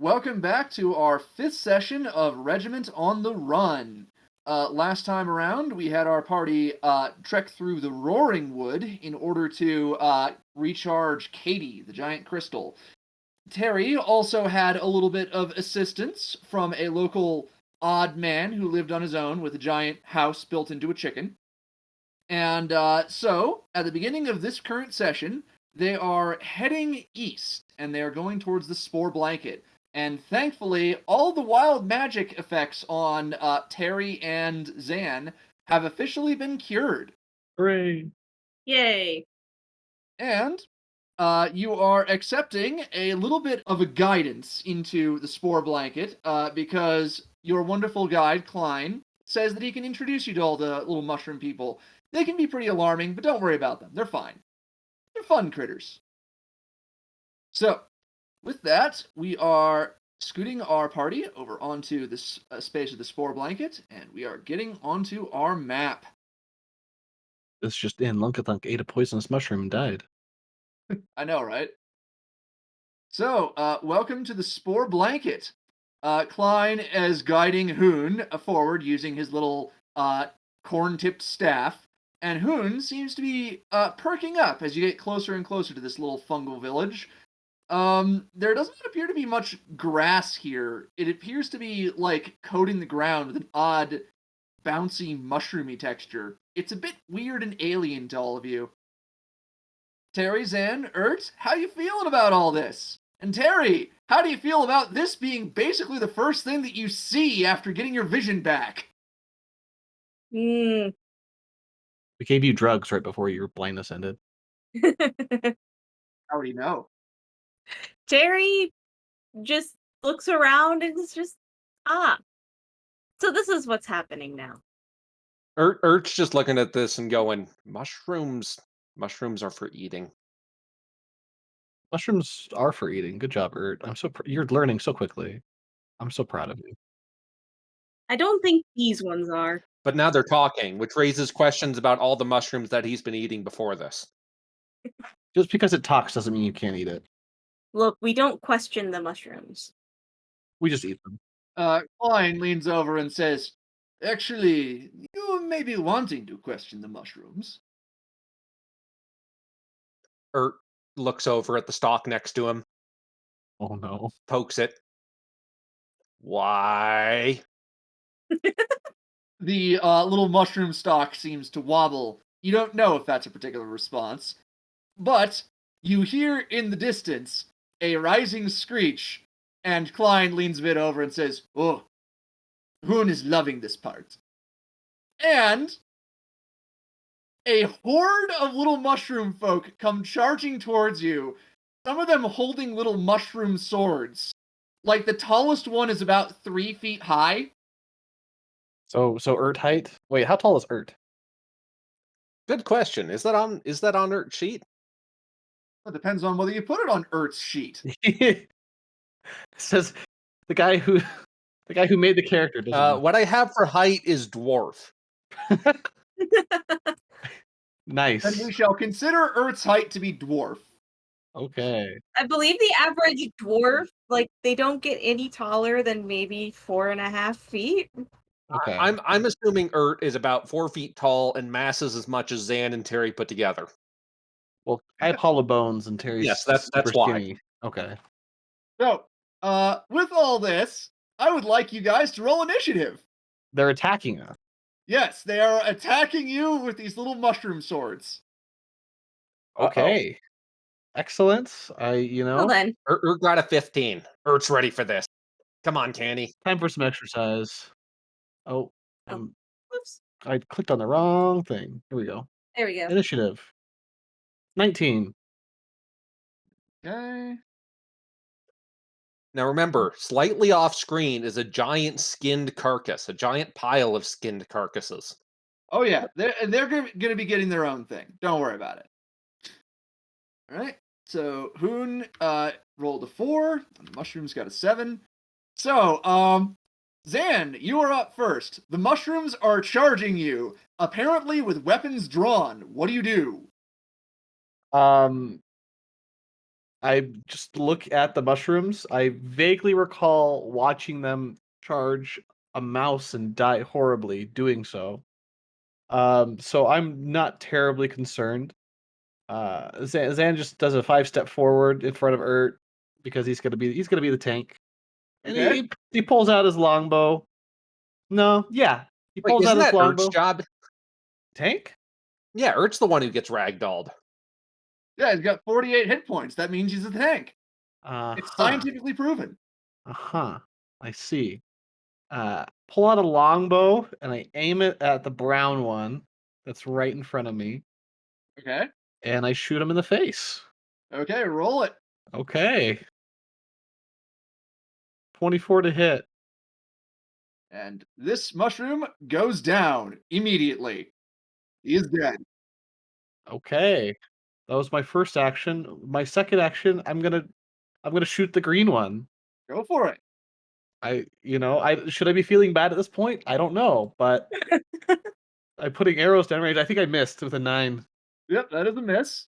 Welcome back to our fifth session of Regiment on the Run. Last time around, we had our party trek through the Roaring Wood in order to recharge Katie, the giant crystal. Terry also had a little bit of assistance from a local odd man who lived on his own with a giant house built into a chicken. And so, at the beginning of this current session, they are heading east and they are going towards the spore blanket. And thankfully, all the wild magic effects on Terry and Zan have officially been cured. Hooray. Yay. And you are accepting a little bit of a guidance into the spore blanket because your wonderful guide, Klein, says that he can introduce you to all the little mushroom people. They can be pretty alarming, but don't worry about them. They're fine. They're fun critters. So, with that, we are scooting our party over onto this space of the spore blanket, and we are getting onto our map. This just in, Lunkathunk ate a poisonous mushroom and died. I know, right? So, welcome to the spore blanket. Klein is guiding Hoon forward using his little corn-tipped staff, and Hoon seems to be perking up as you get closer and closer to this little fungal village. There doesn't appear to be much grass here. It appears to be like coating the ground with an odd, bouncy, mushroomy texture. It's a bit weird and alien to all of you. Terry, Zan, Ert, how you feeling about all this? And Terry, how do you feel about this being basically the first thing that you see after getting your vision back? Mm. We gave you drugs right before your blindness ended. I already know. Jerry just looks around and is just, so this is what's happening now. Ert's just looking at this and going, mushrooms are for eating. Mushrooms are for eating. Good job, Ert. You're learning so quickly. I'm so proud of you. I don't think these ones are. But now they're talking, which raises questions about all the mushrooms that he's been eating before this. Just because it talks doesn't mean you can't eat it. Look, we don't question the mushrooms. We just eat them. Klein leans over and says, actually, you may be wanting to question the mushrooms. Ert looks over at the stalk next to him, Oh no. pokes it. Why? The little mushroom stalk seems to wobble. You don't know if that's a particular response, but you hear in the distance a rising screech, and Klein leans a bit over and says, "Oh, Hoon is loving this part." And a horde of little mushroom folk come charging towards you, some of them holding little mushroom swords. Like, the tallest one is about 3 feet high. So Ert height? Wait, how tall is Ert? Good question. Is that on Ert's sheet? It depends on whether you put it on Ert's sheet. It says the guy who made the character doesn't know. What I have for height is dwarf. Nice. Then we shall consider Ert's height to be dwarf. Okay. I believe the average dwarf, they don't get any taller than maybe 4.5 feet. Okay. I'm assuming Ert is about 4 feet tall and masses as much as Zan and Terry put together. Well, I have hollow bones and Terry's Yes, that's super why. skinny. Okay. So, with all this, I would like you guys to roll initiative. They're attacking us. Yes, they are attacking you with these little mushroom swords. Okay. Excellent. Well then. Ert got a 15. Ert's ready for this. Come on, Canny. Time for some exercise. Oh, Whoops. I clicked on the wrong thing. Here we go. There we go. Initiative. 19. Okay. Now remember, slightly off screen is a giant skinned carcass, a giant pile of skinned carcasses. Oh yeah, they're going to be getting their own thing. Don't worry about it. All right. So Hoon rolled a 4. And the mushrooms got a 7. So Zan, you are up first. The mushrooms are charging you, apparently with weapons drawn. What do you do? I just look at the mushrooms. I vaguely recall watching them charge a mouse and die horribly doing so. So I'm not terribly concerned. Zan just does a 5-step forward in front of Urt because he's gonna be the tank, and Okay. he pulls out his longbow. No, yeah, he Wait, pulls out isn't his that Ert's longbow. job? Tank? Yeah, Ert's the one who gets ragdolled. Yeah, he's got 48 hit points. That means he's a tank. Uh It's huh. scientifically proven. I see. Pull out a longbow and I aim it at the brown one that's right in front of me, Okay. and I shoot him in the face. Okay, roll it. Okay. 24 to hit. And this mushroom goes down immediately. He is dead. Okay. That was my first action. My second action, I'm gonna shoot the green one. Go for it. I should I be feeling bad at this point? I don't know, but I'm putting arrows down range. I think I missed with a 9. Yep, that is a miss.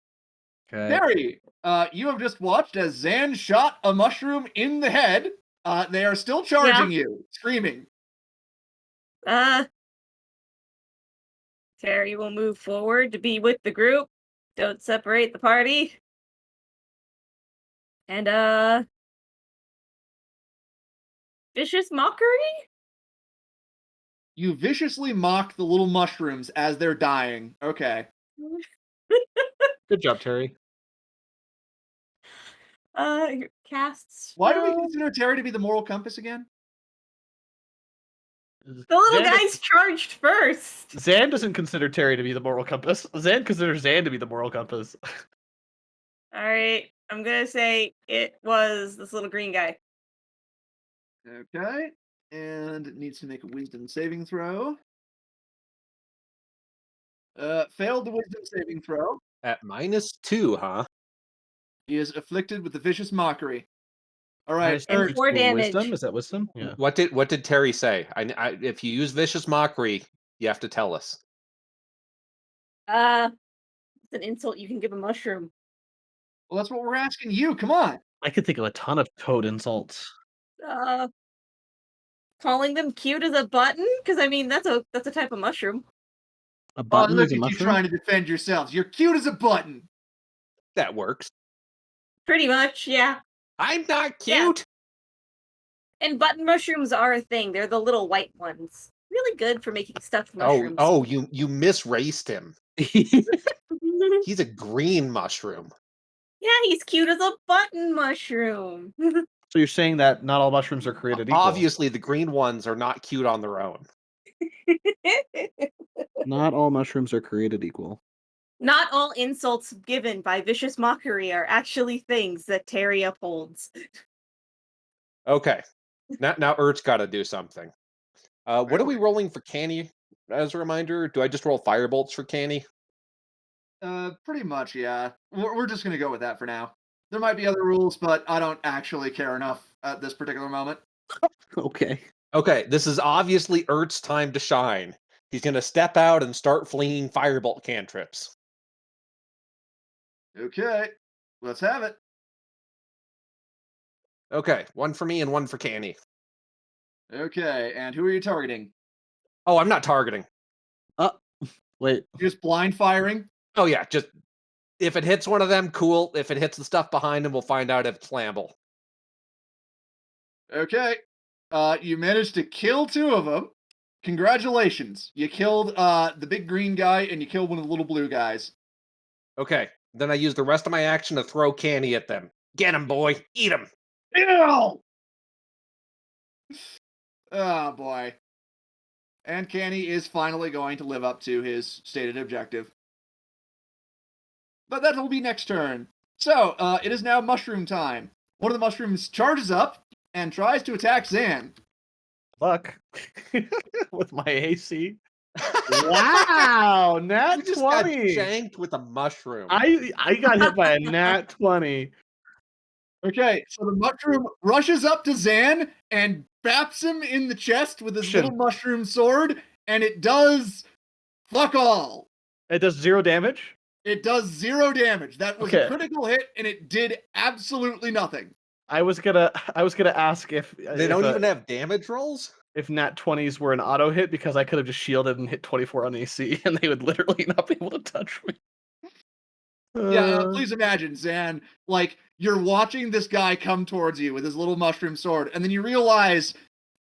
Okay. Terry, you have just watched as Zan shot a mushroom in the head. They are still charging you, screaming. Terry will move forward to be with the group. Don't separate the party. And vicious mockery? You viciously mock the little mushrooms as they're dying. Okay. Good job, Terry. Casts. Why do we spell. consider Terry to be the moral compass again? The little Zan, guys charged first. Zan doesn't consider Terry to be the moral compass. Zan considers Zan to be the moral compass. Alright, I'm gonna say it was this little green guy. Okay. And it needs to make a wisdom saving throw. Failed the wisdom saving throw. At -2, huh? He is afflicted with the vicious mockery. All right. And 4 damage. Wisdom? Is that wisdom? Yeah. What did Terry say? If you use vicious mockery, you have to tell us. It's an insult you can give a mushroom. Well, that's what we're asking you. Come on. I could think of a ton of toad insults. Calling them cute as a button? Because I mean that's a type of mushroom. A Oh, button look is at a you mushroom? trying to defend yourselves. You're cute as a button. That works. Pretty much, yeah. I'm not Yeah. cute. And button mushrooms are a thing. They're the little white ones. Really good for making stuffed mushrooms. Oh, you misraced him. He's a green mushroom. Yeah, he's cute as a button mushroom. So you're saying that not all mushrooms are created equal? Obviously, the green ones are not cute on their own. Not all mushrooms are created equal. Not all insults given by vicious mockery are actually things that Terry upholds. Okay. Now Ert's got to do something. What are we rolling for Canny as a reminder? Do I just roll firebolts for Canny? Pretty much, yeah. We're just gonna go with that for now. There might be other rules, but I don't actually care enough at this particular moment. Okay. Okay, this is obviously Ert's time to shine. He's going to step out and start flinging firebolt cantrips. Okay, let's have it. Okay, one for me and one for Canny. Okay, and who are you targeting? Oh, I'm not targeting. Wait. Just blind firing? Oh yeah, just if it hits one of them, cool. If it hits the stuff behind him, we'll find out if it's flammable. Okay. You managed to kill 2 of them. Congratulations. You killed the big green guy and you killed one of the little blue guys. Okay, then I use the rest of my action to throw Canny at them. Get him, boy. Eat him. Ew! Oh boy. And Canny is finally going to live up to his stated objective. But that'll be next turn. So, it is now mushroom time. One of the mushrooms charges up and tries to attack Zan. Luck. With my AC. Wow! Nat You just 20! got janked with a mushroom. I got hit by a nat 20. Okay, so the mushroom rushes up to Zan and baps him in the chest with his little mushroom sword, and it does fuck all. It does 0 damage? It does 0 damage. That was a Okay. critical hit, and it did absolutely nothing. I was gonna ask if They don't even have damage rolls? if nat 20s were an auto hit because I could have just shielded and hit 24 on AC and they would literally not be able to touch me. Yeah, please imagine, Zan, like, you're watching this guy come towards you with his little mushroom sword, and then you realize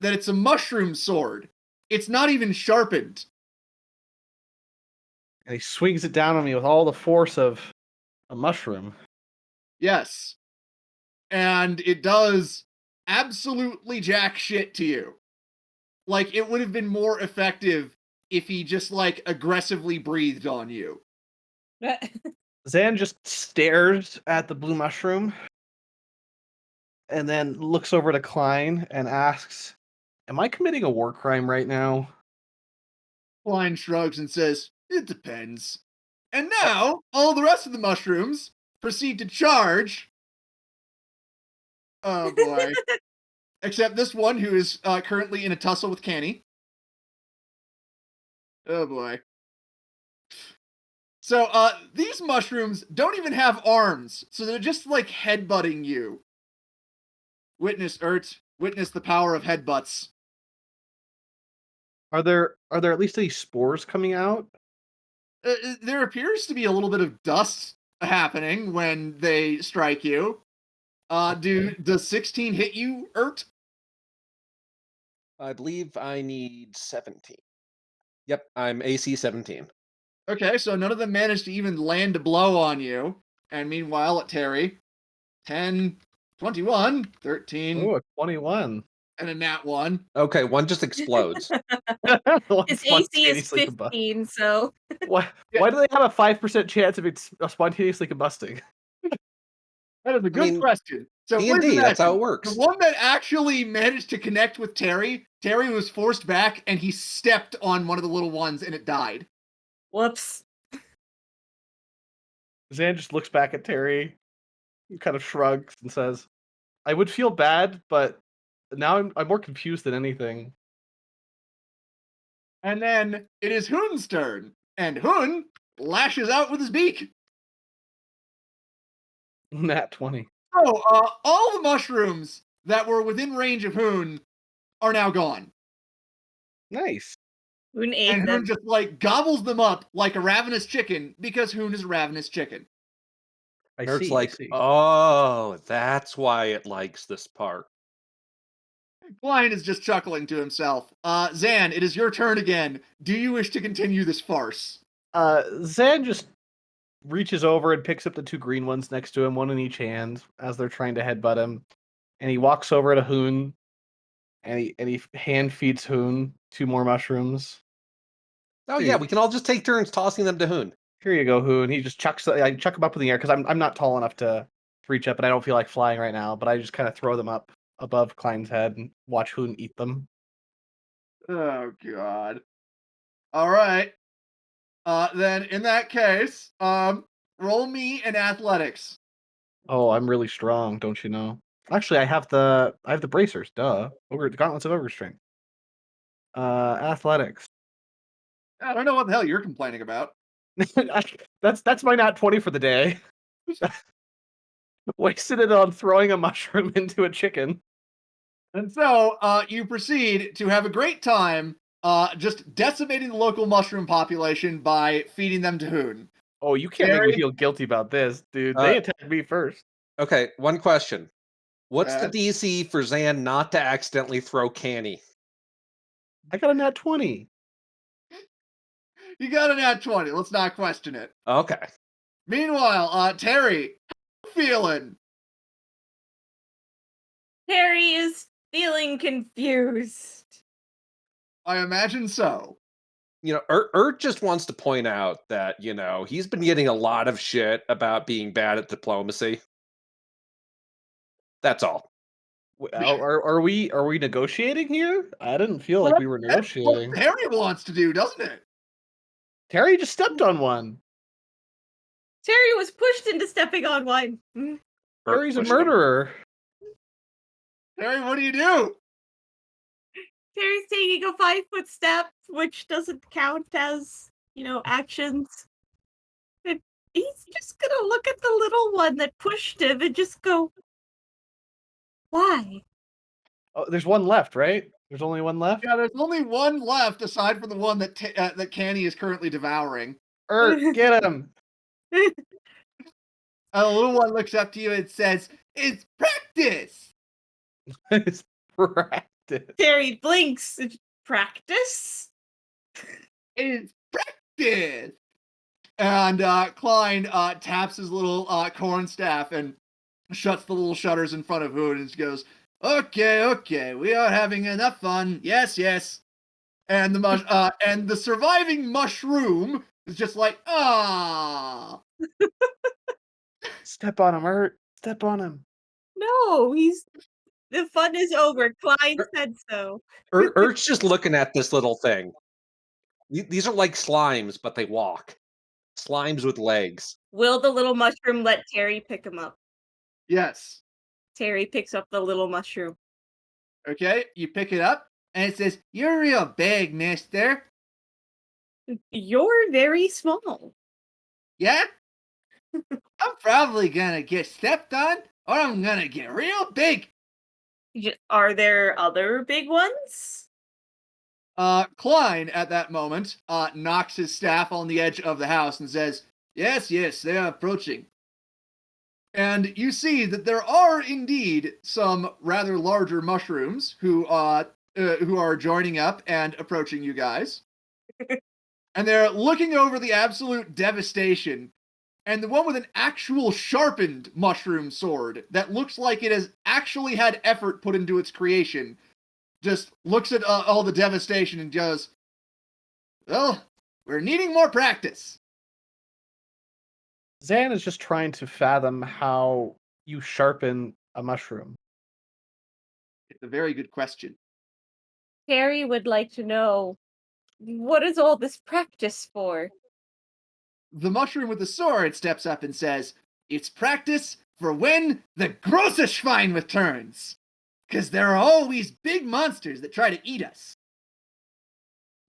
that it's a mushroom sword. It's not even sharpened. And he swings it down on me with all the force of a mushroom. Yes. And it does absolutely jack shit to you. Like, it would have been more effective if he just, like, aggressively breathed on you. Zan just stares at the blue mushroom and then looks over to Klein and asks, "Am I committing a war crime right now?" Klein shrugs and says, "It depends." And now, all the rest of the mushrooms proceed to charge. Oh boy. Except this one, who is currently in a tussle with Canny. Oh boy. So, these mushrooms don't even have arms, so they're just like headbutting you. Witness, Ert. Witness the power of headbutts. Are there at least any spores coming out? There appears to be a little bit of dust happening when they strike you. Does 16 hit you, Ert? I believe I need 17. Yep, I'm AC 17. Okay, so none of them managed to even land a blow on you. And meanwhile, at Terry, 10, 21, 13, Oh, a 21. and a nat 1. Okay, one just explodes. One His AC is spontaneously combust. 15, so Why do they have a 5% chance of it spontaneously combusting? That is a good mean, question. So please D&D, that's how it imagine, works. the one that actually managed to connect with Terry was forced back, and he stepped on one of the little ones, and it died. whoops. Zan just looks back at Terry, kind of shrugs, and says, "I would feel bad, but now I'm more confused than anything." And then it is Hoon's turn, and Hoon lashes out with his beak. Nat 20. So, all the mushrooms that were within range of Hoon are now gone. Nice. Hoon ate And them. Hoon just, like, gobbles them up like a ravenous chicken, because Hoon is a ravenous chicken. I Nerd's see. like, I see. oh, that's why it likes this part. Klein is just chuckling to himself. Zan, it is your turn again. Do you wish to continue this farce? Zan just reaches over and picks up the 2 green ones next to him, one in each hand, as they're trying to headbutt him. And he walks over to Hoon, and he hand feeds Hoon 2 more mushrooms. Oh yeah, we can all just take turns tossing them to Hoon. Here you go, Hoon. He just chucks. I chuck him up in the air because I'm not tall enough to reach up, and I don't feel like flying right now. But I just kind of throw them up above Klein's head and watch Hoon eat them. Oh, God. All right. Then in that case, roll me an athletics. Oh, I'm really strong, don't you know? Actually, I have the bracers. Duh, gauntlets of ogre strength. Athletics. I don't know what the hell you're complaining about. That's my nat 20 for the day. Wasted it on throwing a mushroom into a chicken. And so, you proceed to have a great time, just decimating the local mushroom population by feeding them to Hoon. Oh, you can't make me Gary? feel guilty about this, dude. They attacked me first. Okay, one question. What's the DC for Zan not to accidentally throw Canny? I got a nat 20. You got a nat 20. Let's not question it. Okay. Meanwhile, Terry, how you feeling? Harry is feeling confused. I imagine so. You know, Ert just wants to point out that, you know, he's been getting a lot of shit about being bad at diplomacy. That's all. Are we negotiating here? I didn't feel like we were That's negotiating. what Terry wants to do, doesn't it? Terry just stepped on one. Terry was pushed into stepping on one. Ert Terry's a pushed him. murderer. Terry, what do you do? Terry's taking a 5-foot step, which doesn't count as, actions. He's just gonna look at the little one that pushed him and just go, why? Oh, there's one left, right? There's only one left. Yeah, there's only one left aside from the one that that Canny is currently devouring. Get him! The little one looks up to you and says, "It's practice." It's practice. Terry blinks. Practice? It's practice. And Klein taps his little corn staff and shuts the little shutters in front of Hoon and goes, Okay, we are having enough fun. Yes. And the surviving mushroom is just like, ah. Step on him, Ert. Step on him. No, the fun is over. Klein said so. Ert's just looking at this little thing. These are like slimes, but they walk. Slimes with legs. Will the little mushroom let Terry pick him up? Yes. Terry picks up the little mushroom. Okay, you pick it up, and it says, "You're real big, mister." You're very small. Yeah? I'm probably gonna get stepped on, or I'm gonna get real big. Are there other big ones? Klein, at that moment, knocks his staff on the edge of the house and says, Yes, they are approaching. And you see that there are indeed some rather larger mushrooms who are joining up and approaching you guys. And they're looking over the absolute devastation. And the one with an actual sharpened mushroom sword that looks like it has actually had effort put into its creation just looks at all the devastation and goes, Well, we're needing more practice. Zan is just trying to fathom how you sharpen a mushroom. It's a very good question. Terry would like to know, what is all this practice for? The mushroom with the sword steps up and says, It's practice for when the große Schwein returns. Because there are always big monsters that try to eat us.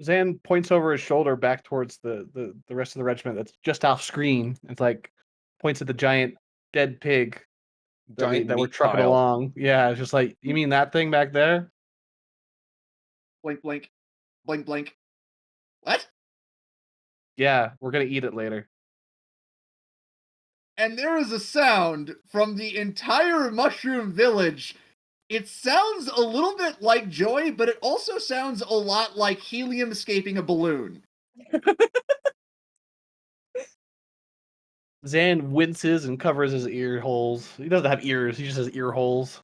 Zan points over his shoulder back towards the rest of the regiment that's just off screen. It's like points at the giant dead pig Giant that we're meat trucking pile. along. Yeah, it's just like, you mean that thing back there? Blink, blink. Blink, blink. What? Yeah, we're gonna eat it later. And there is a sound from the entire mushroom village. It sounds a little bit like joy, but it also sounds a lot like helium escaping a balloon. Zan winces and covers his ear holes. He doesn't have ears, he just has ear holes.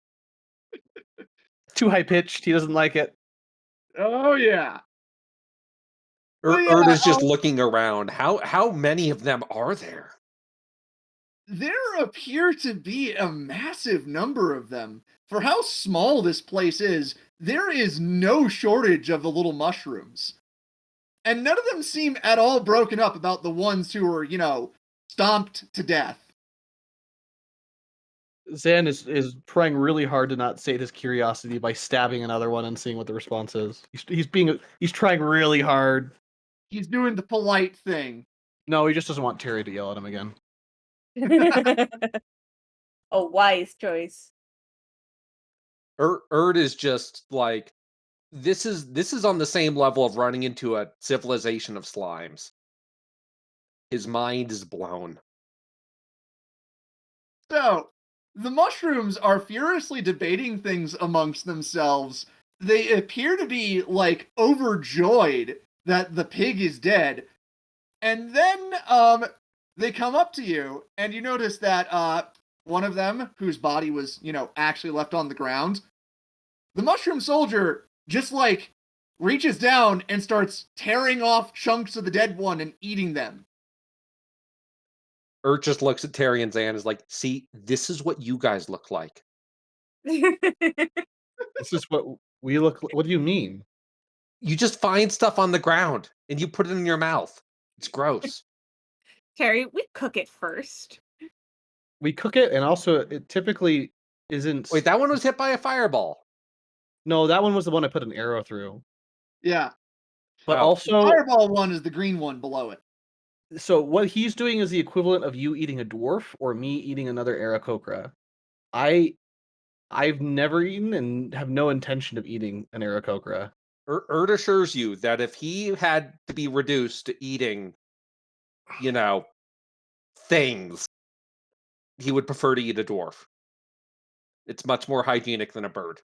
Too high pitched, he doesn't like it. Oh, yeah. Ert is just looking around. How many of them are there? There appear to be a massive number of them. For how small this place is, there is no shortage of the little mushrooms. And none of them seem at all broken up about the ones who were, stomped to death. Zan is trying really hard to not sate his curiosity by stabbing another one and seeing what the response is. He's trying really hard. He's doing the polite thing. No, he just doesn't want Terry to yell at him again. A wise choice. Ert is just like, this is on the same level of running into a civilization of slimes. His mind is blown. So, the mushrooms are furiously debating things amongst themselves. They appear to be, overjoyed that the pig is dead. And then, they come up to you, and you notice that, one of them, whose body was, actually left on the ground, the mushroom soldier just, reaches down and starts tearing off chunks of the dead one and eating them. Ert just looks at Terry and Zan and is like, see, this is what you guys look like. This is what we look. What do you mean? You just find stuff on the ground and you put it in your mouth. It's gross. Terry, we cook it first. We cook it, and also it typically isn't. Wait, that one was hit by a fireball. No, that one was the one I put an arrow through. Yeah. But Oh. also, The fireball one is the green one below it. So what he's doing is the equivalent of you eating a dwarf or me eating another Aarakocra. I've never eaten and have no intention of eating an Aarakocra. Urt assures you that if he had to be reduced to eating, you know, things, he would prefer to eat a dwarf. It's much more hygienic than a bird.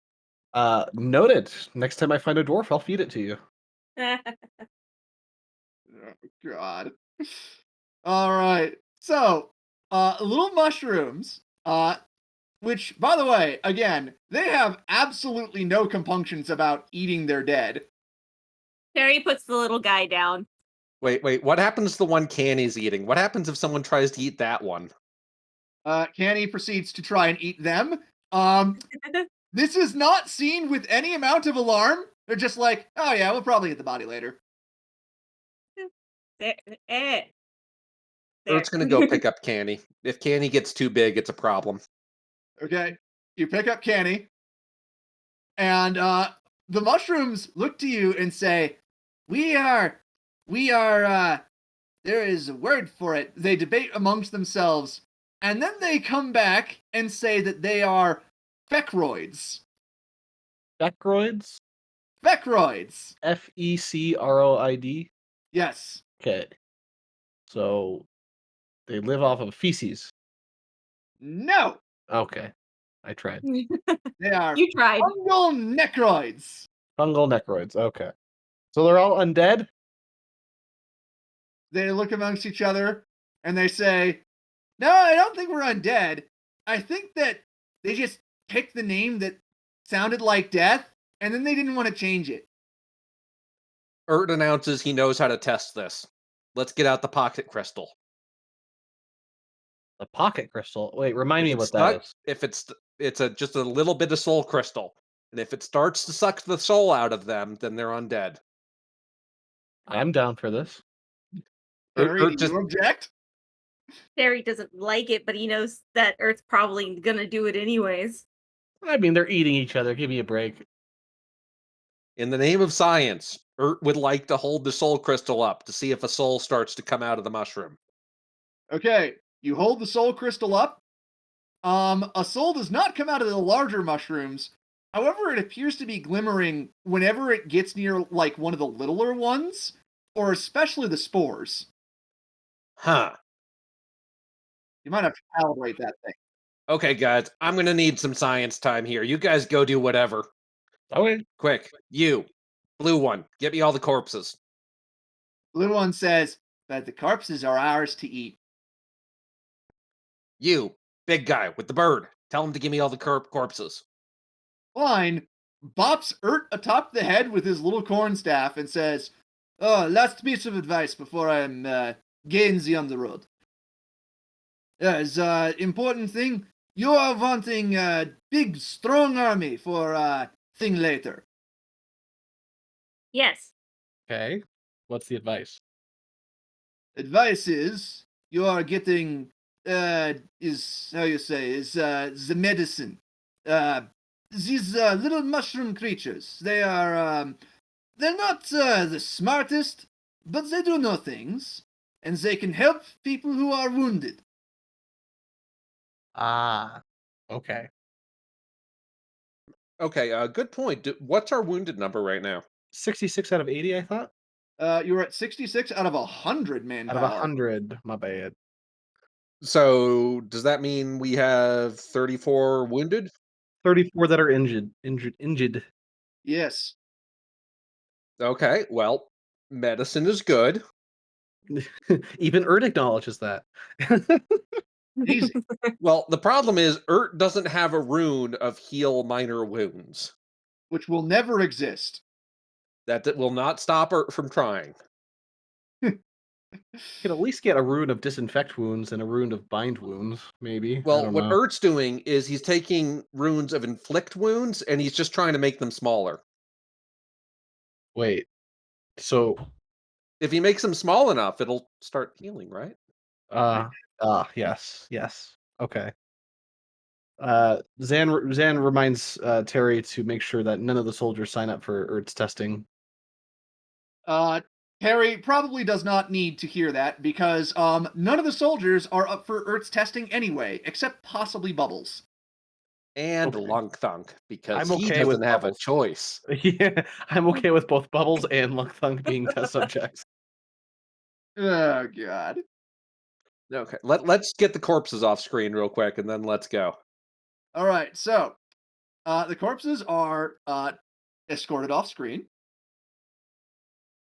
Noted. Next time I find a dwarf, I'll feed it to you. Oh, God. All right. So, little mushrooms, which, by the way, again, they have absolutely no compunctions about eating their dead. Terry puts the little guy down. Wait. What happens to the one Canny's eating? What happens if someone tries to eat that one? Canny proceeds to try and eat them. This is not seen with any amount of alarm. They're just like, oh yeah, we'll probably get the body later. There. Urt's gonna go pick up Canny. If Canny gets too big, it's a problem. Okay, you pick up Canny, and the mushrooms look to you and say, we are, there is a word for it. They debate amongst themselves, and then they come back and say that they are fecroids. Fecroids? Fecroids. Fecroid? Yes. Okay. So they live off of feces. No. Okay. I tried. They are You tried. fungal necroids. Fungal necroids. Okay. So they're all undead? They look amongst each other and they say, no, I don't think we're undead. I think that they just picked the name that sounded like death and then they didn't want to change it. Urt announces he knows how to test this. Let's get out the pocket crystal. The pocket crystal. Wait, remind me If it's what that stuck- is. If it's just a little bit of soul crystal, and if it starts to suck the soul out of them, then they're undead. I'm down for this. Harry, Urt do just you object? Terry doesn't like it, but he knows that Earth's probably gonna do it anyways. I mean, they're eating each other. Give me a break. in the name of science, Urt would like to hold the soul crystal up to see if a soul starts to come out of the mushroom. Okay, you hold the soul crystal up. A soul does not come out of the larger mushrooms. However, it appears to be glimmering whenever it gets near, like, one of the littler ones, or especially the spores. Huh. You might have to calibrate that thing. Okay, guys, I'm gonna need some science time here. You guys go do whatever. Okay. Quick, you, blue one, get me all the corpses. Blue one says, but the corpses are ours to eat. You, big guy with the bird, tell him to give me all the corpses. Klein bops Urt atop the head with his little corn staff and says, oh, last piece of advice before I'm Gainsey on the road. There's important thing. You are wanting a big, strong army for thing later. Yes. Okay. What's the advice? Advice is you are getting is how you say is the medicine. These little mushroom creatures. They are they're not the smartest, but they do know things, and they can help people who are wounded. Ah. Okay. Okay, good point. What's our wounded number right now? 66 out of 80, I thought? You're at 66 out of 100 Out manpower. of 100. My bad. So does that mean we have 34 wounded? 34 that are injured. Yes. Okay, well, medicine is good. Even Urt acknowledges that. Easy. Well, the problem is Urt doesn't have a rune of heal minor wounds. Which will never exist. That will not stop Urt from trying. You can at least get a rune of disinfect wounds and a rune of bind wounds, maybe. I Well, don't what know. Urt's doing is he's taking runes of inflict wounds and he's just trying to make them smaller. Wait. So, If he makes them small enough, it'll start healing, right? yes. Okay. Zan reminds Terry to make sure that none of the soldiers sign up for Urt's testing. Harry probably does not need to hear that because none of the soldiers are up for Earth's testing anyway, except possibly Bubbles. And Okay. Lunk Thunk, because I'm he okay with doesn't have a Bubbles. choice. Yeah, I'm okay with both Bubbles and Lunk Thunk being test subjects. Oh god. Okay, let's get the corpses off screen real quick, and then let's go. All right, so the corpses are escorted off screen,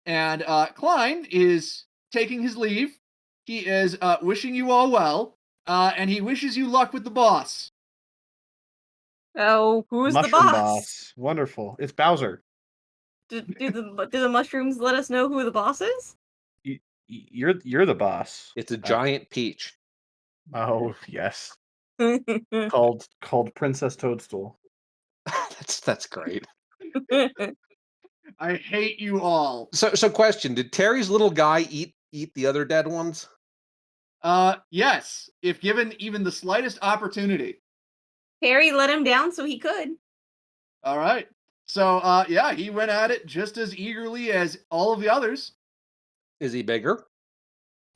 and Klein is taking his leave. He is wishing you all well, and he wishes you luck with the boss. Oh, who's the Mushroom boss? Wonderful. It's Bowser. Do the mushrooms let us know who the boss is? You're the boss. It's a giant peach. Oh yes, I called Princess Toadstool. That's great. I hate you all. So question: did Terry's little guy eat the other dead ones? Yes, if given even the slightest opportunity. Harry let him down so he could. All right. So, yeah, he went at it just as eagerly as all of the others. Is he bigger?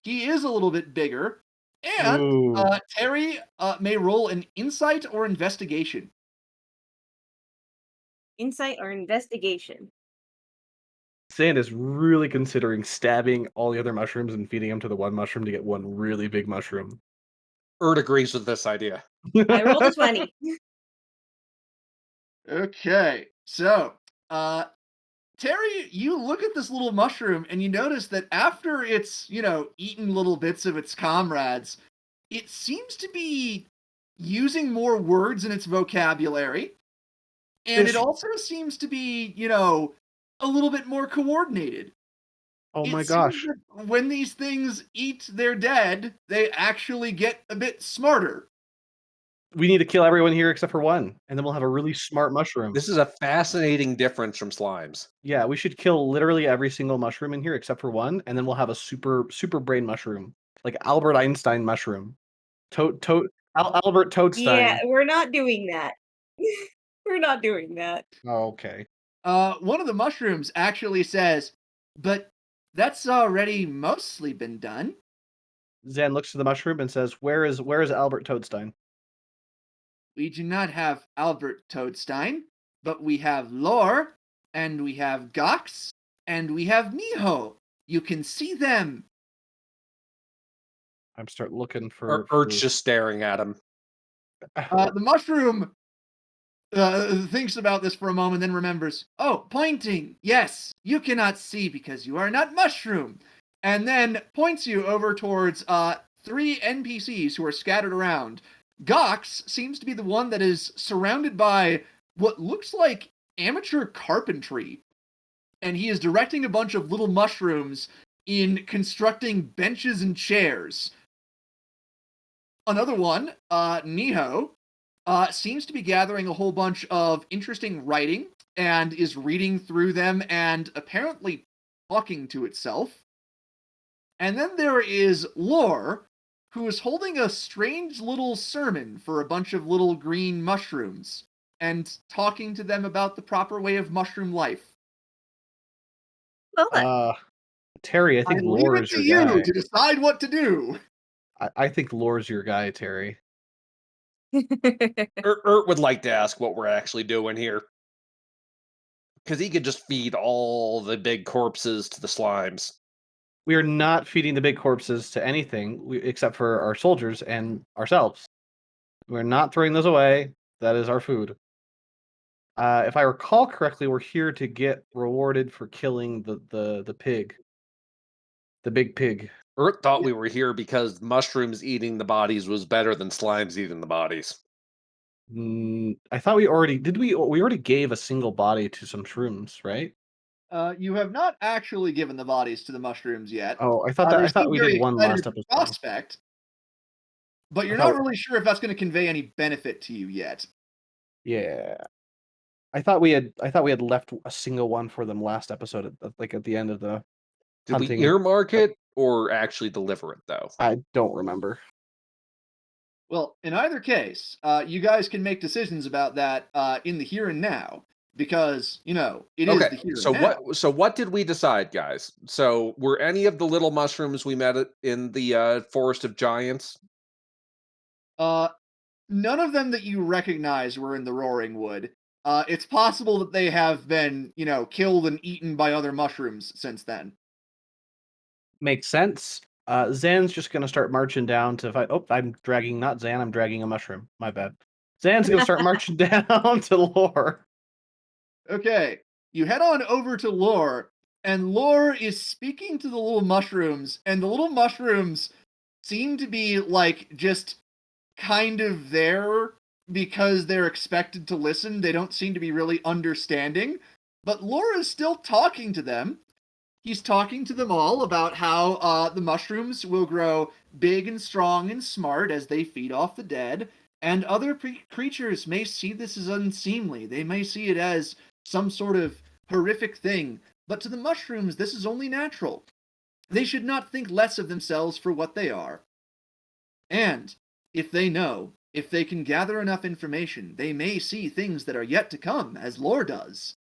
He is a little bit bigger. And Ooh. Terry may roll an insight or investigation. Insight or investigation. Sand is really considering stabbing all the other mushrooms and feeding them to the one mushroom to get one really big mushroom. Erd agrees with this idea. I rolled a 20. Okay. So, Terry, you look at this little mushroom and you notice that after it's, eaten little bits of its comrades, it seems to be using more words in its vocabulary. And This- it also seems to be, a little bit more coordinated. Oh It my seems gosh. that when these things eat their dead, they actually get a bit smarter. We need to kill everyone here except for one, and then we'll have a really smart mushroom. This is a fascinating difference from slimes. Yeah, we should kill literally every single mushroom in here except for one, and then we'll have a super brain mushroom, like Albert Einstein mushroom. Albert Toadstein. Yeah, we're not doing that. We're not doing that. Oh, okay. One of the mushrooms actually says, but that's already mostly been done. Zan looks to the mushroom and says, where is Albert Toadstein?" We do not have Albert Toadstein, but we have Lore, and we have Gox, and we have Miho. You can see them. I'm start looking for. Erd's just staring at him. The mushroom thinks about this for a moment, then remembers, oh, pointing. Yes, you cannot see because you are not mushroom. And then points you over towards 3 NPCs who are scattered around. Gox seems to be the one that is surrounded by what looks like amateur carpentry. And he is directing a bunch of little mushrooms in constructing benches and chairs. Another one, Niho, seems to be gathering a whole bunch of interesting writing and is reading through them and apparently talking to itself. And then there is Lore, who is holding a strange little sermon for a bunch of little green mushrooms and talking to them about the proper way of mushroom life. Well then. Terry, I I think leave Lore it is to your guy. you to decide what to do. I think Lore's your guy, Terry. Erd would like to ask what we're actually doing here. Because he could just feed all the big corpses to the slimes. We are not feeding the big corpses to anything except for our soldiers and ourselves. We're not throwing those away. That is our food. If I recall correctly, we're here to get rewarded for killing the pig, the big pig. Erd thought we were here because mushrooms eating the bodies was better than slimes eating the bodies. I thought we already did. We already gave a single body to some shrooms, right? You have not actually given the bodies to the mushrooms yet. Oh, I thought They seem we very did one excited last at the episode. prospect, but you're I thought- not really sure if that's going to convey any benefit to you yet. Yeah, I thought we had left a single one for them last episode, at the end of the Did hunting. we earmark it or actually deliver it, though? I don't remember. Well, in either case, you guys can make decisions about that in the here and now. because, it is Okay, the here so and now. what did we decide, guys? So were any of the little mushrooms we met in the forest of giants? Uh, None of them that you recognize were in the Roaring Wood. It's possible that they have been, killed and eaten by other mushrooms since then. Makes sense. Zan's just gonna start marching down to fight. Oh, I'm dragging not Zan. I'm dragging a mushroom. My bad. Zan's gonna start marching down to Lore. Okay, you head on over to Lore, and Lore is speaking to the little mushrooms, and the little mushrooms seem to be like just kind of there because they're expected to listen. They don't seem to be really understanding, but Lore is still talking to them. He's talking to them all about how the mushrooms will grow big and strong and smart as they feed off the dead, and other creatures may see this as unseemly. They may see it as some sort of horrific thing, but to the mushrooms, this is only natural. They should not think less of themselves for what they are. And if they can gather enough information, they may see things that are yet to come, as Lore does.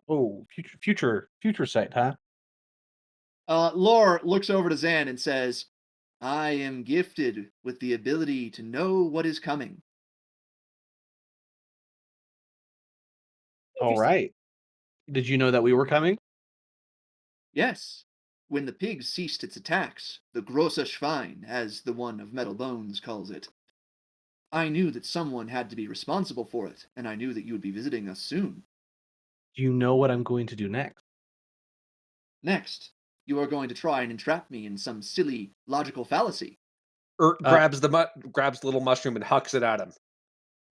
Oh, future sight, huh? Lore looks over to Zan and says, I am gifted with the ability to know what is coming. All right. Did you know that we were coming? Yes, when the pig ceased its attacks, the grosse Schwein, as the one of metal bones calls it, I knew that someone had to be responsible for it, and I knew that you would be visiting us soon. Do you know what I'm going to do next? Next, you are going to try and entrap me in some silly logical fallacy. Grabs grabs the little mushroom and hucks it at him.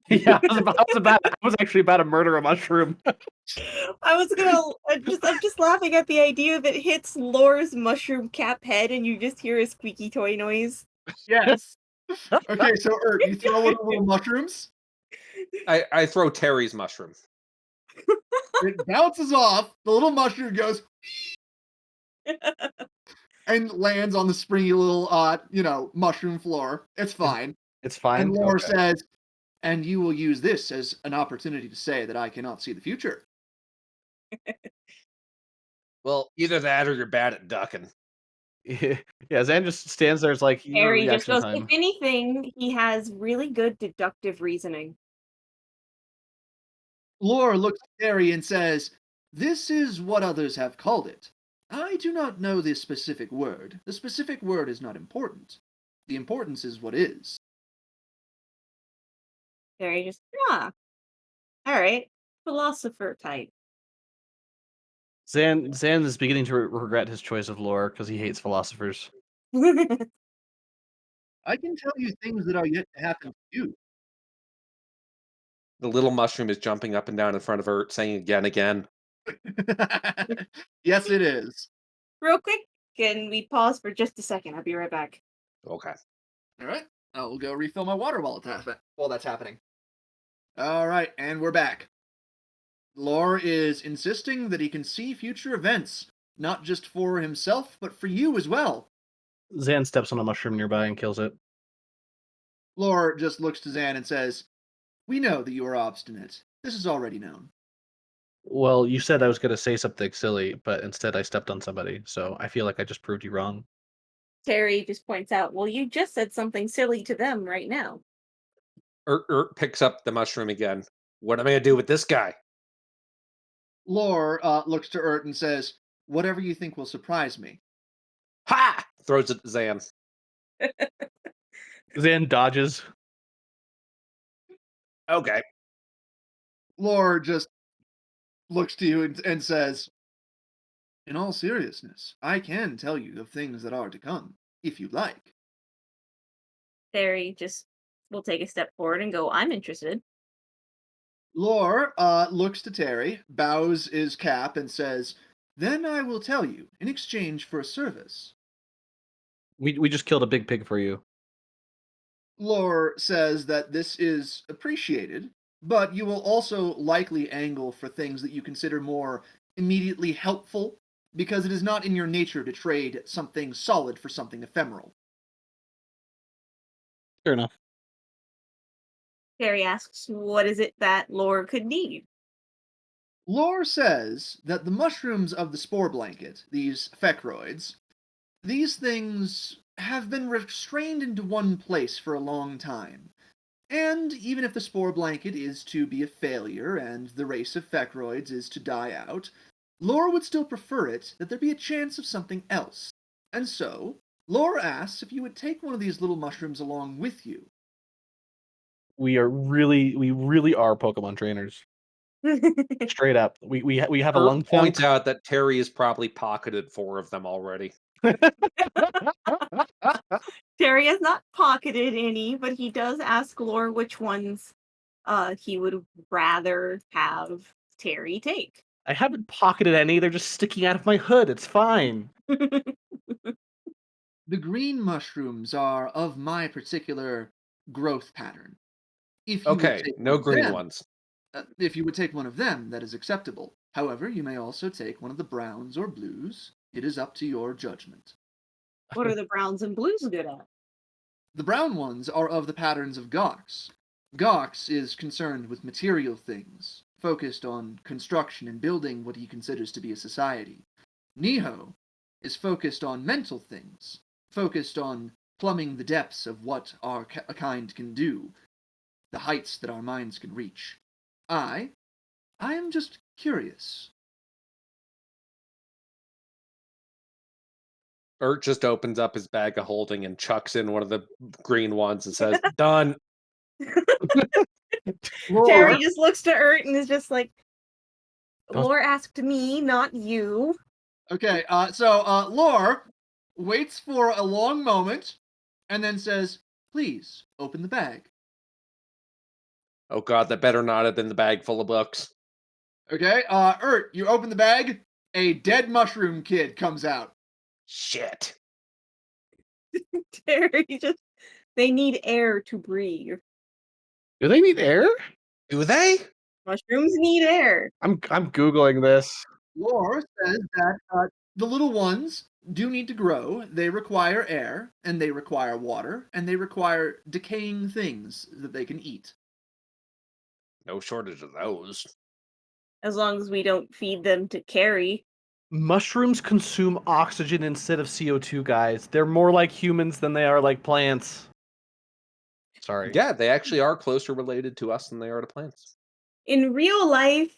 Yeah, I was actually about to murder a mushroom. I was gonna. I'm just laughing at the idea of it hits Lore's mushroom cap head, and you just hear a squeaky toy noise. Yes. Okay, so you throw one of the little mushrooms. I throw Terry's mushroom. It bounces off. The little mushroom goes and lands on the springy little, mushroom floor. It's fine. It's fine. And Lore Okay. says, and you will use this as an opportunity to say that I cannot see the future. Well, either that or you're bad at ducking. Yeah, Zan just stands there. It's like your Harry just reaction goes. time. If anything, he has really good deductive reasoning. Lore looks at Terry and says, this is what others have called it. I do not know the specific word. The specific word is not important. The importance is what is. Harry just, all right, philosopher type. Zan is beginning to regret his choice of Lore because he hates philosophers. I can tell you things that are yet to happen to you. The little mushroom is jumping up and down in front of her, saying again. Yes, it is. Real quick, can we pause for just a second? I'll be right back. Okay. All right, I'll go refill my water while that's happening. All right, and we're back. Lore is insisting that he can see future events, not just for himself, but for you as well. Zan steps on a mushroom nearby and kills it. Lore just looks to Zan and says, we know that you are obstinate. This is already known. Well, you said I was going to say something silly, but instead I stepped on somebody, so I feel like I just proved you wrong. Terry just points out, well, you just said something silly to them right now. Picks up the mushroom again. What am I gonna do with this guy? Lore looks to Urt and says, whatever you think will surprise me. Ha! Throws it at Zan. Zan dodges. Okay. Lore just looks to you and says, in all seriousness, I can tell you of things that are to come, if you like. Terry just will take a step forward and go, I'm interested. Lore looks to Terry, bows his cap, and says, then I will tell you, in exchange for a service. We just killed a big pig for you. Lore says that this is appreciated, but you will also likely angle for things that you consider more immediately helpful, because it is not in your nature to trade something solid for something ephemeral. Fair enough. Terry asks, what is it that Lore could need? Lore says that the mushrooms of the spore blanket, these fecroids, these things have been restrained into one place for a long time. And even if the spore blanket is to be a failure and the race of fecroids is to die out, Lore would still prefer it that there be a chance of something else. And so, Lore asks if you would take one of these little mushrooms along with you. We really are Pokemon trainers. Straight up. We have a Ert lung points chunk. out that Terry has probably pocketed 4 of them already. Terry has not pocketed any, but he does ask Lore which ones he would rather have Terry take. I haven't pocketed any. They're just sticking out of my hood. It's fine. The green mushrooms are of my particular growth pattern. If you would Okay, take no one of green them, ones. if you would take one of them, that is acceptable. However, you may also take one of the browns or blues. It is up to your judgment. What are the browns and blues good at? The brown ones are of the patterns of Gox. Gox is concerned with material things, focused on construction and building what he considers to be a society. Niho is focused on mental things, focused on plumbing the depths of what our kind can do, the heights that our minds can reach. I am just curious. Ert just opens up his bag of holding and chucks in one of the green ones and says, "Done." Terry Lore, just looks to Ert and is just like, Don't- Lore asked me, not you. okay, so Lore waits for a long moment and then says, "Please open the bag." Oh god, that better not have been the bag full of books. Okay, Ert, you open the bag. A dead mushroom kid comes out. Shit. Terry just, they need air to breathe. Do they need air? Do they? Mushrooms need air. I'm googling this. Lore says that the little ones do need to grow. They require air, and they require water, and they require decaying things that they can eat. No shortage of those. As long as we don't feed them to Carrie. Mushrooms consume oxygen instead of CO2, guys. They're more like humans than they are like plants. Sorry. Yeah, they actually are closer related to us than they are to plants. In real life,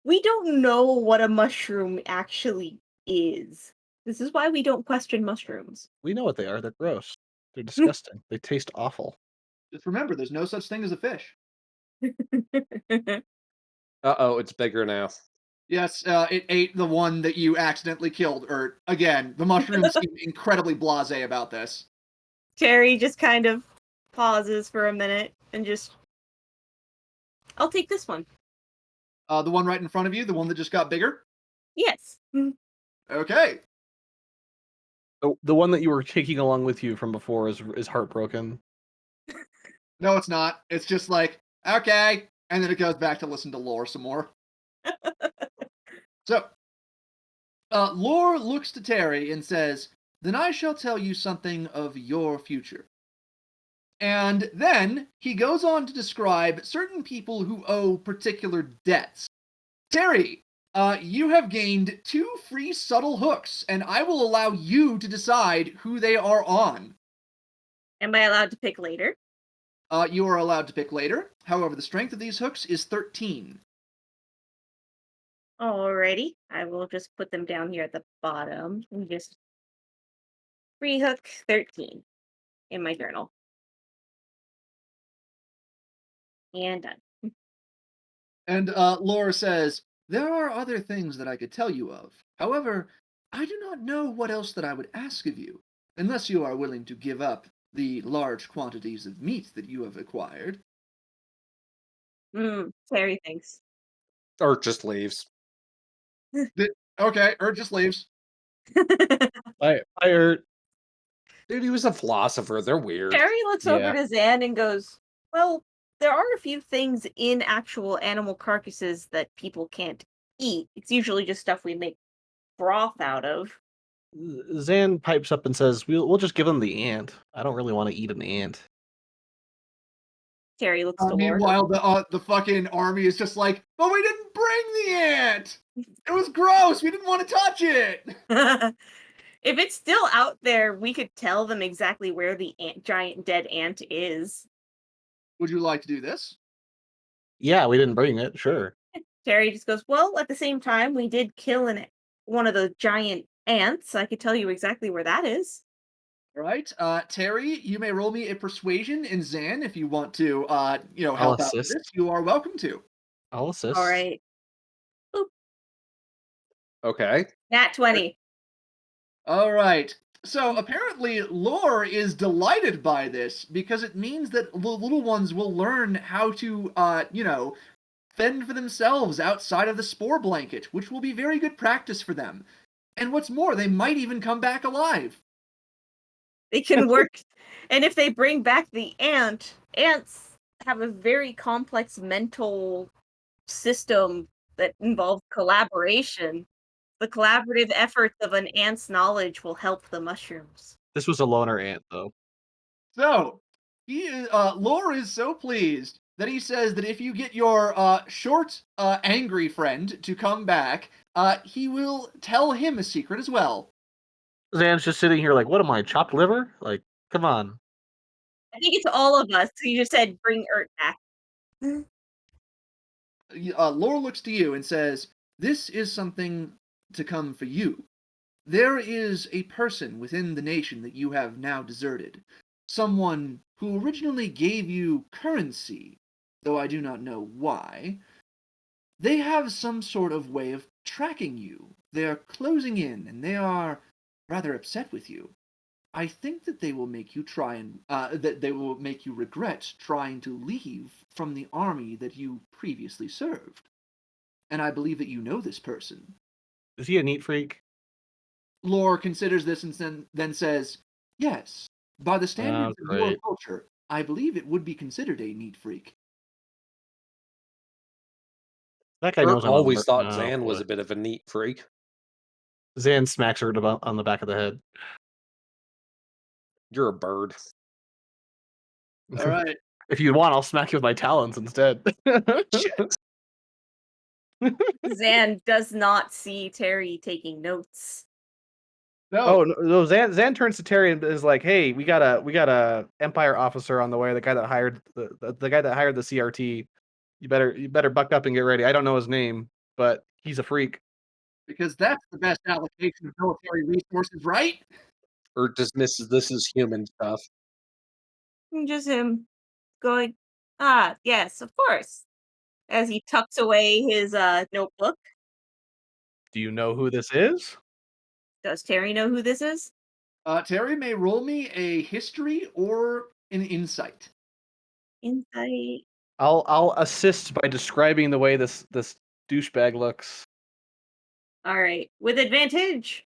we don't know what a mushroom actually is. This is why we don't question mushrooms. We know what they are. They're gross. They're disgusting. They taste awful. Just remember, there's no such thing as a fish. Uh-oh, it's bigger now. Yes, it ate the one that you accidentally killed, Ert. Again, the mushrooms seem incredibly blasé about this. Terry just kind of pauses for a minute and just, I'll take this one. The one right in front of you, the one that just got bigger? Yes. Okay. The one that you were taking along with you from before is heartbroken. No, it's not. It's just like, okay. And then it goes back to listen to Lore some more. So, Lore looks to Terry and says, "Then I shall tell you something of your future." And then he goes on to describe certain people who owe particular debts. Terry, you have gained 2 free subtle hooks, and I will allow you to decide who they are on. Am I allowed to pick later? You are allowed to pick later. However, the strength of these hooks is 13. Alrighty. I will just put them down here at the bottom. And just free hook 13 in my journal. And done. And Laura says, "There are other things that I could tell you of. However, I do not know what else that I would ask of you, unless you are willing to give up the large quantities of meat that you have acquired." Terry thinks. Ert just leaves. Okay, Ert just leaves. I Ert. Dude, he was a philosopher. They're weird. Terry looks over Yeah. to Zan and goes, well, there are a few things in actual animal carcasses that people can't eat. It's usually just stuff we make broth out of. Zan pipes up and says, "We'll just give them the ant. I don't really want to eat an ant." Terry looks to Lore. Meanwhile, the fucking army is just like, but we didn't bring the ant. It was gross. We didn't want to touch it. If it's still out there, we could tell them exactly where the giant dead ant is. Would you like to do this? Yeah, we didn't bring it. Sure. Terry just goes, well, at the same time, we did kill one of the giant ants. I could tell you exactly where that is. All right, Terry, you may roll me a persuasion, and Zan, if you want to, I'll help out with assist. this, you are welcome to. I'll assist. All right. Okay. Nat 20. All right. So apparently, Lore is delighted by this because it means that the little ones will learn how to, fend for themselves outside of the spore blanket, which will be very good practice for them. And what's more, they might even come back alive. They can work. And if they bring back the ants have a very complex mental system that involves collaboration. The collaborative efforts of an ant's knowledge will help the mushrooms. This was a loner ant, though. So, Lore is so pleased that he says that if you get your short, angry friend to come back, he will tell him a secret as well. Zan's just sitting here like, what am I, chopped liver? Like, come on. I think it's all of us. He just said, bring Ert back. Lore looks to you and says, this is something to come for you. There is a person within the nation that you have now deserted. Someone who originally gave you currency, though I do not know why. They have some sort of way of tracking you. They are closing in, and they are rather upset with you. I think that they will make you regret trying to leave from the army that you previously served. And I believe that you know this person. Is he a neat freak? Lore considers this and then says, yes, by the standards of your great. culture, I believe it would be considered a neat freak. That guy I knows I'm always a thought oh, Zan was boy. a bit of a neat freak. Zan smacks her on the back of the head. You're a bird. All right. If you want, I'll smack you with my talons instead. Shit. Zan does not see Terry taking notes. No, Oh no! Zan turns to Terry and is like, "Hey, we got a Empire officer on the way. The guy that hired the guy that hired the CRT. You better buck up and get ready. I don't know his name, but he's a freak." because that's the best allocation of military resources, right? Or dismisses this as human stuff. Just him going, yes, of course. As he tucks away his notebook. Do you know who this is? Does Terry know who this is? Terry may roll me a history or an insight. Insight. I'll assist by describing the way this douchebag looks. All right, with advantage.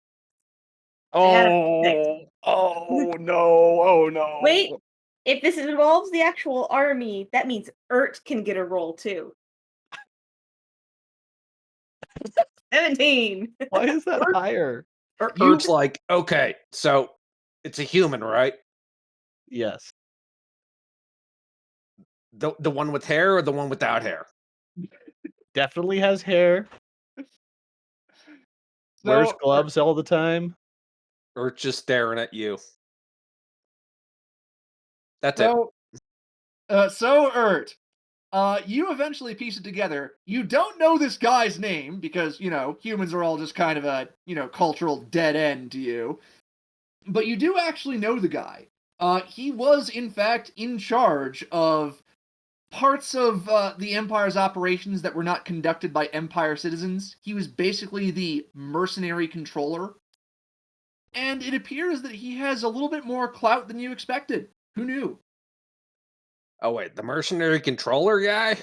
Oh no! Oh no! Wait, if this involves the actual army, that means Ert can get a roll too. 17. Why is that higher? Ert's like, okay, so it's a human, right? Yes. The one with hair or the one without hair? Definitely has hair. So, Wears gloves all the time. Or just staring at you? That's it. So Ert, you eventually piece it together. You don't know this guy's name because, humans are all just kind of a, cultural dead end to you. But you do actually know the guy. He was, in fact, in charge of parts of the Empire's operations that were not conducted by Empire citizens. He was basically the mercenary controller. And it appears that he has a little bit more clout than you expected. Who knew? Oh wait, the mercenary controller guy?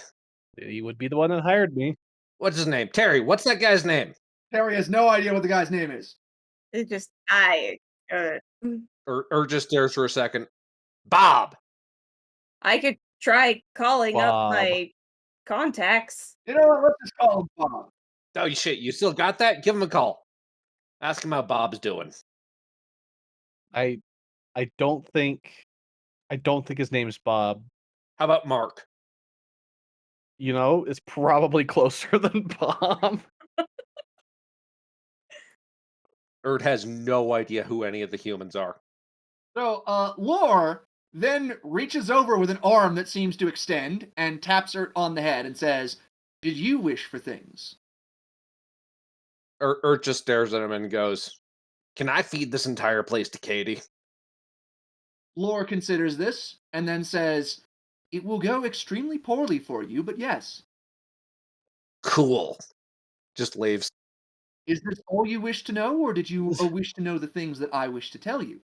He would be the one that hired me. What's his name? Terry, what's that guy's name? Terry has no idea what the guy's name is. It just Or just stares for a second. Bob! I could try calling up Bob. my contacts. You know what? Let's just call him Bob. Oh shit, you still got that? Give him a call. Ask him how Bob's doing. I don't think his name is Bob. How about Mark? You know, it's probably closer than Bomb. Erd has no idea who any of the humans are. So, Lore then reaches over with an arm that seems to extend and taps her on the head and says, "Did you wish for things?" Erd just stares at him and goes, "Can I feed this entire place to Katie?" Lore considers this and then says, "It will go extremely poorly for you, but yes." Cool. Just leaves. Is this all you wish to know, or did you wish to know the things that I wish to tell you?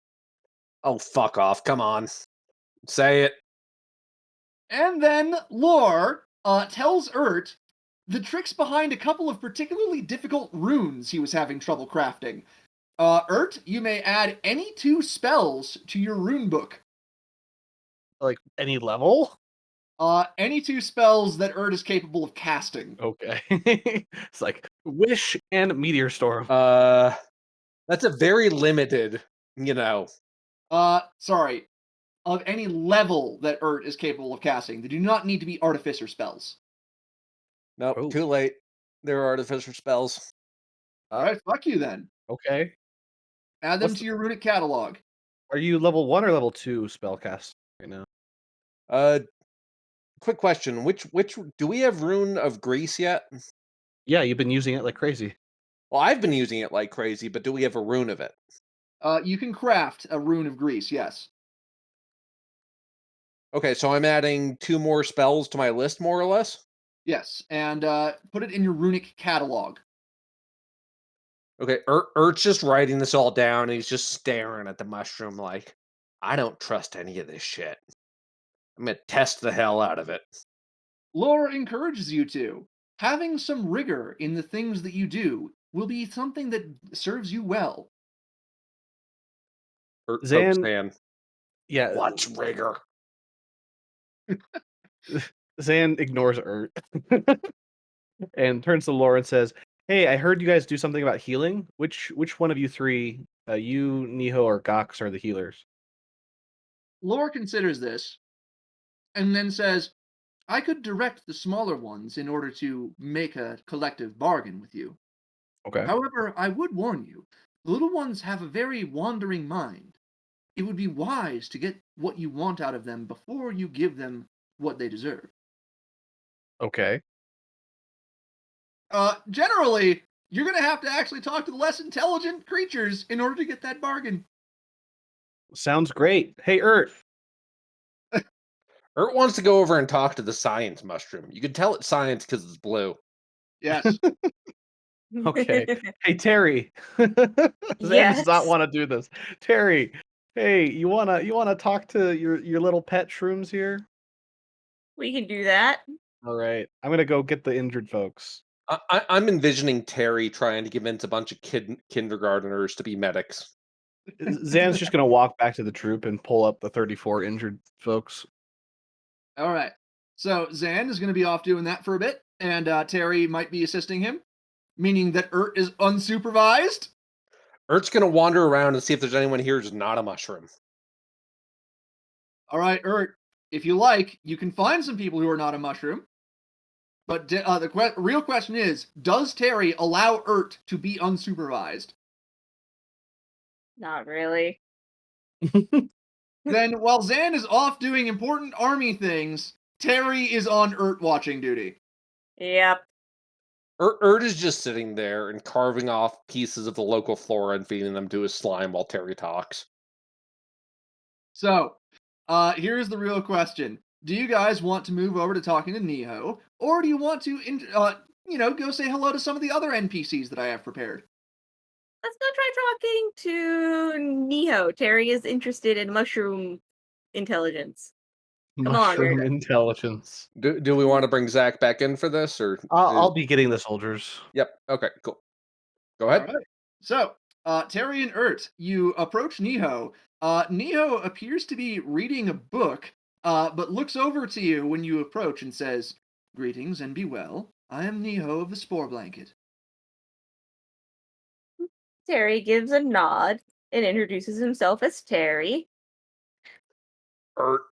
Oh, fuck off. Come on. Say it. And then Lore tells Ert the tricks behind a couple of particularly difficult runes he was having trouble crafting. Ert, you may add any 2 spells to your rune book. Like any level? Any 2 spells that Ert is capable of casting. Okay. It's like Wish and Meteor Storm. That's a very limited, you know. Sorry. Of any level that Ert is capable of casting. They do not need to be artificer spells. Nope, Oh. too late. There are artificer spells. Alright, fuck you then. Okay. Add them What's to your runic catalog. Are you level 1 or level 2 spellcast right now? Quick question. Which do we have Rune of Grease yet? Yeah, you've been using it like crazy. Well, I've been using it like crazy, but do we have a rune of it? You can craft a rune of grease, yes. Okay, so I'm adding 2 more spells to my list, more or less. Yes, and put it in your runic catalog. Okay, Ert's just writing this all down, and he's just staring at the mushroom like, I don't trust any of this shit. I'm gonna test the hell out of it. Lore encourages you to. Having some rigor in the things that you do will be something that serves you well. Ert pokes Zan, Zan. yeah, What's rigor? Zan ignores Ert and turns to Laura and says, "Hey, I heard you guys do something about healing. Which one of you 3, you, Niho, or Gox, are the healers?" Lore considers this and then says, "I could direct the smaller ones in order to make a collective bargain with you. Okay. However, I would warn you, the little ones have a very wandering mind. It would be wise to get what you want out of them before you give them what they deserve." Okay. Generally, you're gonna have to actually talk to the less intelligent creatures in order to get that bargain. Sounds great. Hey, Ert. Ert wants to go over and talk to the science mushroom. You can tell it's science because it's blue. Yes. Okay. Hey, Terry. Zan does not Yes. want to do this. Terry, hey, you wanna talk to your little pet shrooms here? We can do that. All right. I'm gonna go get the injured folks. I'm envisioning Terry trying to convince a bunch of kindergarteners to be medics. Zan's just gonna walk back to the troop and pull up the 34 injured folks. All right. So Zan is gonna be off doing that for a bit, and Terry might be assisting him, meaning that Ert is unsupervised. Ert's gonna wander around and see if there's anyone here who's not a mushroom. All right, Ert. If you like, you can find some people who are not a mushroom. But the real question is, does Terry allow Ert to be unsupervised? Not really. Then, while Zan is off doing important army things, Terry is on Ert watching duty. Yep. Ert is just sitting there and carving off pieces of the local flora and feeding them to his slime while Terry talks. So, here's the real question. Do you guys want to move over to talking to Niho, or do you want to, go say hello to some of the other NPCs that I have prepared? Let's go try talking to Niho. Terry is interested in mushroom intelligence. Come on, Mushroom Ert. intelligence. Do we want to bring Zach back in for this, or I'll be getting the soldiers. Yep. Okay. Cool. Go All ahead. right. So, Terry and Ert, you approach Niho. Niho appears to be reading a book, but looks over to you when you approach and says, "Greetings and be well. I am Niho of the Spore Blanket." Terry gives a nod and introduces himself as Terry. Ert.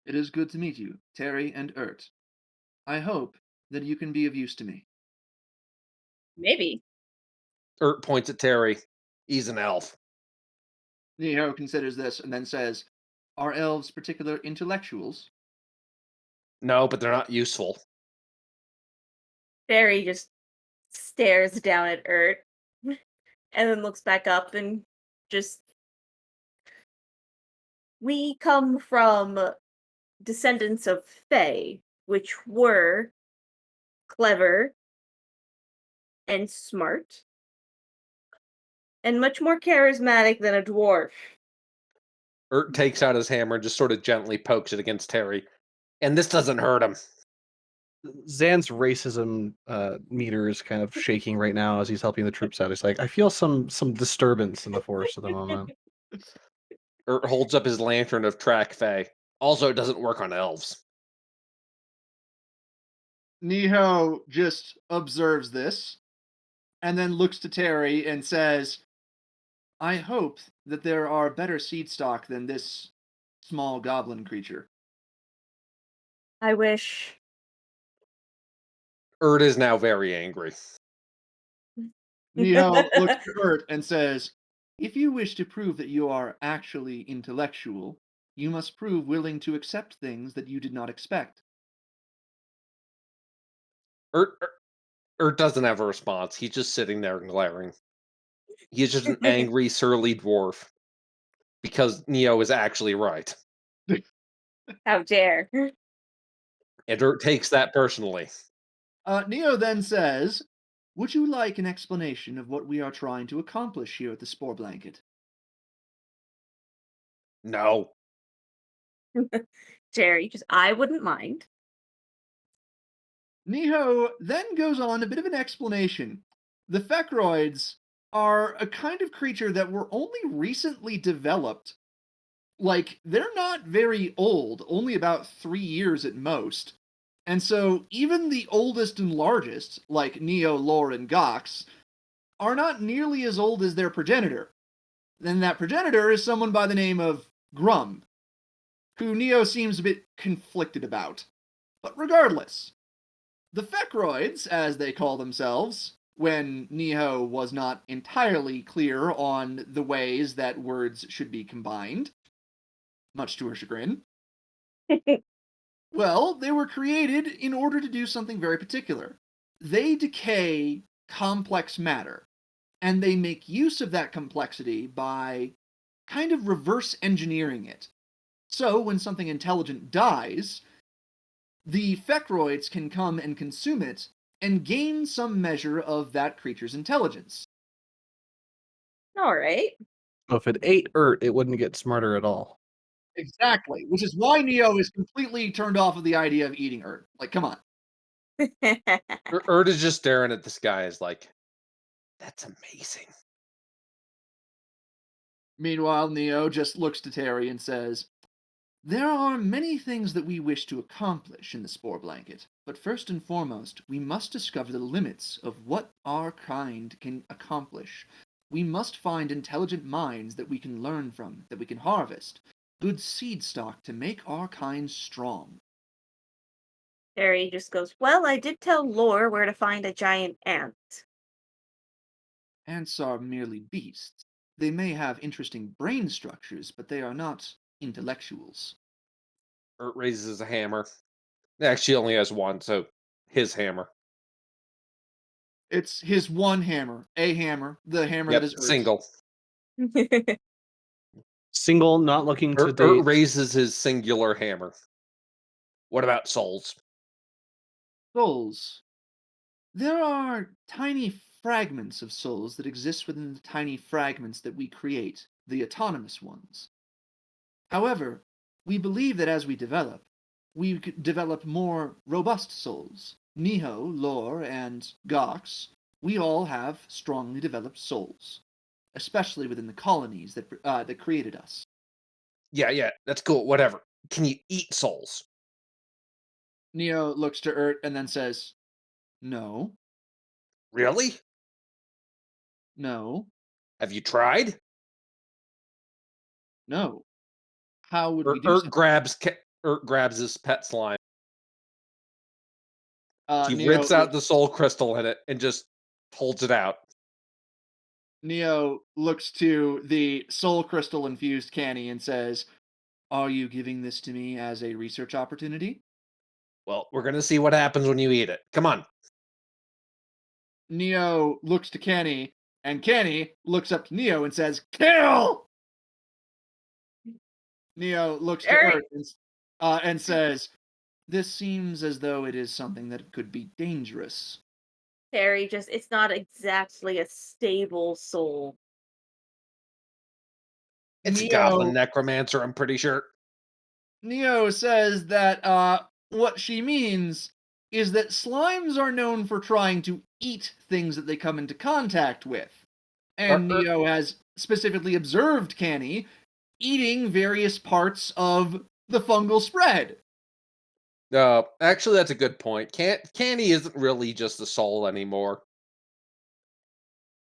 It is good to meet you, Terry and Ert. I hope that you can be of use to me. Maybe. Ert points at Terry. He's an elf. Neo considers this and then says, are elves particular intellectuals? No, but they're not useful. Barry just stares down at Ert and then looks back up and just. We come from descendants of Fae, which were clever and smart and much more charismatic than a dwarf. Ert takes out his hammer and just sort of gently pokes it against Terry. And this doesn't hurt him. Zan's racism meter is kind of shaking right now as he's helping the troops out. He's like, I feel some disturbance in the force at the moment. Ert holds up his lantern of track Fae. Also, it doesn't work on elves. Neo just observes this and then looks to Terry and says, I hope that there are better seed stock than this small goblin creature. I wish. Ert is now very angry. Neo looks to Ert and says, if you wish to prove that you are actually intellectual, you must prove willing to accept things that you did not expect. Ert doesn't have a response. He's just sitting there and glaring. He's just an angry, surly dwarf. Because Neo is actually right. How dare. And Ert takes that personally. Neo then says, would you like an explanation of what we are trying to accomplish here at the Spore Blanket? No. Jerry, just I wouldn't mind. Neo then goes on a bit of an explanation. The Fecroids are a kind of creature that were only recently developed. Like, they're not very old, only about 3 years at most. And so, even the oldest and largest, like Neo, Lore, and Gox, are not nearly as old as their progenitor. Then that progenitor is someone by the name of Grum, who Neo seems a bit conflicted about. But regardless, the Fecroids, as they call themselves, when Neo was not entirely clear on the ways that words should be combined, much to her chagrin, well, they were created in order to do something very particular. They decay complex matter, and they make use of that complexity by kind of reverse engineering it. So, when something intelligent dies, the Fecroids can come and consume it and gain some measure of that creature's intelligence. All right. So if it ate Ert, it wouldn't get smarter at all. Exactly, which is why Neo is completely turned off of the idea of eating Ert. Like, come on. Ert is just staring at this guy as like, that's amazing. Meanwhile, Neo just looks to Terry and says, there are many things that we wish to accomplish in the Spore Blanket, but first and foremost, we must discover the limits of what our kind can accomplish. We must find intelligent minds that we can learn from, that we can harvest, good seed stock to make our kind strong. Harry just goes, well, I did tell Lore where to find a giant ant. Ants are merely beasts. They may have interesting brain structures, but they are not intellectuals. Ert raises a hammer. Actually, he only has one, so his hammer. It's his one hammer, a hammer, the hammer Yep, that is Earth's. single. Single, not looking to Ert date. raises his singular hammer. What about souls? Souls. There are tiny fragments of souls that exist within the tiny fragments that we create, the autonomous ones. However, we believe that as we develop more robust souls. Neho, Lore, and Gox, we all have strongly developed souls, especially within the colonies that created us. Yeah, that's cool. Whatever. Can you eat souls? Neo looks to Ert and then says, no, Really? no, Have you tried? no. How would we do Ert so? grabs his pet slime. He Neo rips out the soul crystal in it and just holds it out. Neo looks to the soul crystal infused canny and says, "Are you giving this to me as a research opportunity?" Well, we're gonna see what happens when you eat it. Come on. Neo looks to Canny, and Canny looks up to Neo and says, "Kill!" Neo looks to Alright. Earth and says, "This seems as though it is something that could be dangerous." Terry, it's not exactly a stable soul. It's a Neo, goblin necromancer, I'm pretty sure. Neo says that what she means is that slimes are known for trying to eat things that they come into contact with. And Neo has specifically observed Canny eating various parts of the fungal spread. No, actually, that's a good point. Candy isn't really just a soul anymore.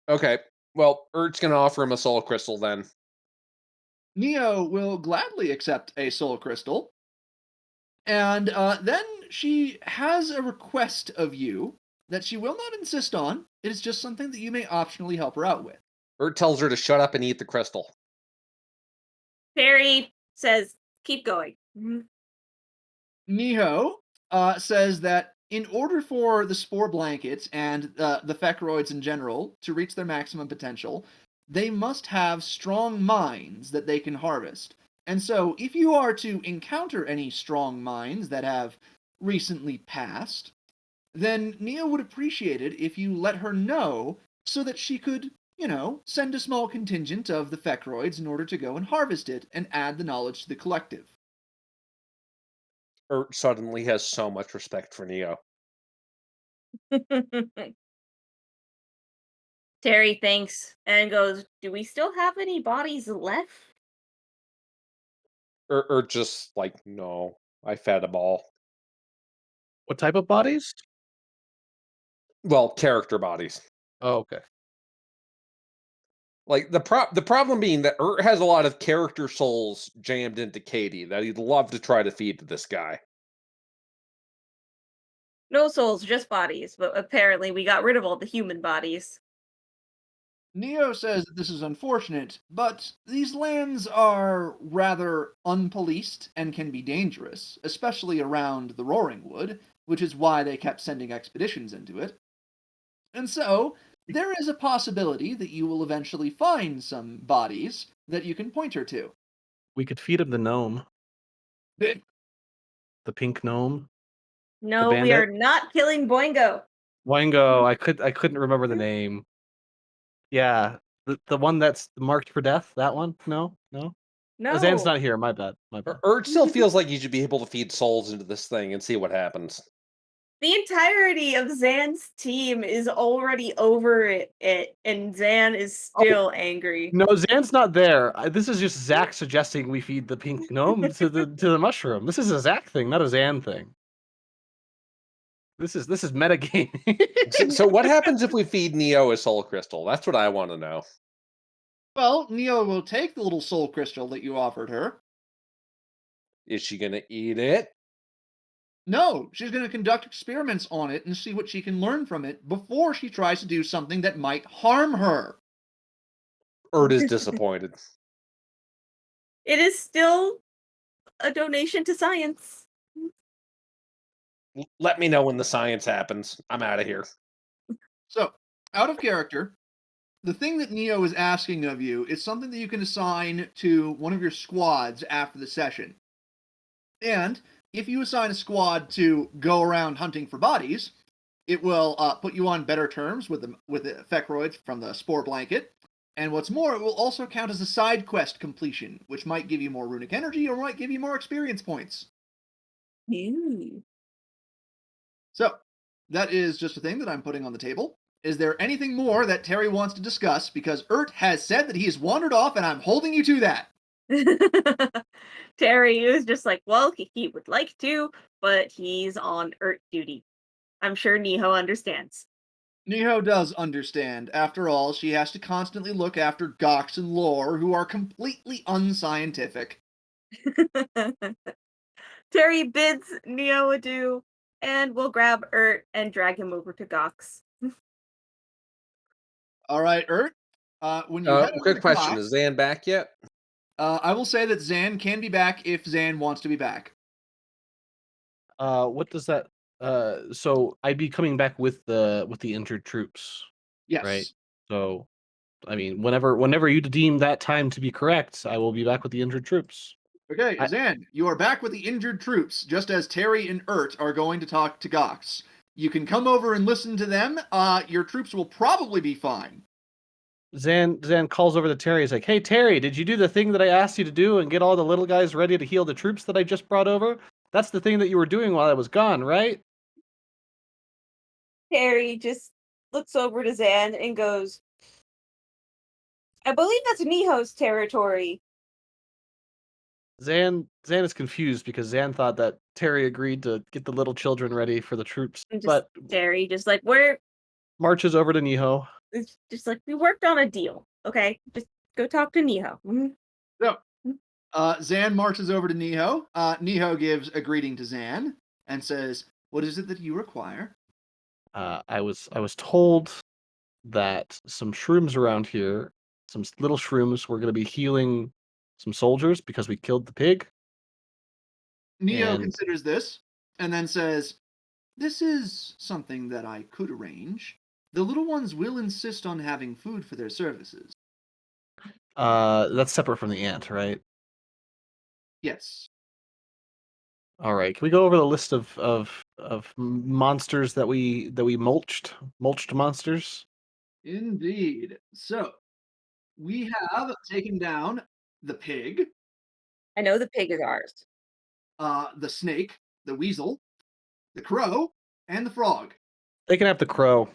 Okay, well, Urt's gonna offer him a soul crystal then. Neo will gladly accept a soul crystal. And then she has a request of you that she will not insist on. It is just something that you may optionally help her out with. Urt tells her to shut up and eat the crystal. Terry says, keep going. Niho says that in order for the spore blankets and the fecroids in general to reach their maximum potential, they must have strong minds that they can harvest. And so, if you are to encounter any strong minds that have recently passed, then Nia would appreciate it if you let her know so that she could, send a small contingent of the fecroids in order to go and harvest it and add the knowledge to the collective. Urt suddenly has so much respect for Neo. Terry thinks and goes, do we still have any bodies left? Urt just like, no, I fed them all. What type of bodies? Well, character bodies. Oh, okay. Like the problem being that Urt has a lot of character souls jammed into Katie that he'd love to try to feed to this guy. No souls, just bodies, but apparently we got rid of all the human bodies. Neo says that this is unfortunate, but these lands are rather unpoliced and can be dangerous, especially around the Roaring Wood, which is why they kept sending expeditions into it. And so, there is a possibility that you will eventually find some bodies that you can point her to. We could feed him the gnome, Eh, the pink gnome. No, we bandit? are not killing Boingo. Boingo. I couldn't remember the name. Yeah, the one that's marked for death. That one? No. No. Zan's not here. My bad. Urt still feels like you should be able to feed souls into this thing and see what happens. The entirety of Zan's team is already over it, and Zan is still angry. No, Zan's not there. This is just Zach suggesting we feed the pink gnome to the mushroom. This is a Zach thing, not a Zan thing. This is metagaming. So what happens if we feed Neo a soul crystal? That's what I want to know. Well, Neo will take the little soul crystal that you offered her. Is she gonna eat it? No, she's going to conduct experiments on it and see what she can learn from it before she tries to do something that might harm her. Urt is disappointed. It is still a donation to science. Let me know when the science happens. I'm out of here. So, out of character, the thing that Neo is asking of you is something that you can assign to one of your squads after the session. And if you assign a squad to go around hunting for bodies, it will put you on better terms with the fecroids from the spore blanket. And what's more, it will also count as a side quest completion, which might give you more runic energy or might give you more experience points. Ooh. So, that is just a thing that I'm putting on the table. Is there anything more that Terry wants to discuss? Because Urt has said that he has wandered off, and I'm holding you to that. Terry is just like, well, he would like to, but he's on Urt duty. I'm sure Niho understands. Niho does understand. After all, she has to constantly look after Gox and Lore, who are completely unscientific. Terry bids Neo adieu, and we'll grab Ert and drag him over to Gox. All right, Ert. When you head over Quick to question: Cox, is Zan back yet? I will say that Zan can be back if Zan wants to be back. What does that? So I'd be coming back with the injured troops, Yes. right? So, I mean, whenever you deem that time to be correct, I will be back with the injured troops. Okay, I- Zan, you are back with the injured troops, just as Terry and Ert are going to talk to Gox. You can come over and listen to them. Your troops will probably be fine. Zan calls over to Terry. He's like, "Hey Terry, did you do the thing that I asked you to do and get all the little guys ready to heal the troops that I just brought over? That's the thing that you were doing while I was gone, right?" Terry just looks over to Zan and goes, I believe that's Niho's territory. Zan is confused because Zan thought that Terry agreed to get the little children ready for the troops, And just but Terry just like, we're marches over to Niho. it's just like, we worked on a deal, okay? Just go talk to Niho. Mhm. So, Zan marches over to Niho. Niho gives a greeting to Zan and says, "What is it that you require?" I was told that some shrooms around here, some little shrooms, were going to be healing some soldiers because we killed the pig. Neo And considers this and then says, "This is something that I could arrange. The little ones will insist on having food for their services." that's separate from the ant, right? Yes. All right. Can we go over the list of monsters that we mulched monsters? Indeed. So, we have taken down the pig, I know the pig is ours. the snake, the weasel, the crow, and the frog. They can have the crow.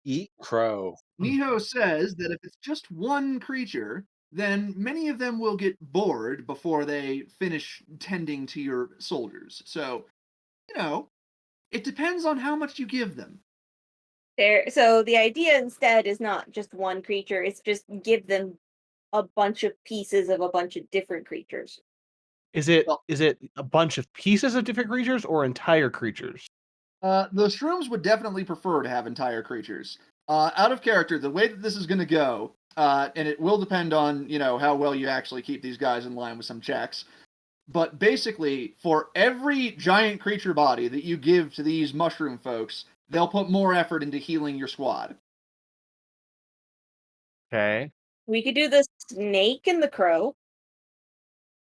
Eat crow. Niho says that if it's just one creature, then many of them will get bored before they finish tending to your soldiers. So, it depends on how much you give them. So the idea instead is not just one creature, it's just give them a bunch of pieces of a bunch of different creatures. Is it Well, a bunch of pieces of different creatures or entire creatures? the shrooms would definitely prefer to have entire creatures. Out of character, the way that this is going to go, and it will depend on, how well you actually keep these guys in line with some checks. But basically, for every giant creature body that you give to these mushroom folks, they'll put more effort into healing your squad. Okay. We could do the snake and the crow.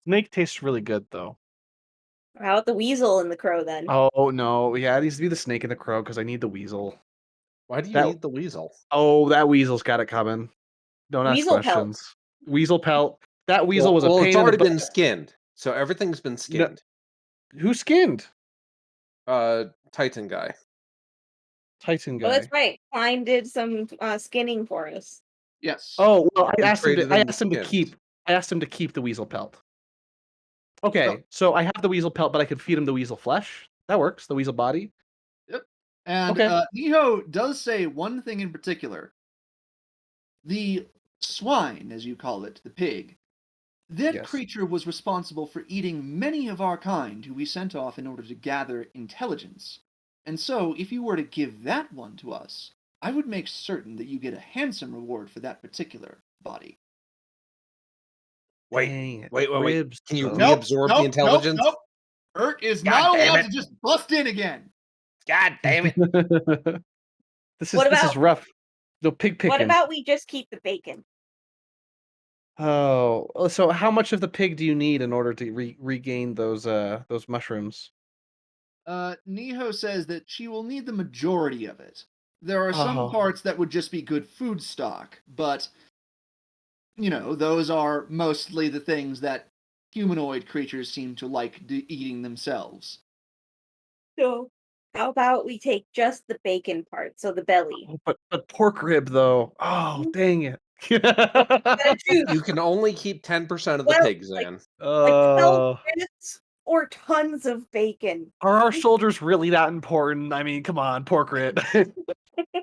Snake tastes really good though. How about the weasel and the crow then? Oh no, yeah, it needs to be the snake and the crow because I need the weasel. Why do you That need the weasel? that weasel's got it coming. Don't ask Weasel pelt. questions. Weasel pelt. That weasel was a Well, pain it's in the already butt. been skinned, so everything's been skinned. Who skinned? Titan guy. Titan Oh, guy. that's right. Klein did some skinning for us. Yes. Oh well, We I asked him traded to skins. keep. I asked him to keep the weasel pelt. Oh. Okay, so I have the weasel pelt, but I could feed him the weasel flesh. That works. The weasel body. Yep. And Okay. Niho does say one thing in particular. The swine, as you call it, the pig, that Yes. creature was responsible for eating many of our kind who we sent off in order to gather intelligence. And so, if you were to give that one to us, I would make certain that you get a handsome reward for that particular body. Wait, Dang it. wait. Ribs, Can you though. reabsorb the intelligence? Nope. Ert is God not damn allowed it. to just bust in again. God damn it! This What is about- rough. No pig picking. What about we just keep the bacon? Oh, so how much of the pig do you need in order to regain those mushrooms? Niho says that she will need the majority of it. There are some Oh. parts that would just be good food stock, but those are mostly the things that humanoid creatures seem to like eating themselves. So how about we take just the bacon part, so the belly? Oh, but pork rib though. Oh, dang it. Gotta choose. You can only keep 10% of the Well, pigs like- in. Like 12 minutes or tons of bacon. Are our soldiers really that important? I mean, come on, pork rib.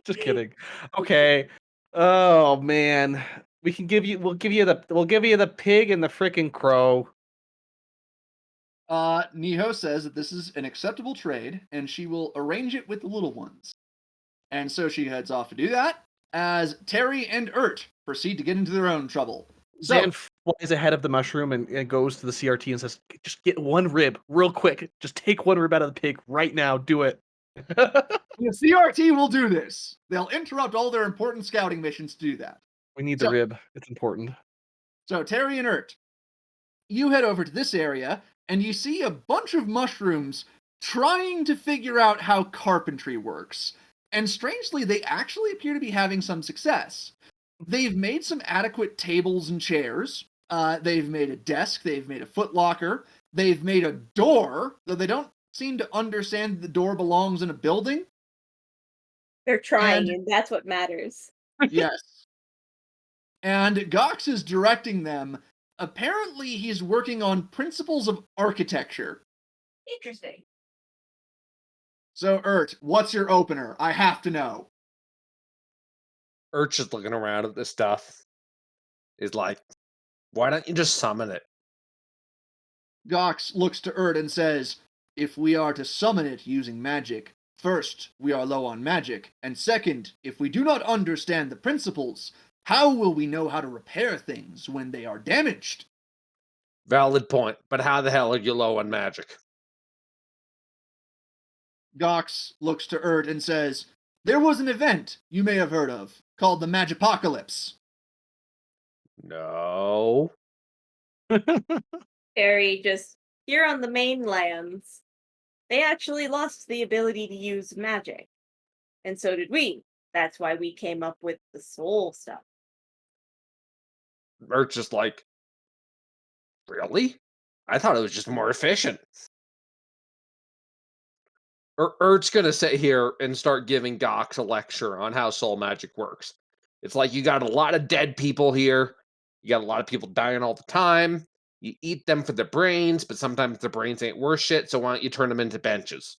Just kidding. Okay. Oh man. We'll give you the pig and the frickin' crow. Niho says that this is an acceptable trade, and she will arrange it with the little ones. And so she heads off to do that, as Terry and Ert proceed to get into their own trouble. So, Zan flies ahead of the mushroom and goes to the CRT and says, "Just get one rib, real quick. Just take one rib out of the pig right now. Do it." the CRT will do this. They'll interrupt all their important scouting missions to do that. We need the rib. It's important. So, Terry and Ert, you head over to this area, and you see a bunch of mushrooms trying to figure out how carpentry works. And strangely, they actually appear to be having some success. They've made some adequate tables and chairs. They've made a desk. They've made a footlocker. They've made a door, though they don't seem to understand that the door belongs in a building. They're trying, and that's what matters. Yes. And Gox is directing them. Apparently, he's working on principles of architecture. Interesting. So, Ert, what's your opener? I have to know. Urch is looking around at this stuff. Is like, why don't you just summon it? Gox looks to Ert and says, if we are to summon it using magic, first, we are low on magic, and second, if we do not understand the principles, how will we know how to repair things when they are damaged? Valid point, but how the hell are you low on magic? Gox looks to Ert and says, there was an event you may have heard of, called the Magipocalypse. No. Terry, just here on the mainlands, they actually lost the ability to use magic. And so did we. That's why we came up with the soul stuff. Urch is like, really? I thought it was just more efficient. Urt's gonna sit here and start giving Gox a lecture on how soul magic works. It's like you got a lot of dead people here. You got a lot of people dying all the time. You eat them for the brains, but sometimes the brains ain't worth shit, so why don't you turn them into benches?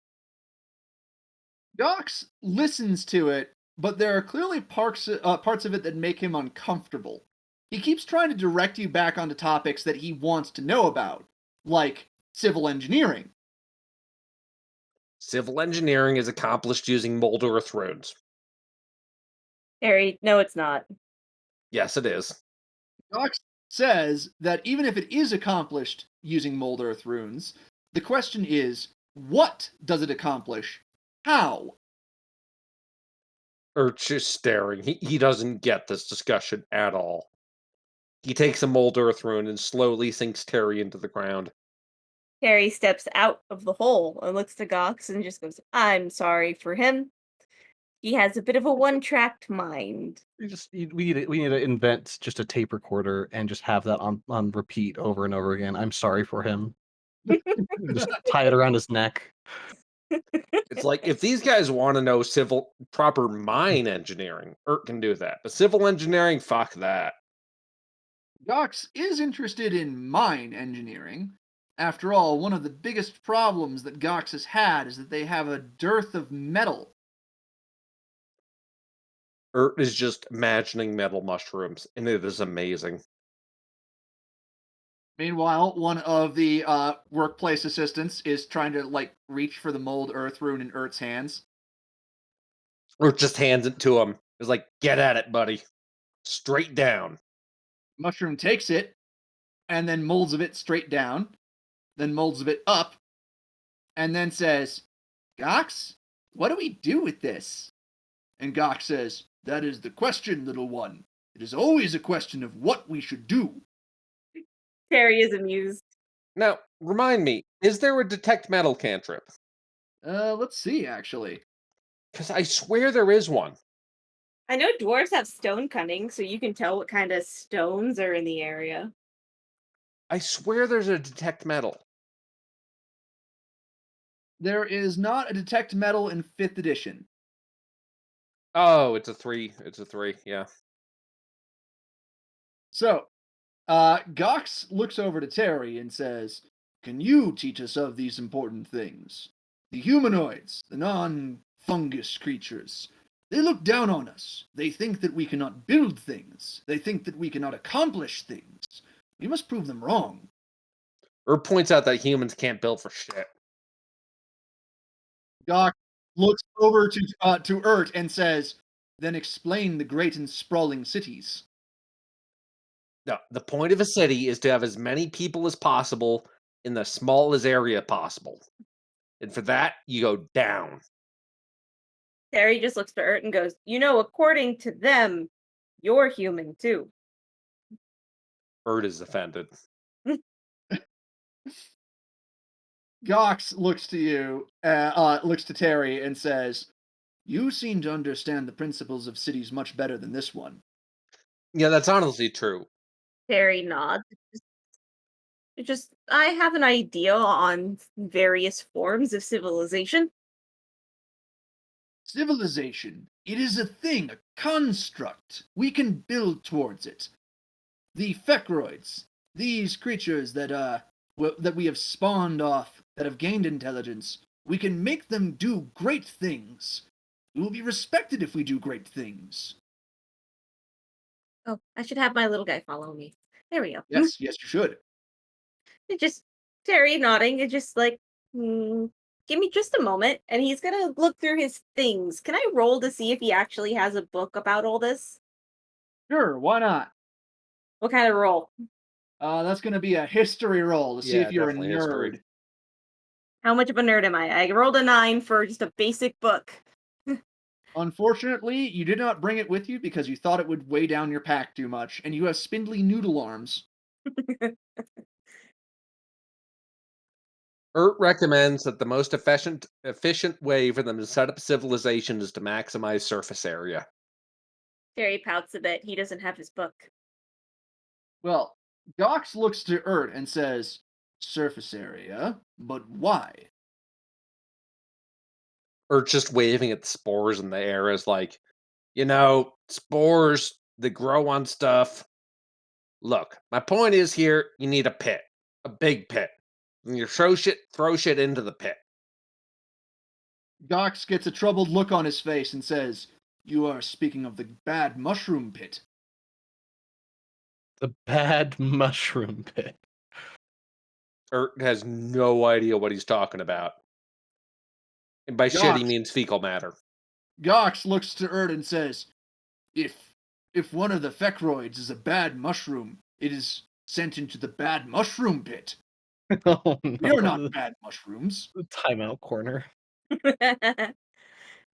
Gox listens to it, but there are clearly parts of it that make him uncomfortable. He keeps trying to direct you back onto topics that he wants to know about, like civil engineering. Civil engineering is accomplished using mold earth runes. Terry, no, it's not. Yes, it is. Gox says that even if it is accomplished using mold earth runes, the question is, what does it accomplish? How? Urch is staring. He doesn't get this discussion at all. He takes a mold earth rune and slowly sinks Terry into the ground. Terry steps out of the hole and looks to Gox and just goes, I'm sorry for him. He has a bit of a one-tracked mind. We need to invent just a tape recorder and just have that on repeat over and over again. I'm sorry for him. Just tie it around his neck. It's like, if these guys want to know proper mine engineering, Urt can do that. But civil engineering, fuck that. Gox is interested in mine engineering. After all, one of the biggest problems that Gox has had is that they have a dearth of metal. Urt is just imagining metal mushrooms, and it is amazing. Meanwhile, one of the workplace assistants is trying to reach for the mold earth rune in Ert's hands. Urt just hands it to him. It's like, get at it, buddy. Straight down. Mushroom takes it, and then molds of it straight down, then molds of it up, and then says, Gox, what do we do with this? And Gox says, that is the question, little one. It is always a question of what we should do. Terry is amused. Now, remind me, is there a detect metal cantrip? Let's see, actually. Because I swear there is one. I know dwarves have stone cutting, so you can tell what kind of stones are in the area. I swear there's a detect metal. There is not a detect metal in 5th edition. Oh, it's a 3. It's a 3, yeah. So, Gox looks over to Terry and says, can you teach us of these important things? The humanoids, the non-fungus creatures, they look down on us. They think that we cannot build things. They think that we cannot accomplish things. We must prove them wrong. Points out that humans can't build for shit. Doc looks over to Urt and says, "Then explain the great and sprawling cities." No, the point of a city is to have as many people as possible in the smallest area possible. And for that, you go down. Terry just looks to Urt and goes, according to them, you're human too. Urt is offended. Gox looks to Terry and says, "You seem to understand the principles of cities much better than this one." Yeah, that's honestly true. Terry nods. I have an idea on various forms of civilization. Civilization. It is a thing, a construct. We can build towards it. The Fecroids, these creatures that we have spawned off, that have gained intelligence, we can make them do great things. We will be respected if we do great things. Oh, I should have my little guy follow me. There we go. Yes, yes, you should. It just Terry nodding. It just like, give me just a moment, and he's gonna look through his things. Can I roll to see if he actually has a book about all this? Sure, why not? What kind of roll? That's going to be a history roll to see Yeah, if you're a definitely history. nerd. How much of a nerd am I? I rolled a 9 for just a basic book. Unfortunately, you did not bring it with you because you thought it would weigh down your pack too much, and you have spindly noodle arms. Urt recommends that the most efficient way for them to set up civilization is to maximize surface area. Terry pouts a bit. He doesn't have his book. Well, Gox looks to Urt and says, "Surface area? But why?" Urt's just waving at the spores in the air as like, spores that grow on stuff. Look, my point is here, you need a pit. A big pit. And you throw shit into the pit. Gox gets a troubled look on his face and says, "You are speaking of the bad mushroom pit." The bad mushroom pit. Urt has no idea what he's talking about. And by shit, he Gox. means fecal matter. Gox looks to Urt and says, If one of the Fecroids is a bad mushroom, it is sent into the bad mushroom pit. Oh We are no. not bad mushrooms." The timeout corner.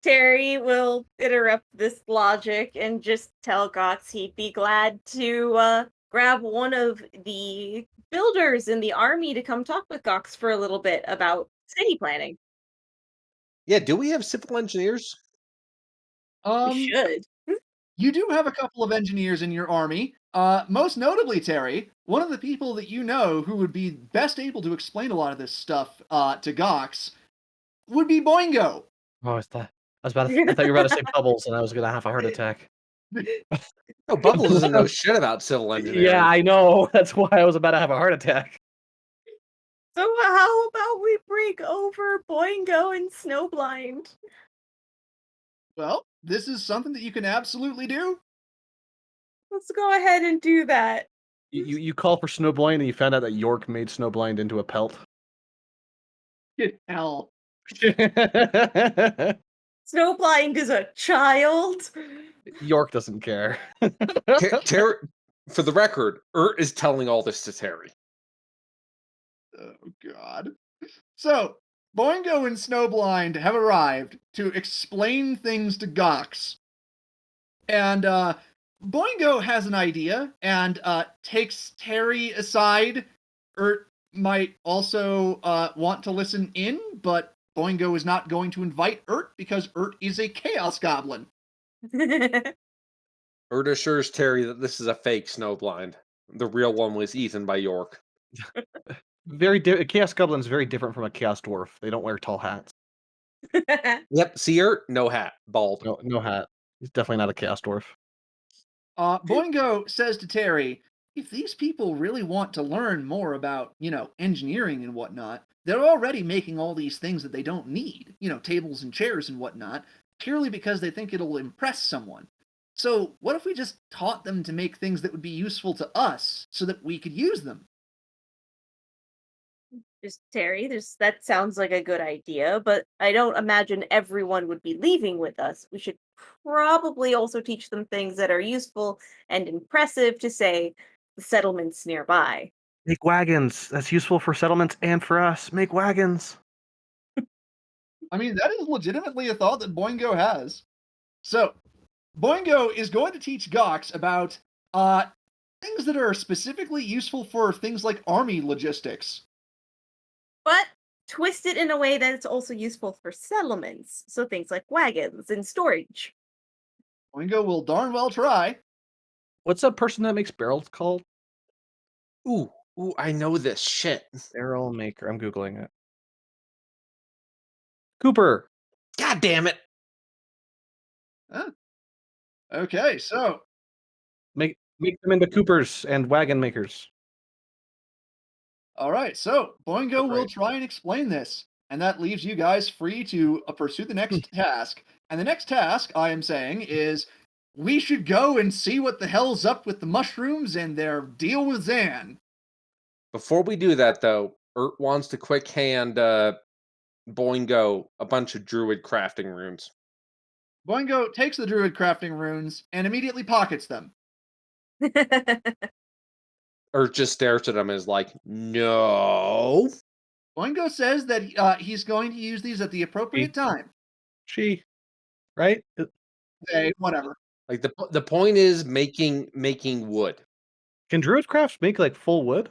Terry will interrupt this logic and just tell Gox he'd be glad to grab one of the builders in the army to come talk with Gox for a little bit about city planning. Yeah, do we have civil engineers? We should. You do have a couple of engineers in your army. Most notably, Terry, one of the people that you know who would be best able to explain a lot of this stuff to Gox would be Boingo. Oh, is that? I thought you were about to say Bubbles, and I was gonna have a heart attack. No, Bubbles doesn't know shit about civil engineering. Yeah, I know. That's why I was about to have a heart attack. So how about we break over Boingo and Snowblind? Well, this is something that you can absolutely do. Let's go ahead and do that. You call for Snowblind, and you found out that York made Snowblind into a pelt. Get hell. Snowblind is a child. York doesn't care. For the record, Urt is telling all this to Terry. Oh, God. So, Boingo and Snowblind have arrived to explain things to Gox. And Boingo has an idea and takes Terry aside. Urt might also want to listen in, but Boingo is not going to invite Urt because Urt is a Chaos Goblin. Urt assures Terry that this is a fake Snowblind. The real one was eaten by York. Chaos Goblin's very different from a Chaos Dwarf. They don't wear tall hats. Yep, see Urt? No hat. Bald. No hat. He's definitely not a Chaos Dwarf. Boingo says to Terry, if these people really want to learn more about, engineering and whatnot, they're already making all these things that they don't need, tables and chairs and whatnot, purely because they think it'll impress someone. So what if we just taught them to make things that would be useful to us so that we could use them? Just Terry, that sounds like a good idea, but I don't imagine everyone would be leaving with us. We should probably also teach them things that are useful and impressive to say the settlements nearby. Make wagons. That's useful for settlements and for us. Make wagons. I mean, that is legitimately a thought that Boingo has. So, Boingo is going to teach Gox about things that are specifically useful for things like army logistics. But twist it in a way that it's also useful for settlements, so things like wagons and storage. Boingo will darn well try. What's that person that makes barrels called? Ooh, I know this shit. Barrel maker. I'm Googling it. Cooper. God damn it. Huh. Okay, so Make them into Coopers and wagon makers. all right, so Boingo will Right. try and explain this, and that leaves you guys free to pursue the next task. And the next task, I am saying, is we should go and see what the hell's up with the mushrooms and their deal with Zan. Before we do that, though, Ert wants to quick hand Boingo a bunch of druid crafting runes. Boingo takes the druid crafting runes and immediately pockets them. Ert just stares at him and is like, no. Boingo says that he's going to use these at the appropriate time. Right? Okay, whatever. Like the point is making wood. Can Druidcraft make like full wood?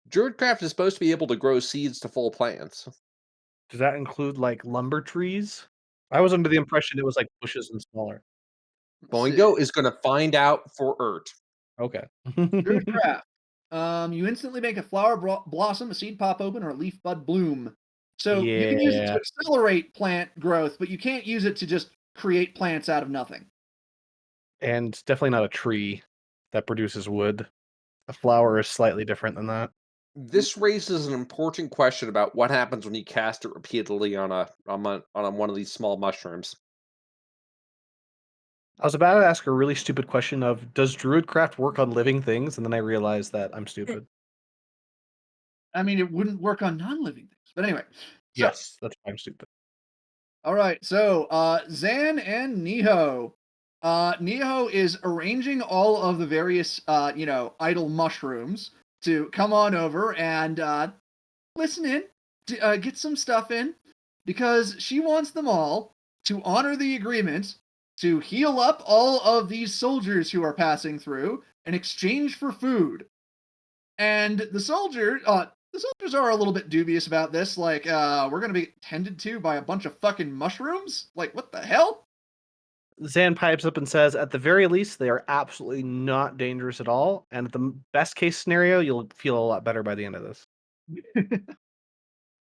Druidcraft is supposed to be able to grow seeds to full plants. Does that include like lumber trees? I was under the impression it was like bushes and smaller. Boingo is going to find out for Ert. Okay. Druid craft. You instantly make a flower blossom, a seed pop open, or a leaf bud bloom. So you can use it to Yeah. accelerate plant growth, but you can't use it to just create plants out of nothing. And definitely not a tree that produces wood. A flower is slightly different than that. This raises an important question about what happens when you cast it repeatedly on one of these small mushrooms. I was about to ask a really stupid question of, does Druidcraft work on living things? And then I realized that I'm stupid. I mean, it wouldn't work on non-living things. But anyway. So, Yes, that's why I'm stupid. all right. So, Zan and Niho. Niho is arranging all of the various, idle mushrooms to come on over and listen in, to get some stuff in, because she wants them all to honor the agreement to heal up all of these soldiers who are passing through in exchange for food. And the soldiers are a little bit dubious about this. Like, we're gonna be tended to by a bunch of fucking mushrooms? Like, what the hell? Zan pipes up and says, at the very least, they are absolutely not dangerous at all. And at the best case scenario, you'll feel a lot better by the end of this.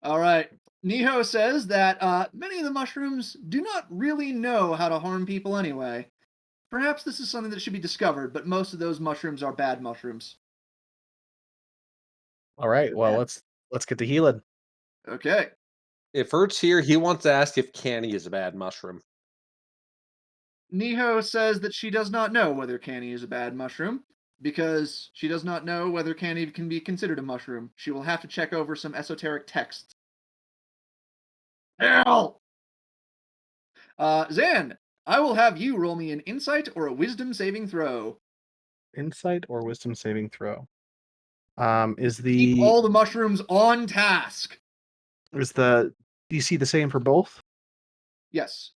All right. Niho says that many of the mushrooms do not really know how to harm people anyway. Perhaps this is something that should be discovered, but most of those mushrooms are bad mushrooms. All right, well, let's get to healing. Okay. If Ert's here, he wants to ask if canny is a bad mushroom. Niho says that she does not know whether canny is a bad mushroom, because she does not know whether canny can be considered a mushroom. She will have to check over some esoteric texts. Hell! Zan, I will have you roll me an insight or a wisdom saving throw. Insight or wisdom saving throw. Keep all the mushrooms on task. Is the DC the same for both? Yes.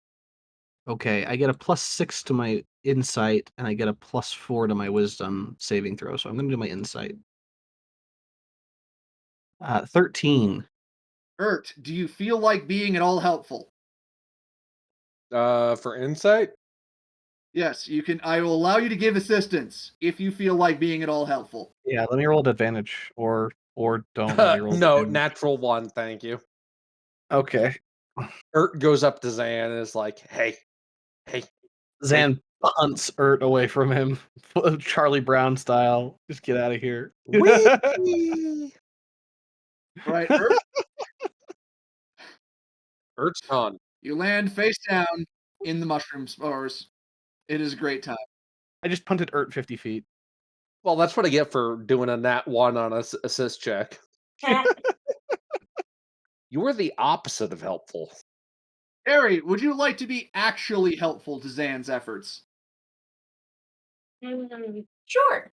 Okay, I get a +6 to my insight, and I get a +4 to my wisdom saving throw. So I'm going to do my insight. 13. Ert, do you feel like being at all helpful? For insight? Yes, you can. I will allow you to give assistance if you feel like being at all helpful. Yeah, let me roll at advantage, or don't let me roll at No, advantage. natural 1, thank you. Okay. Ert goes up to Zan and is like, hey. Zan hunts Ert away from him, Charlie Brown style. Just get out of here. Whee! Right, Ert? Ert's gone. You land face down in the mushroom spores. It is a great time. I just punted Ert 50 feet. Well, that's what I get for doing a nat 1 on a assist check. You were the opposite of helpful. Terry, would you like to be actually helpful to Zan's efforts? Sure.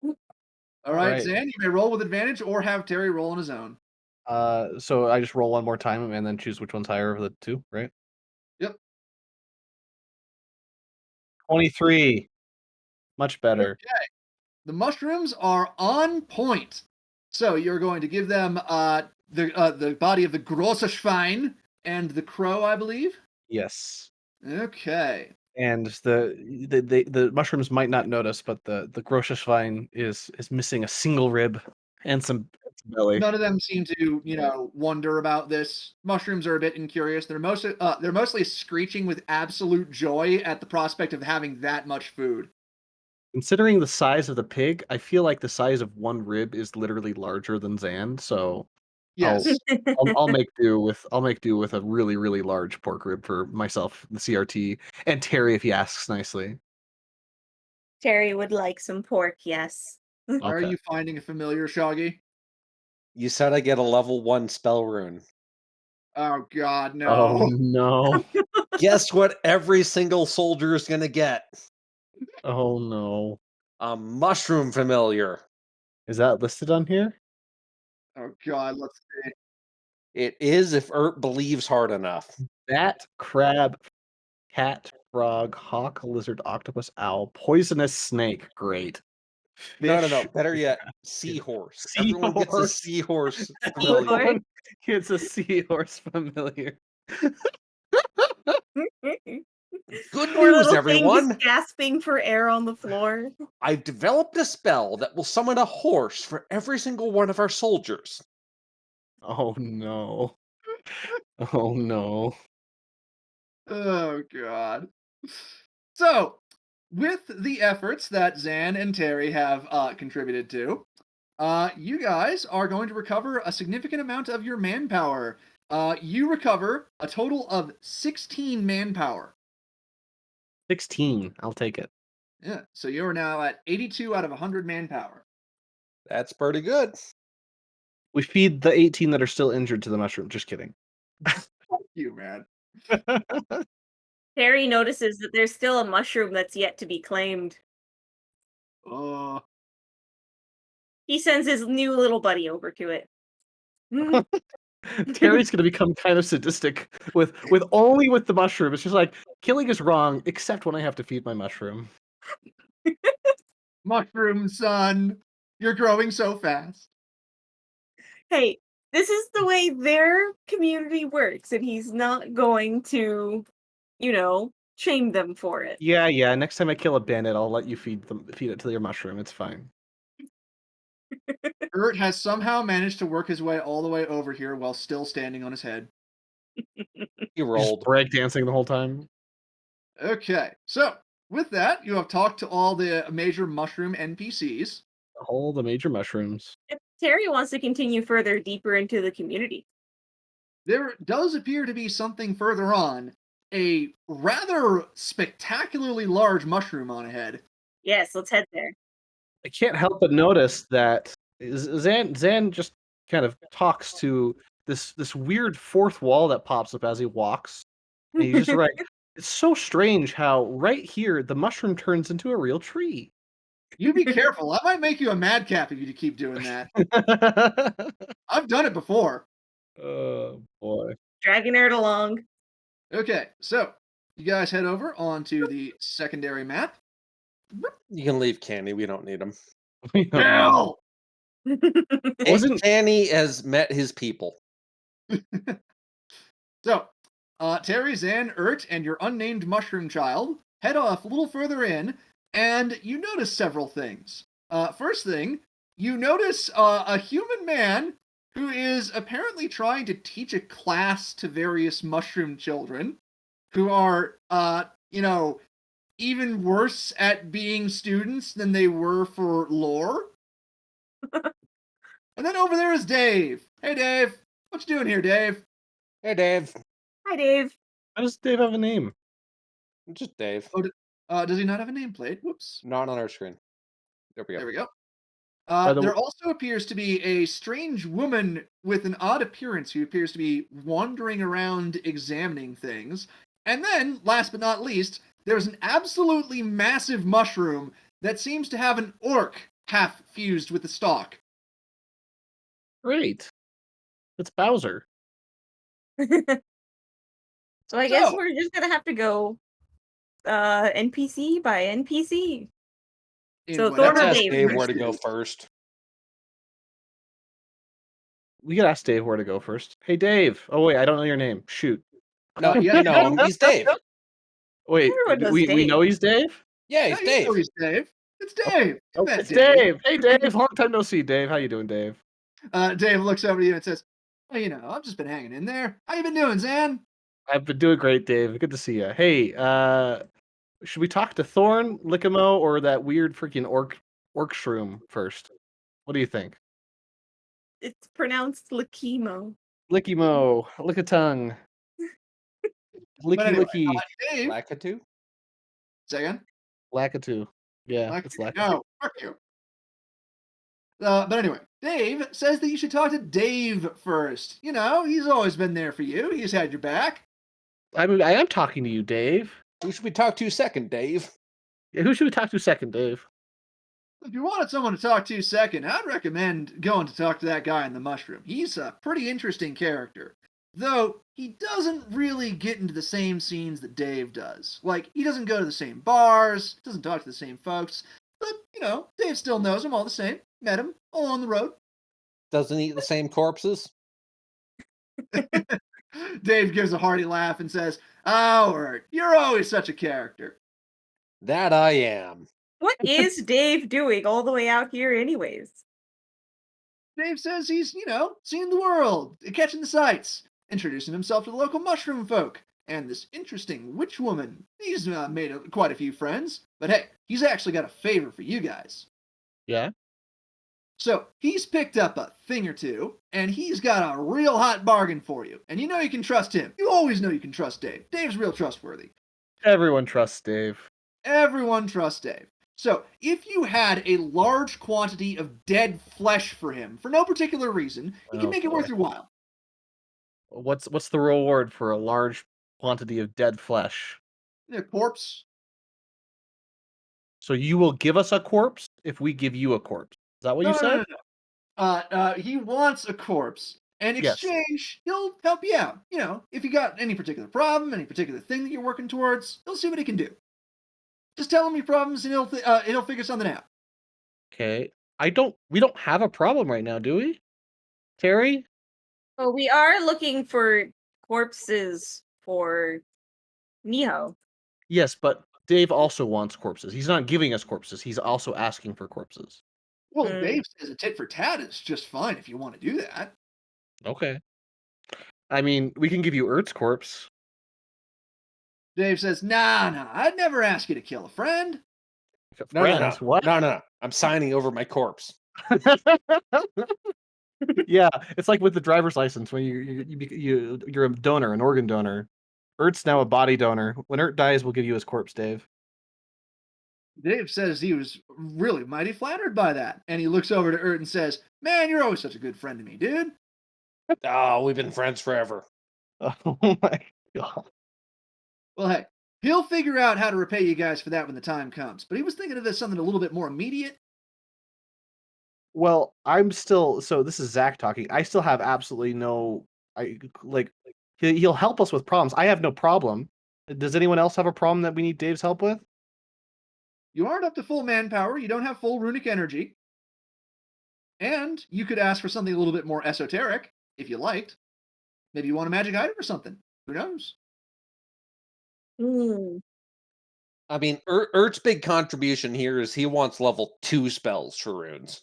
All right, Right. Zan, you may roll with advantage or have Terry roll on his own. So I just roll one more time and then choose which one's higher of the two, right? Yep. 23. Much better. Okay. The mushrooms are on point. So you're going to give them the body of the große Schwein and the crow, I believe. Yes. Okay. And the mushrooms might not notice, but the Groschenschwein is missing a single rib and some belly. None of them seem to, wonder about this. Mushrooms are a bit incurious. They're mostly screeching with absolute joy at the prospect of having that much food. Considering the size of the pig, I feel like the size of one rib is literally larger than Zan. So I'll Yes. I'll make do with a really really large pork rib for myself, the CRT, and Terry if he asks nicely. Terry would like some pork, yes. Why are Okay. you finding a familiar, Shoggy? You said I get a level 1 spell rune. Oh God, Oh no. no! Guess what every single soldier is gonna get? Oh no! A mushroom familiar. Is that listed on here? Oh God, let's see. It is if Ert believes hard enough. Bat, crab, cat, frog, hawk, lizard, octopus, owl, poisonous snake. Great. No. Fish. Better yet, seahorse. Everyone gets a Seahorse. seahorse Seahorse. familiar. Everyone gets a seahorse familiar. Good Poor news, little thing just everyone! gasping for air on the floor. I've developed a spell that will summon a horse for every single one of our soldiers. Oh no! Oh no! Oh God. So, with the efforts that Zan and Terry have contributed to, you guys are going to recover a significant amount of your manpower. You recover a total of 16 manpower. 16. I'll take it. Yeah, so you are now at 82 out of 100 manpower. That's pretty good. We feed the 18 that are still injured to the mushroom. Just kidding. Fuck you, man. Terry notices that there's still a mushroom that's yet to be claimed. Oh, He sends his new little buddy over to it. Terry's gonna become kind of sadistic with only with the mushroom. It's just like killing is wrong, except when I have to feed my mushroom. mushroom son, you're growing so fast. Hey, this is the way their community works, and he's not going to, shame them for it. Yeah. Next time I kill a bandit, I'll let you feed it to your mushroom. It's fine. Ert has somehow managed to work his way all the way over here while still standing on his head. He Just rolled. break dancing the whole time. Okay, so with that, you have talked to all the major mushroom NPCs. All the major mushrooms. If Terry wants to continue further deeper into the community. There does appear to be something further on, a rather spectacularly large mushroom on ahead. Yes, let's head there. I can't help but notice that Zan just kind of talks to this weird fourth wall that pops up as he walks. And he's just right. It's so strange how right here the mushroom turns into a real tree. You be careful. I might make you a madcap if you keep doing that. I've done it before. Oh boy. Dragging it along. Okay, so you guys head over onto the secondary map. You can leave Canny. We don't need him. Hell! Wasn't- Canny has met his people. So, Terry, Zan, Ert, and your unnamed mushroom child head off a little further in, and you notice several things. First thing, you notice a human man who is apparently trying to teach a class to various mushroom children who are, even worse at being students than they were for lore. And then over there is Dave. Hey, Dave. What you doing here, Dave? Hey, Dave. Hi, Dave. How does Dave have a name? Just Dave. Does he not have a nameplate? Whoops. Not on our screen. There we go. There we go. By the There w also appears to be a strange woman with an odd appearance who appears to be wandering around examining things. And then, last but not least, there's an absolutely massive mushroom that seems to have an orc half fused with the stalk. great. It's Bowser. So I guess So, we're just gonna have to go NPC by NPC. in So whatever Thorn Let's or order ask Dave Dave you where wish to go to. first. We could ask Dave where to go first. Hey, Dave. Oh, wait, I don't know your name. Shoot. No, Yeah, you know him. He's Dave. Wait, Everyone knows we Dave. know he's Dave? Yeah, yeah, he's you know Dave. he's Dave. It's Oh, Dave. You oh, met it's Dave. Dave. Hey, Dave. Long time no see, Dave. How you doing, Dave? Dave looks over to you and says, "Well, I've just been hanging in there. How you been doing, Zan?" I've been doing great, Dave. Good to see you. Hey, should we talk to Thorn, Lickamo, or that weird freaking orc shroom first? What do you think? It's pronounced Lakimo. Lickimo, lick a tongue, But licky anyway, licky, Dave, Lakitu? say again. Lakitu. Yeah, Like, it's Lakitu. no, fuck you. But anyway, Dave says that you should talk to Dave first. He's always been there for you. He's had your back. I mean, I am talking to you, Dave. Who should we talk to second, Dave? Yeah, who should we talk to second, Dave? If you wanted someone to talk to second, I'd recommend going to talk to that guy in the mushroom. He's a pretty interesting character. Though, he doesn't really get into the same scenes that Dave does. Like, he doesn't go to the same bars, doesn't talk to the same folks. But, Dave still knows him all the same. Met him all on the road. Doesn't eat the same corpses? Dave gives a hearty laugh and says, "Howard, you're always such a character." That I am. What is Dave doing all the way out here, anyways? Dave says he's, seeing the world, catching the sights, introducing himself to the local mushroom folk, and this interesting witch woman. He's made quite a few friends, but hey, he's actually got a favor for you guys. Yeah. So he's picked up a thing or two, and he's got a real hot bargain for you. And you know you can trust him. You always know you can trust Dave. Dave's real trustworthy. Everyone trusts Dave. Everyone trusts Dave. So, if you had a large quantity of dead flesh for him, for no particular reason, he can Oh, make it worth boy. your while. What's the reward for a large quantity of dead flesh? A corpse. So you will give us a corpse if we give you a corpse. Is that what No, you no, no, said? no. He wants a corpse. In Yes. exchange, he'll help you out. If you got any particular problem, any particular thing that you're working towards, he'll see what he can do. Just tell him your problems, and he'll figure something out. Okay. We don't have a problem right now, do we? Terry? Well, we are looking for corpses for Neho. Yes, but Dave also wants corpses. He's not giving us corpses. He's also asking for corpses. Well, Mm. Dave says a tit for tat is just fine if you want to do that. Okay. I mean, we can give you Ert's corpse. Dave says, nah, I'd never ask you to kill a friend. No, Friends, no. what? No. I'm signing over my corpse. Yeah, it's like with the driver's license when you're a donor, an organ donor. Ert's now a body donor. When Ert dies, we'll give you his corpse, Dave. Dave says he was really mighty flattered by that. And he looks over to Ert and says, "Man, you're always such a good friend to me, dude." Oh, we've been friends forever. Oh my god. Well, hey, he'll figure out how to repay you guys for that when the time comes. But he was thinking of this something a little bit more immediate. Well, so this is Zach talking. I still have absolutely no he'll help us with problems. I have no problem. Does anyone else have a problem that we need Dave's help with? You aren't up to full manpower. You don't have full runic energy. And you could ask for something a little bit more esoteric, if you liked. Maybe you want a magic item or something. Who knows? Mm. I mean, Ert's big contribution here is he wants level 2 spells for runes.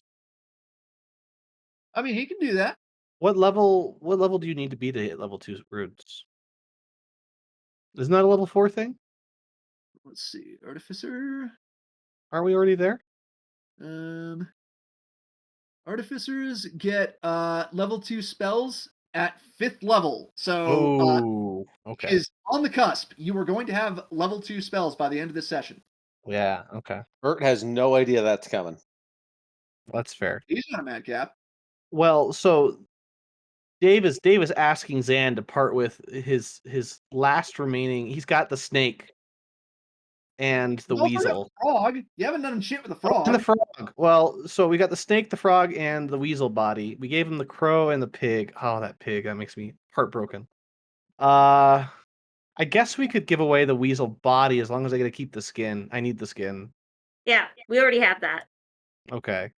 I mean, he can do that. What level do you need to be to hit level 2 runes? Isn't that a level 4 thing? Let's see. Artificer. Aren't we already there? Artificers get level 2 spells at 5th level. So Oh, okay. is on the cusp. You are going to have level 2 spells by the end of this session. Yeah, okay. Ert has no idea that's coming. That's fair. He's not a madcap. Well, so Dave is asking Zan to part with his last remaining. He's got the snake and the Don't forget weasel. the frog. You haven't done shit with the Oh, and the frog. frog. Well, so we got the snake, the frog, and the weasel body. We gave him the crow and the pig. Oh, that pig, that makes me heartbroken. I guess we could give away the weasel body as long as I get to keep the skin. I need the skin. Yeah, we already have that. Okay.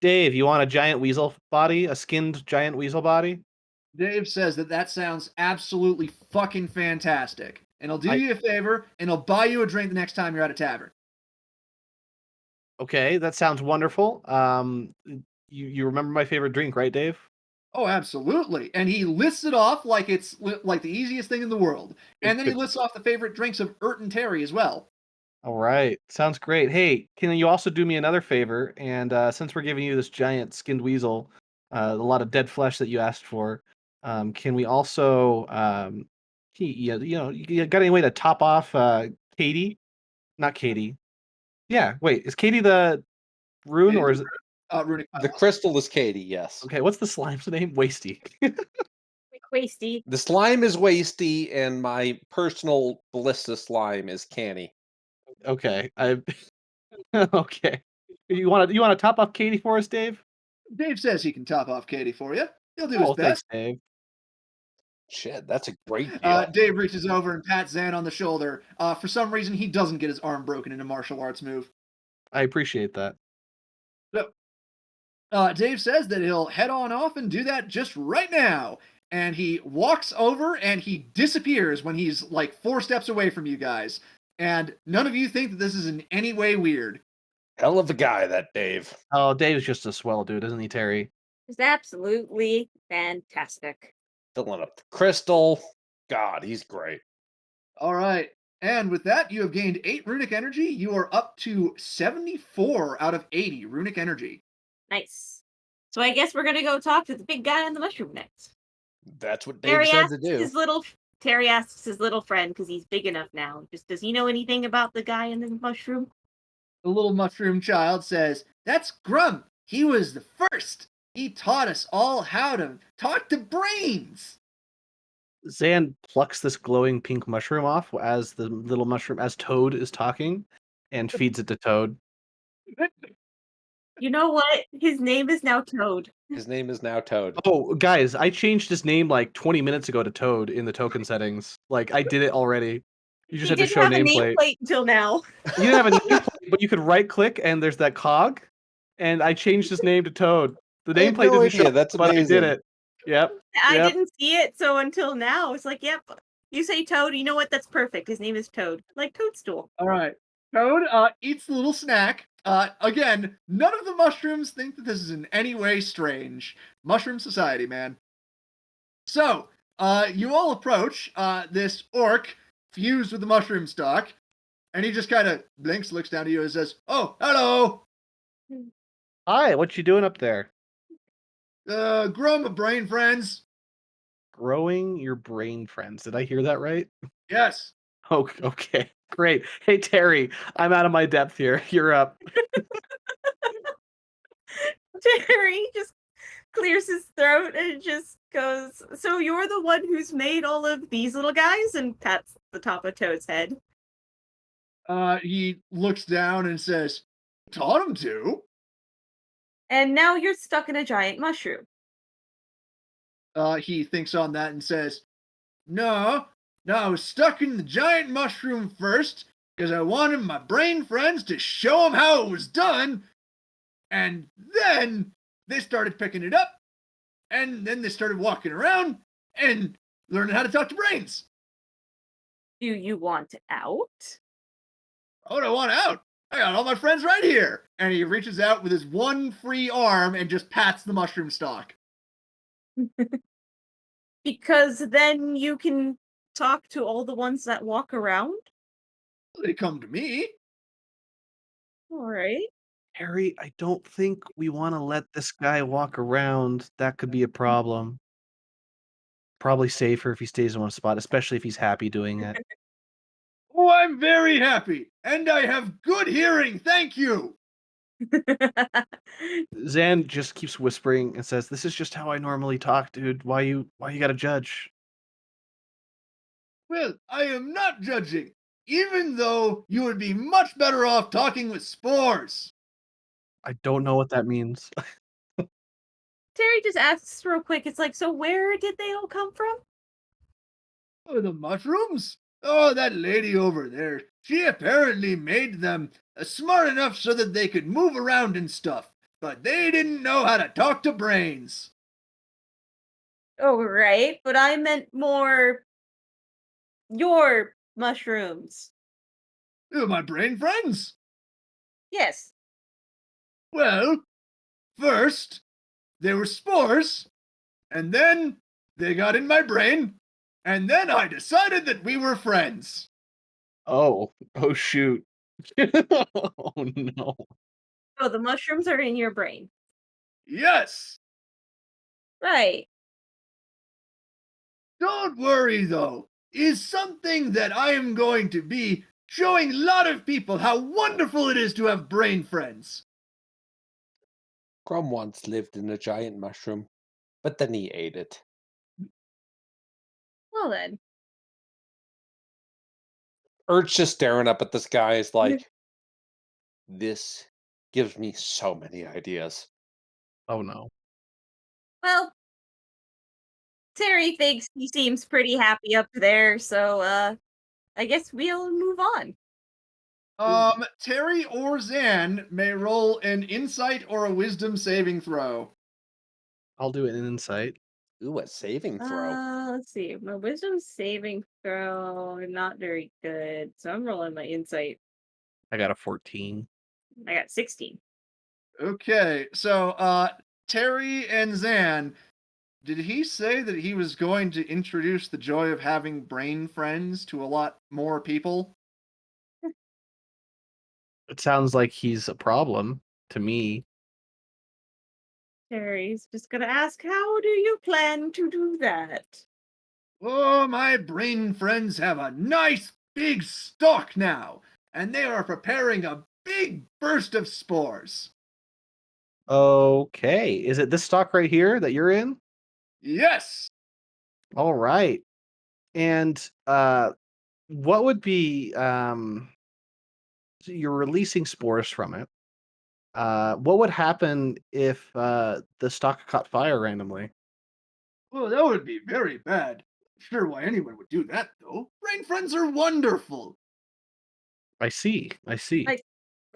Dave, you want a giant weasel body? A skinned giant weasel body? Dave says that sounds absolutely fucking fantastic. And he'll do I- you a favor, and he'll buy you a drink the next time you're at a tavern. Okay, that sounds wonderful. You remember my favorite drink, right, Dave? Oh, absolutely. And he lists it off like it's like the easiest thing in the world. And then he lists off the favorite drinks of Ert and Terry as well. All right, sounds great. Hey, can you also do me another favor? And since we're giving you this giant skinned weasel, a lot of dead flesh that you asked for, can we also, you got any way to top off Katie? Not Katie. Yeah, wait, is Katie the rune or is it? Runic The crystal is Katie, yes. Okay, what's the slime's name? Wasty. Wasty. The slime is Wasty, and my personal ballista slime is Canny. Okay, okay. You want to top off Katie for us, Dave? Dave says he can top off Katie for you. He'll do his Oh, thanks, best. Dave. Shit, that's a great deal. Dave reaches over and pats Zan on the shoulder. For some reason, he doesn't get his arm broken in a martial arts move. I appreciate that. So, Dave says that he'll head on off and do that just right now. And he walks over and he disappears when he's like 4 steps away from you guys. And none of you think that this is in any way weird. Hell of a guy, that Dave. Oh, Dave's just a swell dude, isn't he, Terry? It's absolutely fantastic. Filling up the crystal. God, he's great. All right. And with that, you have gained 8 runic energy. You are up to 74 out of 80 runic energy. Nice. So I guess we're gonna go talk to the big guy on the mushroom next. That's what Dave said to do. Terry asks his little friend, because he's big enough now. Just does he know anything about the guy in the mushroom? The little mushroom child says, "That's Grump. He was the first. He taught us all how to talk to brains." Zan plucks this glowing pink mushroom off as the little mushroom, as Toad is talking, and feeds it to Toad. You know what? His name is now Toad. His name is now Toad. Oh, guys, I changed his name like 20 minutes ago to Toad in the token settings. Like, I did it already. You just He had to didn't show have a nameplate. nameplate until now. You didn't have a nameplate, but you could right click and there's that cog, and I changed his name to Toad. The I had nameplate no didn't show, idea. That's but I amazing. did it. Yep. I Yep. didn't see it, so until now, it's like, yep. You say Toad, you know what? That's perfect. His name is Toad, like Toadstool. All right. Toad eats the little snack. Again, none of the mushrooms think that this is in any way strange. Mushroom society, man. So, you all approach this orc fused with the mushroom stalk, and he just kind of blinks, looks down at you, and says, "Oh, hello. Hi, what you doing up there? Grow my brain friends." Growing your brain friends. Did I hear that right? Yes. Oh, okay. Great. Hey, Terry, I'm out of my depth here. You're up. Terry just clears his throat and just goes, "So you're the one who's made all of these little guys?" And pats the top of Toad's head. He looks down and says, "Taught him to." And now you're stuck in a giant mushroom. He thinks on that and says, No, I was stuck in the giant mushroom first because I wanted my brain friends to show them how it was done. And then they started picking it up. And then they started walking around and learning how to talk to brains. Do you want out? Oh, I want out. I got all my friends right here. And he reaches out with his one free arm and just pats the mushroom stalk. Because then you can talk to all the ones that walk around? They come to me. Alright. Harry, I don't think we want to let this guy walk around. That could be a problem. Probably safer if he stays in one spot, especially if he's happy doing it. Oh, I'm very happy. And I have good hearing. Thank you. Zan just keeps whispering and says, "This is just how I normally talk, dude. Why you gotta judge?" Well, I am not judging, even though you would be much better off talking with spores. I don't know what that means. Terry just asks real quick. It's like, so where did they all come from? Oh, the mushrooms? Oh, that lady over there. She apparently made them smart enough so that they could move around and stuff, but they didn't know how to talk to brains. Oh, right. But I meant more your mushrooms. My brain friends? Yes. Well, first, they were spores, and then they got in my brain, and then I decided that we were friends. Oh shoot. Oh no. Oh, the mushrooms are in your brain. Yes. Right. Don't worry, though. Is something that I am going to be showing a lot of people how wonderful it is to have brain friends. Grum once lived in a giant mushroom, but then he ate it. Well then. Urt's just staring up at the sky, is like, this gives me so many ideas. Oh no. Well, Terry thinks he seems pretty happy up there, so I guess we'll move on. Terry or Zan may roll an insight or a wisdom saving throw. I'll do an insight. Ooh, a saving throw. Let's see. My wisdom saving throw not very good, so I'm rolling my insight. I got a 14. I got 16. Okay, so Terry and Zan, did he say that he was going to introduce the joy of having brain friends to a lot more people? It sounds like he's a problem to me. Terry's just gonna ask, how do you plan to do that? Oh, my brain friends have a nice big stalk now, and they are preparing a big burst of spores. Okay. Is it this stock right here that you're in? Yes. All right. And what would be so you're releasing spores from it. What would happen if the stock caught fire randomly? Well, that would be very bad. Sure, why anyone would do that, though. Brain friends are wonderful. I see. I see.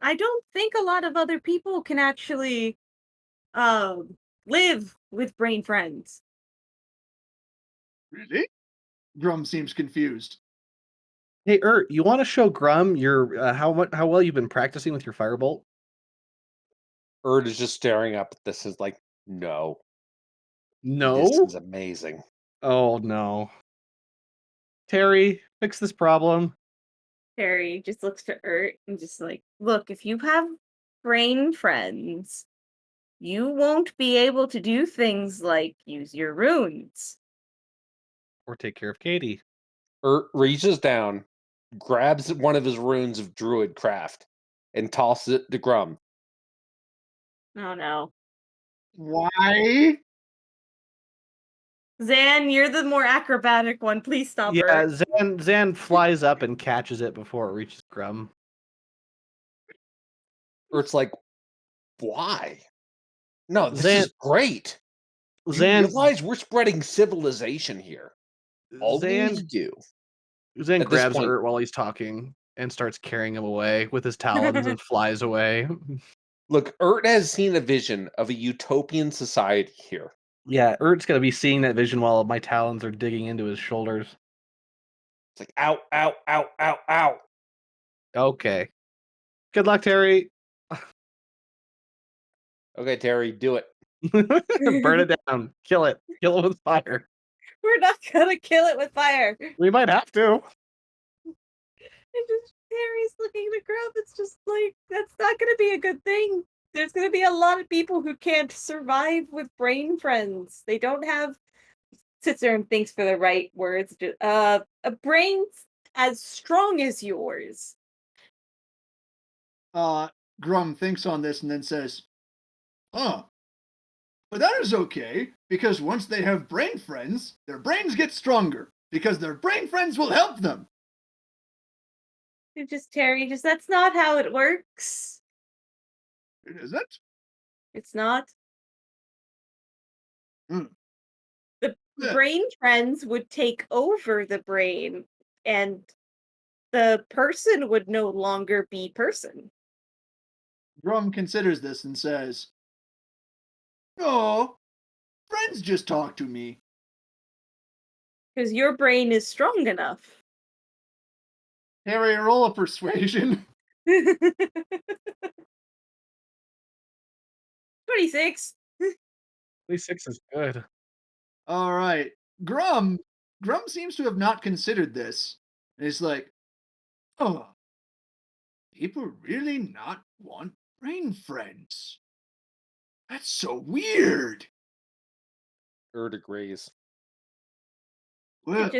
I don't think a lot of other people can actually live with brain friends. Really? Grum seems confused. Hey, you want to show Grum your how well you've been practicing with your firebolt? Urt is just staring up at this, is like, no, this No. is amazing. Oh no. Terry, fix this problem. Terry just looks to Urt and just like, look, if you have brain friends, you won't be able to do things like use your runes. Or take care of Katie. Urt reaches down, grabs one of his runes of druid craft, and tosses it to Grum. Oh no. Why? Zan, you're the more acrobatic one. Please stop Yeah, Urt. Zan flies up and catches it before it reaches Grum. Urt's like, why? No, this Zan is great. You Zan realize we're spreading civilization here. All we need to do Zan at this grabs point, Urt while he's talking and starts carrying him away with his talons and flies away. look, Urt has seen a vision of a utopian society here. Yeah, Urt's gonna be seeing that vision while my talons are digging into his shoulders. It's like, ow, ow, ow, ow, ow. Okay. Good luck, Terry. Okay, Terry, do it. Burn it down. Kill it. Kill it with fire. We're not gonna kill it with fire. We might have to. And just Terry's looking at the ground. It's just like, that's not gonna be a good thing. There's gonna be a lot of people who can't survive with brain friends. They don't have, sits there and thinks for the right words. A brain as strong as yours. Grum thinks on this and then says, "Huh. But that is okay, because once they have brain friends, their brains get stronger, because their brain friends will help them." Terry, that's not how it works. It isn't? It's not. Hmm. The Yeah. brain trends would take over the brain, and the person would no longer be person. Grum considers this and says, "No, friends just talk to me." Because your brain is strong enough. Harry, roll a persuasion. 26. 26 is good. All right. Grum seems to have not considered this. And he's like, "Oh, people really not want brain friends. That's so weird." Erd agrees. Well,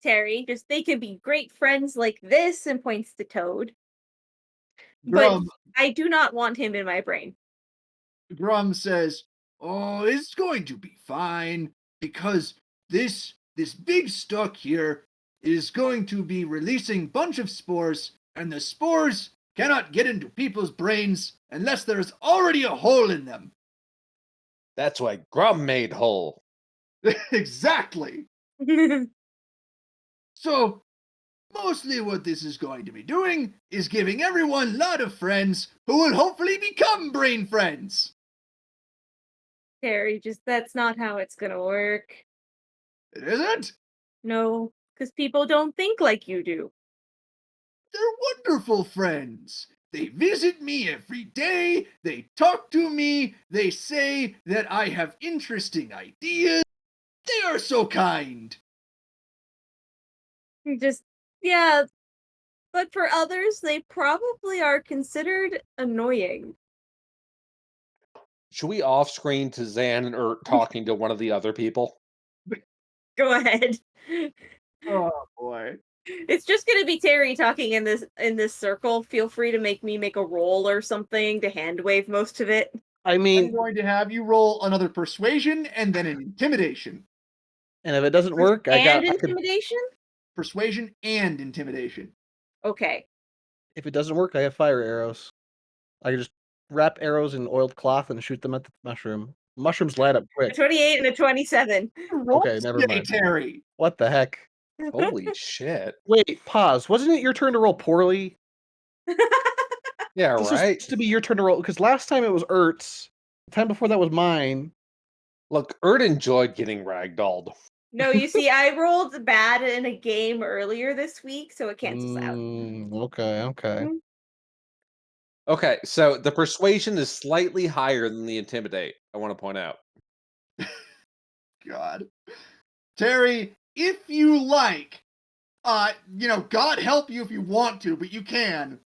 Terry, they can be great friends like this, and points to Toad. But Grum I do not want him in my brain. Grum says, "Oh, it's going to be fine, because this big stuck here is going to be releasing bunch of spores, and the spores cannot get into people's brains unless there's already a hole in them." That's why Grum made Hole. Exactly. So mostly what this is going to be doing is giving everyone a lot of friends who will hopefully become brain friends. Terry, that's not how it's gonna work. It isn't? No, because people don't think like you do. They're wonderful friends. They visit me every day. They talk to me. They say that I have interesting ideas. They are so kind. Yeah, but for others, they probably are considered annoying. Should we off screen to Zan and Ert talking to one of the other people? Go ahead. Oh boy. It's just gonna be Terry talking in this circle. Feel free to make me make a roll or something to hand wave most of it. I I'm mean, going to have you roll another persuasion and then an intimidation. and if it doesn't work, I could. Intimidation? Persuasion and intimidation. Okay. If it doesn't work, I have fire arrows. I can just wrap arrows in oiled cloth and shoot them at the mushroom. Mushrooms light up A quick. 28 and a 27. Okay, never mind. Terry. What the heck? Holy shit. Wait, pause. Wasn't it your turn to roll poorly? Yeah, This was right? supposed to be your turn to roll because last time it was Ertz. The time before that was mine. Look, Ert enjoyed getting ragdolled. No, you see, I rolled bad in a game earlier this week, so it cancels out. Okay. Mhm. Okay, so the persuasion is slightly higher than the intimidate, I want to point out. God. Terry, if you like, God help you if you want to, but you can.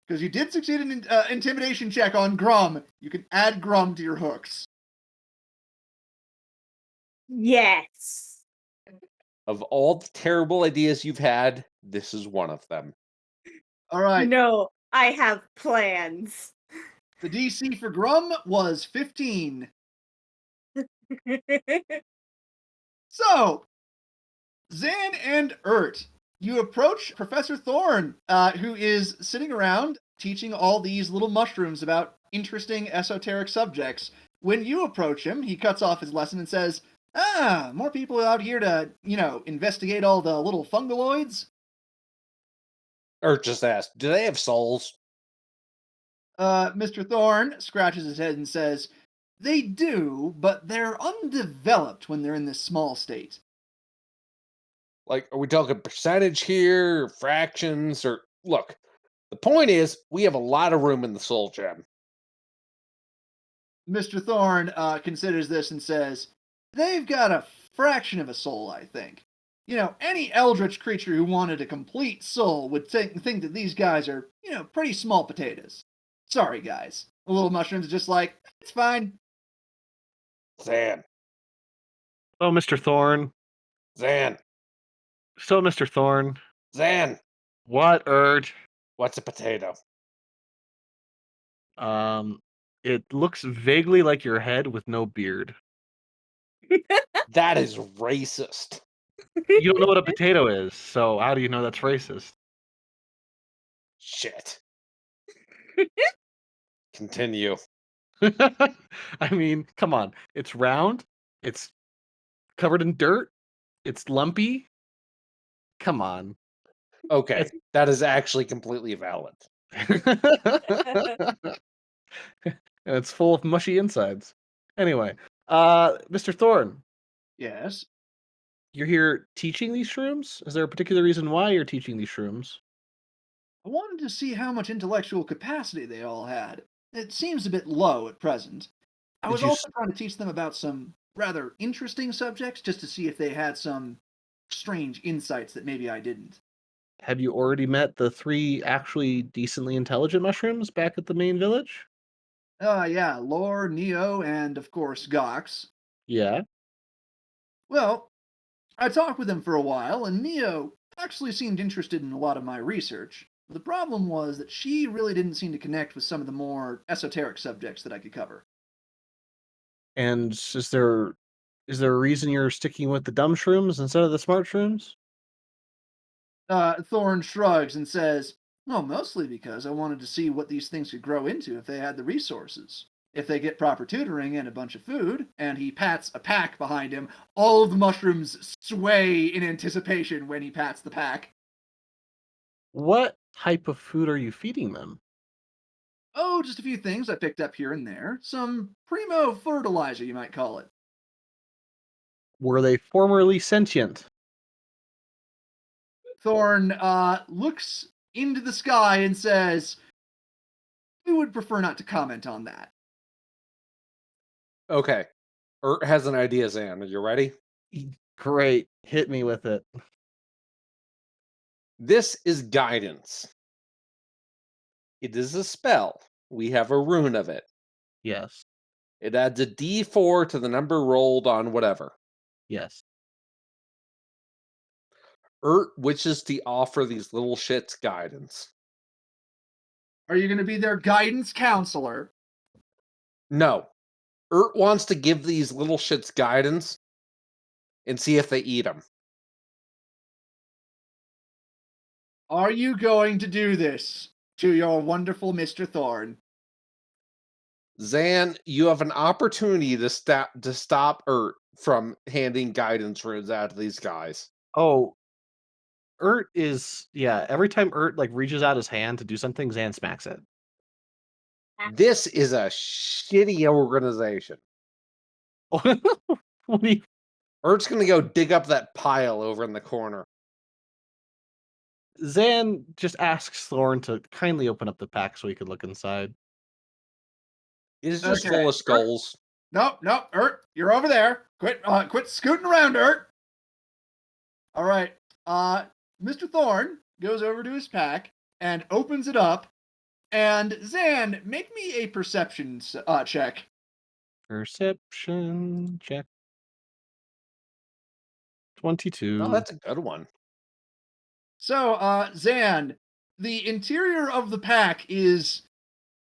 Because you did succeed in an intimidation check on Grum. You can add Grum to your hooks. Yes. Of all the terrible ideas you've had, this is one of them. All right. No, I have plans. The DC for Grum was 15. So, Zan and Ert, you approach Professor Thorn, who is sitting around teaching all these little mushrooms about interesting esoteric subjects. When you approach him, he cuts off his lesson and says, "Ah, more people out here to, investigate all the little fungaloids?" Ert just asked, do they have souls? Mr. Thorn scratches his head and says, "They do, but they're undeveloped when they're in this small state." Like, are we talking percentage here, fractions, or look? The point is, we have a lot of room in the soul gem. Mr. Thorn considers this and says, "They've got a fraction of a soul, I think. Any eldritch creature who wanted a complete soul would think that these guys are, pretty small potatoes. Sorry, guys." The little mushrooms are just like, "It's fine." Zan, Oh, Mr. Thorn. Zan, Mr. Thorn. Zan, What, Erd? what's a potato? It looks vaguely like your head with no beard. That is racist. You don't know what a potato is, so how do you know that's racist? Shit. Continue. I mean, come on. It's round. It's covered in dirt. It's lumpy. Come on. Okay, It's that is actually completely valid. and it's full of mushy insides. Anyway, Mr. Thorne, Yes. you're here teaching these shrooms? Is there a particular reason why you're teaching these shrooms? I wanted to see how much intellectual capacity they all had. It seems a bit low at present. I Did was you also trying to teach them about some rather interesting subjects just to see if they had some strange insights that maybe I didn't. have you already met the 3 actually decently intelligent mushrooms back at the main village? Yeah, Lore, Neo, and of course Gox. Yeah. Well, I talked with him for a while, and Neo actually seemed interested in a lot of my research. The problem was that she really didn't seem to connect with some of the more esoteric subjects that I could cover. And is there a reason you're sticking with the dumb shrooms instead of the smart shrooms? Thorn shrugs and says, well, mostly because I wanted to see what these things could grow into if they had the resources. If they get proper tutoring and a bunch of food, and he pats a pack behind him, all of the mushrooms sway in anticipation when he pats the pack. What type of food are you feeding them? Oh, just a few things I picked up here and there. Some primo fertilizer, you might call it. Were they formerly sentient? Thorn looks into the sky and says, we would prefer not to comment on that. Okay. Ert has an idea, Zan. Are you ready? Great. Hit me with it. This is guidance. It is a spell. We have a rune of it. Yes. It adds a d4 to the number rolled on whatever. Yes. Ert wishes to offer these little shits guidance. Are you going to be their guidance counselor? No. Ert wants to give these little shits guidance and see if they eat them. Are you going to do this to your wonderful Mr. Thorn? Zan, you have an opportunity to stop Ert from handing guidance runes out to these guys. Oh, every time Ert like reaches out his hand to do something, Zan smacks it. This is a shitty organization. What do you Ert's gonna go dig up that pile over in the corner. Zan just asks Thorn to kindly open up the pack so he could look inside. It is just Okay. full of skulls. Nope, Ert, you're over there. Quit scooting around, Ert. All right. Mr. Thorn goes over to his pack and opens it up. And Zan, make me a perception check. Perception check. 22. Oh, that's a good one. So, Zan, the interior of the pack is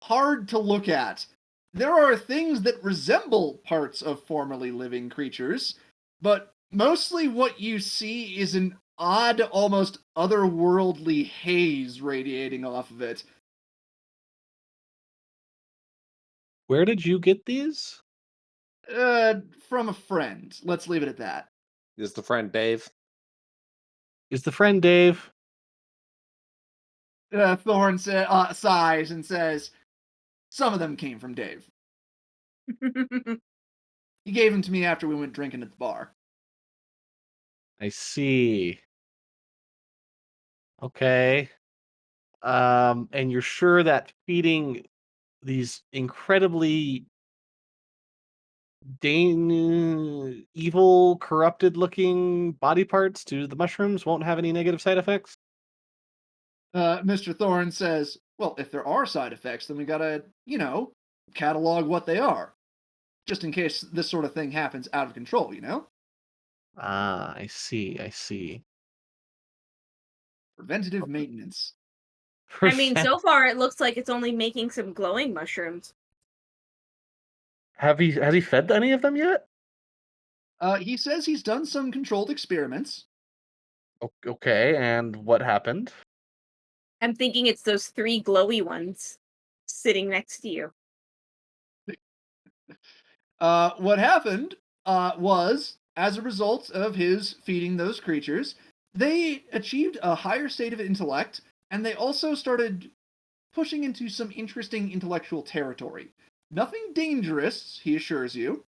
hard to look at. There are things that resemble parts of formerly living creatures, but mostly what you see is an odd, almost otherworldly haze radiating off of it. Where did you get these? From a friend. Let's leave it at that. Is the friend Dave? Is the friend Dave? Thorn sighs and says, some of them came from Dave. He gave them to me after we went drinking at the bar. I see. Okay. And you're sure that feeding these incredibly evil, corrupted-looking body parts to the mushrooms won't have any negative side effects? Mr. Thorn says, well, if there are side effects, then we gotta, catalog what they are. Just in case this sort of thing happens out of control, Ah, I see. Preventative maintenance. I mean, so far it looks like it's only making some glowing mushrooms. has he fed any of them yet? He says he's done some controlled experiments. Okay, and what happened? I'm thinking it's those 3 glowy ones sitting next to you. What happened was, as a result of his feeding those creatures, they achieved a higher state of intellect, and they also started pushing into some interesting intellectual territory. Nothing dangerous, he assures you.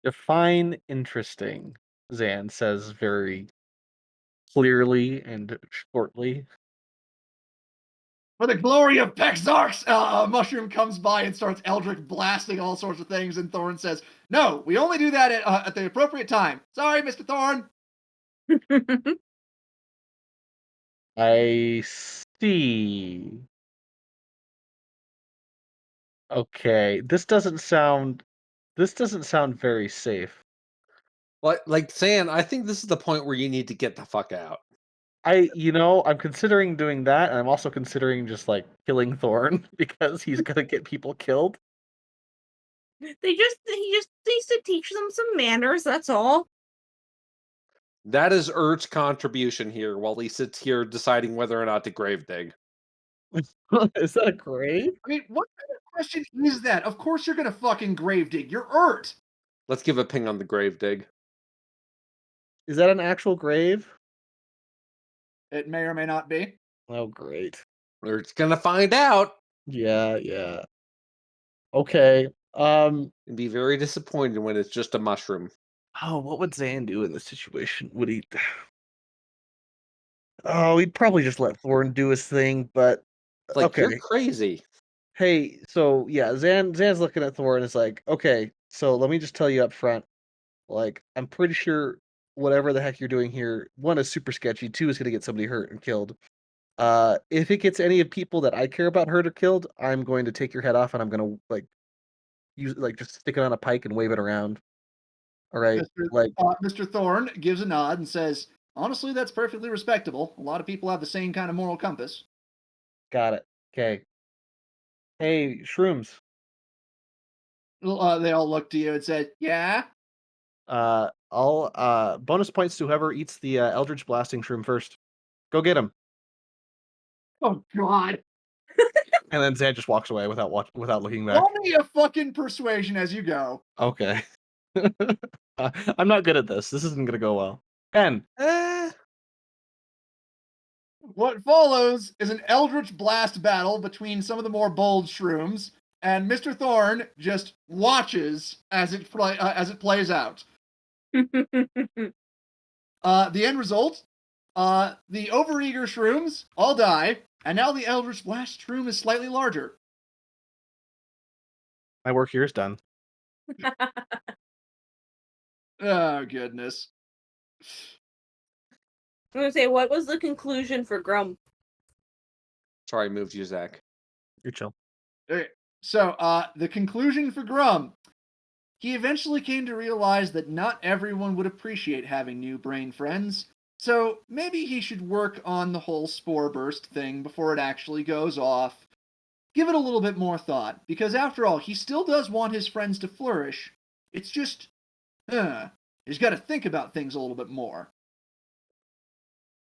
Define interesting, Zan says very clearly and shortly. For the glory of Pexarchs, a mushroom comes by and starts Eldritch blasting all sorts of things, and Thorn says, "No, we only do that at the appropriate time. Sorry, Mr. Thorn." I see. Okay, this doesn't sound very safe. Like saying, I think this is the point where you need to get the fuck out. I'm considering doing that, and I'm also considering just like killing Thorn because he's gonna get people killed. He just needs to teach them some manners, that's all. That is Urt's contribution here while he sits here deciding whether or not to grave dig. Is that a grave? I mean, what kind of question is that? Of course you're gonna fucking grave dig. You're Urt. Let's give a ping on the grave dig. Is that an actual grave? It may or may not be. Oh, great. Urt's gonna find out Yeah. Okay. and be very disappointed when it's just a mushroom. Oh, what would Zan do in this situation? Would he? Oh, he'd probably just let Thorn do his thing, but It's like, okay. you're crazy. Hey, so yeah, Zan's looking at Thor and is like, okay, so let me just tell you up front, like, I'm pretty sure whatever the heck you're doing here, one is super sketchy, two is gonna get somebody hurt and killed. If it gets any of people that I care about hurt or killed, I'm going to take your head off and I'm gonna just stick it on a pike and wave it around. All right, Mr. Thorn gives a nod and says, "Honestly, that's perfectly respectable. A lot of people have the same kind of moral compass." got it. Okay. Hey, shrooms. They all look to you and said, "Yeah." I'll bonus points to whoever eats the Eldritch Blasting shroom first. Go get him. Oh God. And then Zan just walks away without looking back. Roll me a fucking persuasion as you go. Okay. I'm not good at this. This isn't gonna go well. 10. What follows is an Eldritch Blast battle between some of the more bold shrooms, and Mr. Thorn just watches as it plays out. The end result: the overeager shrooms all die, and now the Eldritch Blast shroom is slightly larger. My work here is done. Oh goodness. I'm gonna say, what was the conclusion for Grum? Sorry, I moved you, Zach. You're chill. Okay, so the conclusion for Grum: he eventually came to realize that not everyone would appreciate having new brain friends, so maybe he should work on the whole spore burst thing before it actually goes off. Give it a little bit more thought, because after all, he still does want his friends to flourish. It's just, he's got to think about things a little bit more.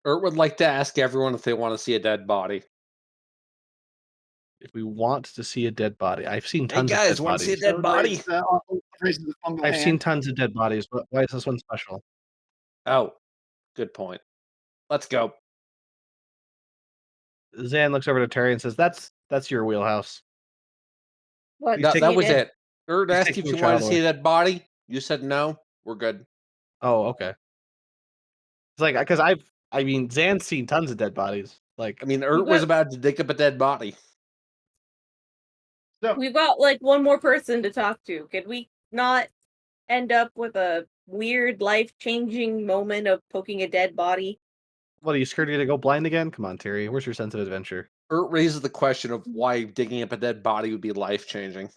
Urt would like to ask everyone if they want to see a dead body. If we want to see a dead body, I've seen Hey tons of guys, dead want to see a bodies. dead body? Raises the fungal I've hand. seen tons of dead bodies. Why is this one special? Oh, good point. Let's go. Zan looks over to Terry and says, "That's your wheelhouse." What? He's taking- That was did. it. Urt He's asked taking if you the wanted to child see a away. dead body. You said no. We're good. Oh, okay. It's like because Zan's seen tons of dead bodies. Like, I mean, Urt was about to dig up a dead body. So, We've got like one more person to talk to. Could we not end up with a weird life-changing moment of poking a dead body? what are you scared you're gonna go blind again? Come on, Terry. Where's your sense of adventure? Urt raises the question of why digging up a dead body would be life-changing.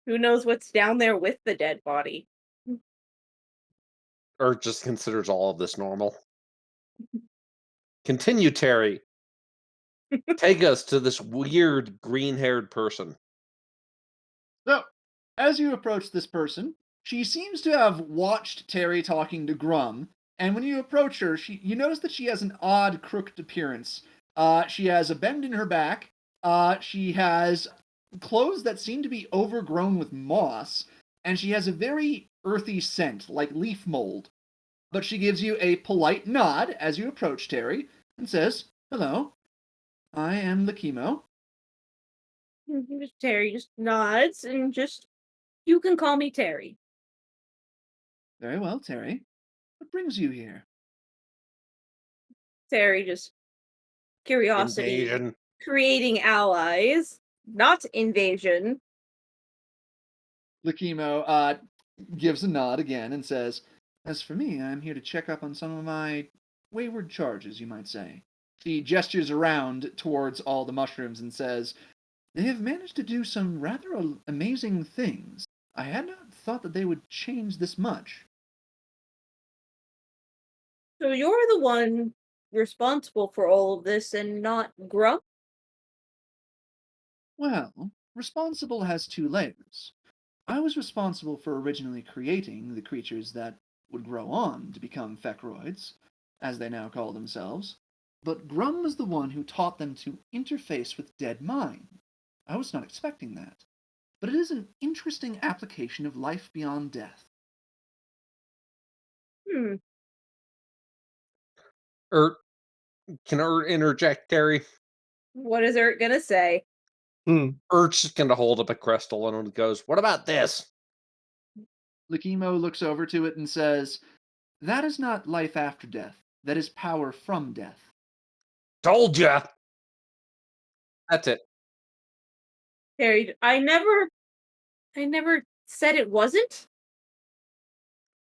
Who knows what's down there with the dead body? Urt just considers all of this normal. Continue, Terry. Take us to this weird green-haired person. So, as you approach this person, she seems to have watched Terry talking to Grum, and when you approach her, you notice that she has an odd, crooked appearance. She has a bend in her back. She has clothes that seem to be overgrown with moss, and she has a very earthy scent, like leaf mold. But she gives you a polite nod as you approach Terry and says, "Hello, I am Lakimo." Terry just nods and just, you can call me Terry. "Very well, Terry. What brings you here?" Terry just, curiosity, Invasion. creating allies, not invasion. Lakimo gives a nod again and says, "As for me, I'm here to check up on some of my wayward charges, you might say." She gestures around towards all the mushrooms and says, "They have managed to do some rather amazing things. I had not thought that they would change this much." So you're the one responsible for all of this and not Grump? Well, responsible has two layers. I was responsible for originally creating the creatures that would grow on to become Fecroids, as they now call themselves, but Grum was the one who taught them to interface with dead mind. I was not expecting that, but it is an interesting application of life beyond death. Hmm. Ert, can Ert interject, Terry? What is Ert gonna say? Ert's just gonna hold up a crystal and goes, "What about this?" Lakimo looks over to it and says, "That is not life after death. That is power from death." Told ya. That's it. Terry, I never said it wasn't.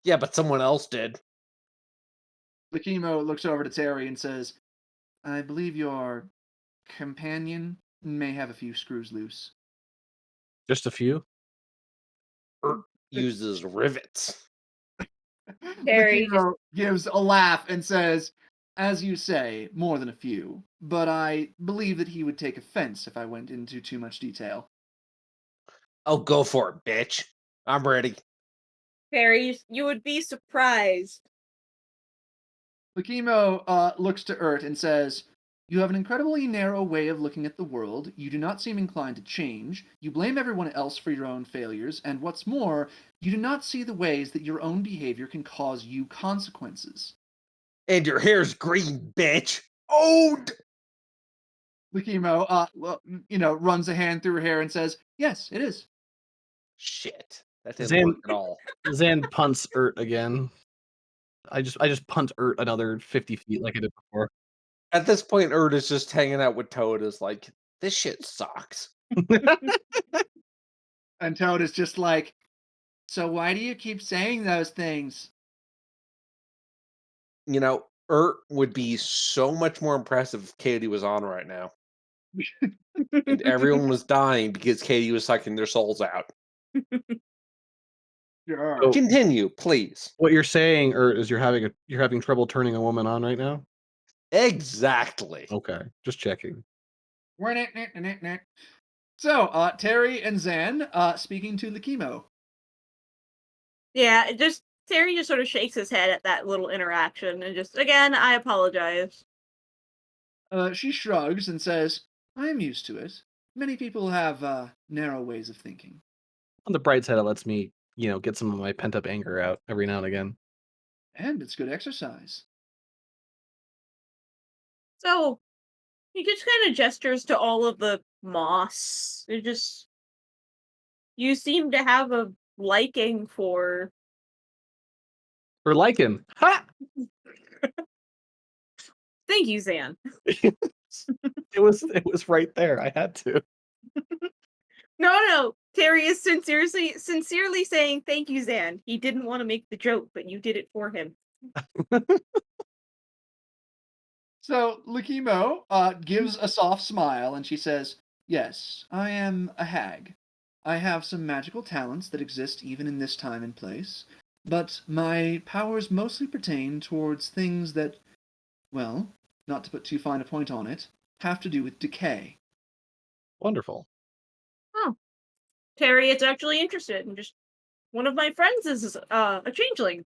Yeah, but someone else did. Lakimo looks over to Terry and says, "I believe your companion may have a few screws loose." Just a few. Ert uses rivets. Terry just, Lakimo gives a laugh and says, "As you say, more than a few, but I believe that he would take offense if I went into too much detail." Oh, go for it, bitch. I'm ready. Terry, you would be surprised. Lakimo looks to Urt and says, "You have an incredibly narrow way of looking at the world. You do not seem inclined to change. You blame everyone else for your own failures, and what's more, you do not see the ways that your own behavior can cause you consequences." And your hair's green, bitch. Owned. Lakimo, runs a hand through her hair and says, "Yes, it is." Shit, that didn't Zan work at all. Zan punts Ert again. I just punt Ert another 50 feet like I did before. At this point, Ert is just hanging out with Toad. Is like, this shit sucks. And Toad is just like, "So why do you keep saying those things?" You know, Ert would be so much more impressive if Katie was on right now. And everyone was dying because Katie was sucking their souls out. Sure. So Continue, please. what you're saying, Ert, is you're having trouble turning a woman on right now? Exactly. Okay, just checking. So, Terry and Zan speaking to Lakimo. Yeah, Terry just sort of shakes his head at that little interaction and just, again, I apologize. She shrugs and says, "I am used to it. Many people have narrow ways of thinking." On the bright side, it lets me, get some of my pent up anger out every now and again. And it's good exercise. So he just kind of gestures to all of the moss. You seem to have a liking for. Or lichen. Ha! Thank you, Zan. It was right there. I had to. No. Terry is sincerely saying thank you, Zan. He didn't want to make the joke, but you did it for him. So Lakimo gives a soft smile and she says, "Yes, I am a hag. I have some magical talents that exist even in this time and place, but my powers mostly pertain towards things that, well, not to put too fine a point on it, have to do with decay. Wonderful. Oh, Terry is actually interested. And just one of my friends is a changeling.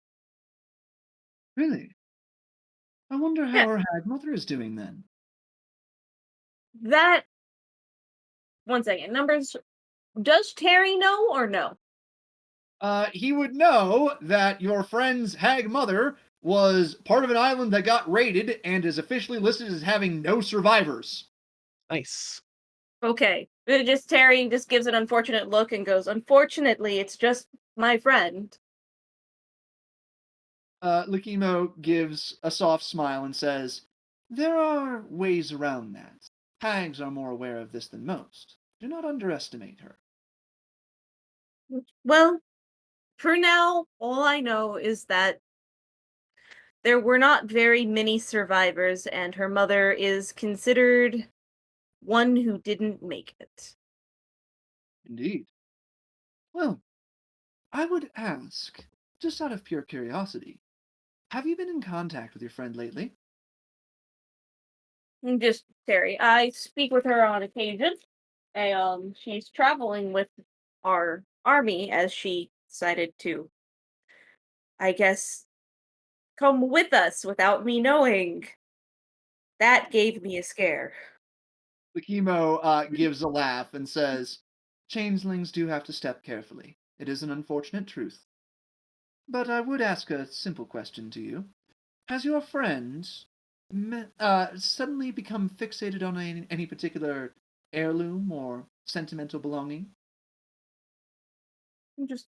Really? I wonder Yeah, how her hag mother is doing then. that. One second. Numbers. Does Terry know or no? He would know that your friend's hag mother was part of an island that got raided and is officially listed as having no survivors. Nice. Okay. Just Terry just gives an unfortunate look and goes, "Unfortunately, it's just my friend." Likimo gives a soft smile and says, "There are ways around that. Hags are more aware of this than most. Do not underestimate her." Well, for now, all I know is that there were not very many survivors, and her mother is considered one who didn't make it. Indeed. Well, I would ask, just out of pure curiosity, have you been in contact with your friend lately? Just Terry. I speak with her on occasion. She's traveling with our army as she decided to, I guess, come with us without me knowing. That gave me a scare. Likimo gives a laugh and says, "Changelings do have to step carefully. It is an unfortunate truth. But I would ask a simple question to you. Has your friend suddenly become fixated on any particular heirloom or sentimental belonging?" Just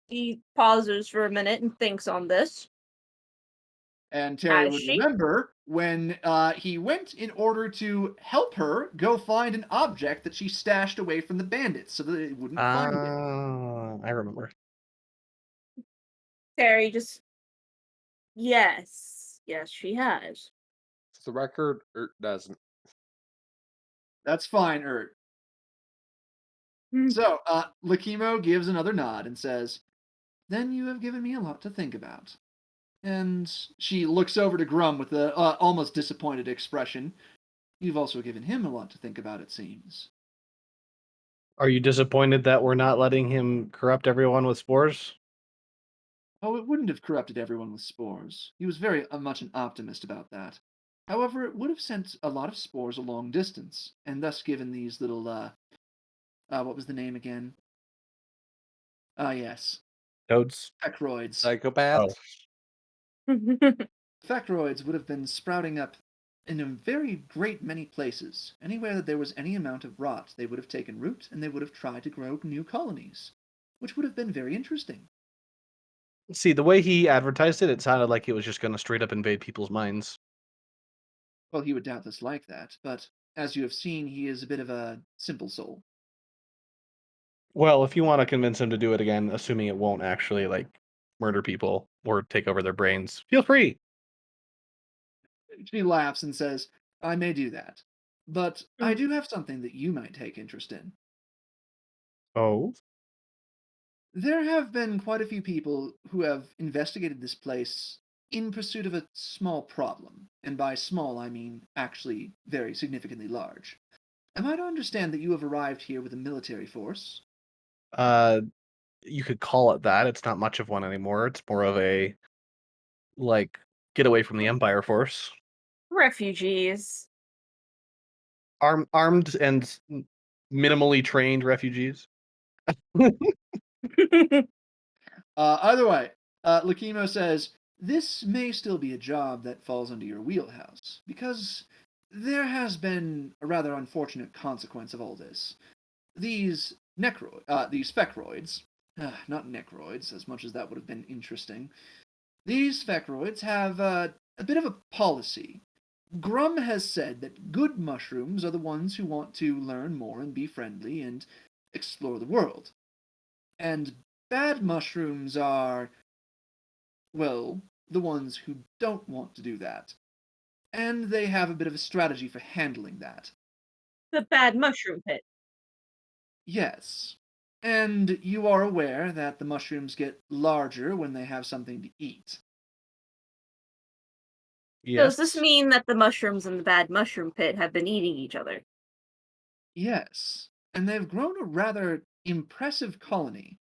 he pauses for a minute and thinks on this. And Terry Has would she? remember when he went in order to help her go find an object that she stashed away from the bandits so that they wouldn't find it. I remember. Terry just yes. Yes, she has. For the record, doesn't. That's fine, Ert. Hmm. So, Lakimo gives another nod and says, "Then you have given me a lot to think about." And she looks over to Grum with a almost disappointed expression. "You've also given him a lot to think about, it seems." Are you disappointed that we're not letting him corrupt everyone with spores? Oh, it wouldn't have corrupted everyone with spores. He was very much an optimist about that. However, it would have sent a lot of spores a long distance, and thus given these little, what was the name again? Ah, yes. Toads? Fecroids. Psychopath. Oh. Fecroids would have been sprouting up in a very great many places. Anywhere that there was any amount of rot, they would have taken root, and they would have tried to grow new colonies, which would have been very interesting. See, the way he advertised it, it sounded like it was just going to straight up invade people's minds. Well, he would doubtless like that, but as you have seen, he is a bit of a simple soul. Well, if you want to convince him to do it again, assuming it won't actually like murder people or take over their brains, feel free. She laughs and says, "I may do that. But I Mm. do have something that you might take interest in. Oh, There have been quite a few people who have investigated this place in pursuit of a small problem, and by small I mean actually very significantly large. Am I to understand that you have arrived here with a military force?" uh, you could call it that. It's not much of one anymore. It's more of a like get away from the Empire force, Refugees. armed and minimally trained refugees. Either way, Lakimo says, "This may still be a job that falls under your wheelhouse, because there has been a rather unfortunate consequence of all this. These fecroids, not necroids, as much as that would have been interesting. These fecroids have a bit of a policy. Grum has said that good mushrooms are the ones who want to learn more and be friendly and explore the world. And bad mushrooms are, well, the ones who don't want to do that. And they have a bit of a strategy for handling that. The bad mushroom pit. Yes. And you are aware that the mushrooms get larger when they have something to eat. Does this Yes. mean that the mushrooms in the bad mushroom pit have been eating each other? Yes, and they've grown a rather impressive colony.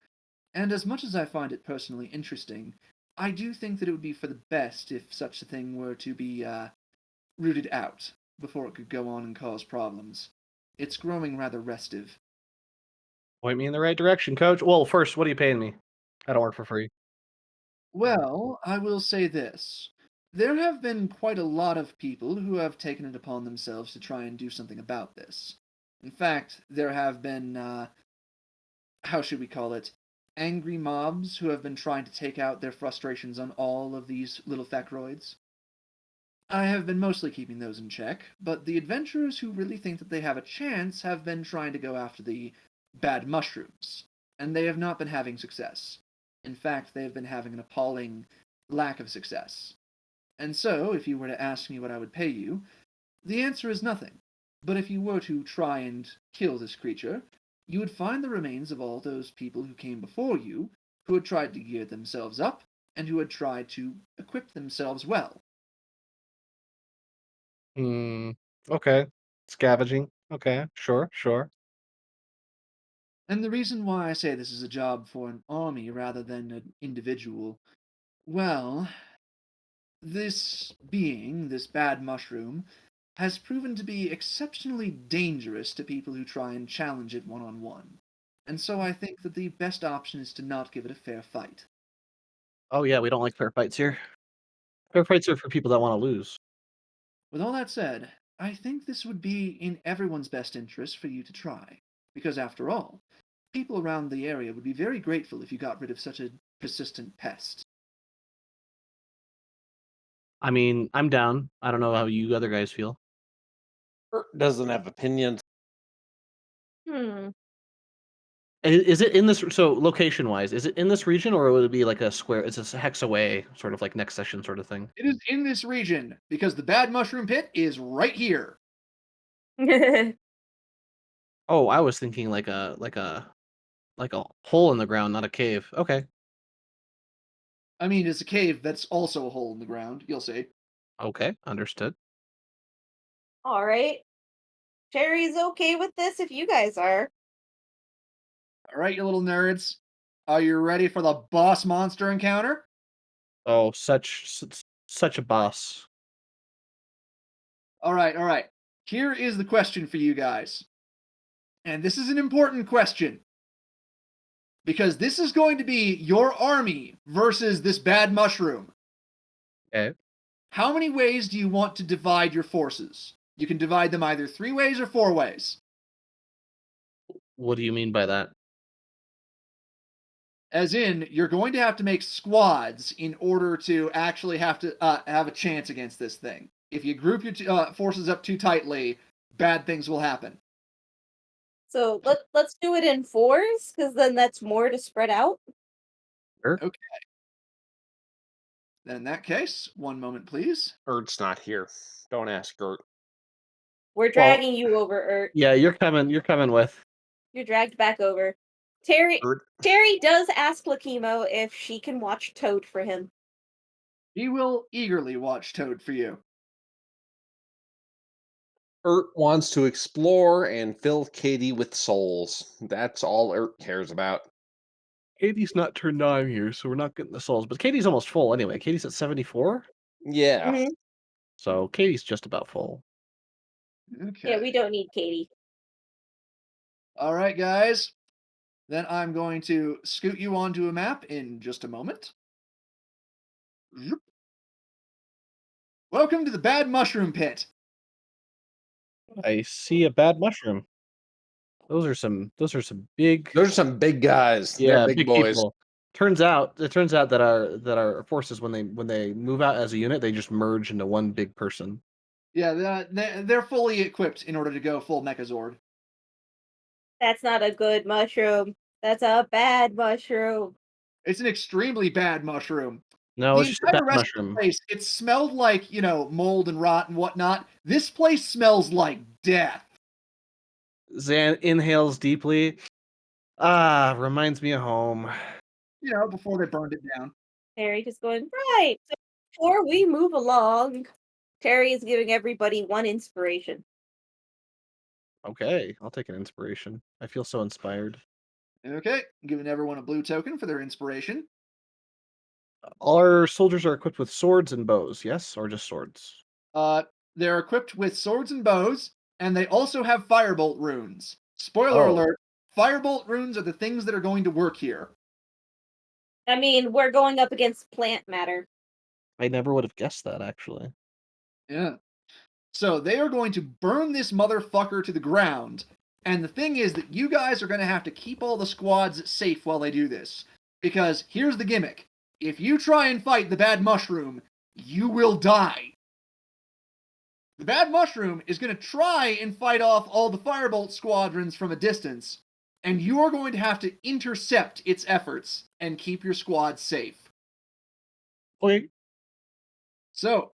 And as much as I find it personally interesting, I do think that it would be for the best if such a thing were to be rooted out before it could go on and cause problems. It's growing rather restive. Point me in the right direction, coach. Well, first, what are you paying me? I don't work for free. Well, I will say this. There have been quite a lot of people who have taken it upon themselves to try and do something about this. In fact, there have been, how should we call it, angry mobs who have been trying to take out their frustrations on all of these little facroids. I have been mostly keeping those in check, but the adventurers who really think that they have a chance have been trying to go after the bad mushrooms, and they have not been having success. In fact, they have been having an appalling lack of success. And so, if you were to ask me what I would pay you, the answer is nothing. But if you were to try and kill this creature, you would find the remains of all those people who came before you, who had tried to gear themselves up, and who had tried to equip themselves well. Hmm. Okay. Scavenging. Okay. Sure. And the reason why I say this is a job for an army rather than an individual, well, this being, this bad mushroom, has proven to be exceptionally dangerous to people who try and challenge it one-on-one. And so I think that the best option is to not give it a fair fight. Oh yeah, we don't like fair fights here. Fair fights are for people that want to lose. With all that said, I think this would be in everyone's best interest for you to try, because after all, people around the area would be very grateful if you got rid of such a persistent pest. I mean, I'm down. I don't know how you other guys feel. Doesn't have opinions. Hmm. Is it in this? So location wise, is it in this region or would it be like a square? It's a hex away, sort of like next session sort of thing. It is in this region, because the bad mushroom pit is right here. Oh, I was thinking like a hole in the ground, not a cave. Okay. I mean, it's a cave that's also a hole in the ground, you'll see. Okay, understood. All right. Cherry's okay with this if you guys are. Alright, you little nerds. Are you ready for the boss monster encounter? Oh, such a boss. Alright. Here is the question for you guys. And this is an important question. Because this is going to be your army versus this bad mushroom. Okay. How many ways do you want to divide your forces? You can divide them either 3 ways or 4 ways. What do you mean by that? As in, you're going to have to make squads in order to actually have to have a chance against this thing. If you group your forces up too tightly, bad things will happen. So let's do it in fours, because then that's more to spread out. Sure. Okay. Then in that case, one moment, please. Erd's not here. Don't ask Erd. We're Well, dragging you over, Ert. yeah, you're coming. You're coming with. You're dragged back over. Terry Erd, Terry does ask Lakimo if she can watch Toad for him. He will eagerly watch Toad for you. Ert wants to explore and fill Katie with souls. That's all Ert cares about. Katie's not turned on here, so we're not getting the souls. But Katie's almost full anyway. Katie's at 74, Yeah. Mhm. so Katie's just about full. Okay. Yeah, we don't need Katie. All right, guys. Then I'm going to scoot you onto a map in just a moment. Zoop. Welcome to the Bad Mushroom Pit. I see a bad mushroom. Those are some big, Those are some big guys. They're yeah, big big boys. people. It turns out that our forces when they move out as a unit, they just merge into one big person. Yeah, they're fully equipped in order to go full Mechazord. That's not a good mushroom. That's a bad mushroom. It's an extremely bad mushroom. No, The it's just a bad entire rest of the mushroom. place, it smelled like, mold and rot and whatnot. This place smells like death. Zan inhales deeply. Ah, reminds me of home. Before they burned it down. Terry just going, right. So before we move along, Terry is giving everybody 1 inspiration. Okay, I'll take an inspiration. I feel so inspired. Okay, giving everyone a blue token for their inspiration. All our soldiers are equipped with swords and bows, yes? Or just swords? They're equipped with swords and bows, and they also have firebolt runes. Spoiler Oh. alert, firebolt runes are the things that are going to work here. I mean, we're going up against plant matter. I never would have guessed that, actually. Yeah. So they are going to burn this motherfucker to the ground. And the thing is that you guys are going to have to keep all the squads safe while they do this. Because here's the gimmick. If you try and fight the bad mushroom, you will die. The bad mushroom is going to try and fight off all the firebolt squadrons from a distance. And you are going to have to intercept its efforts and keep your squad safe. Okay. So,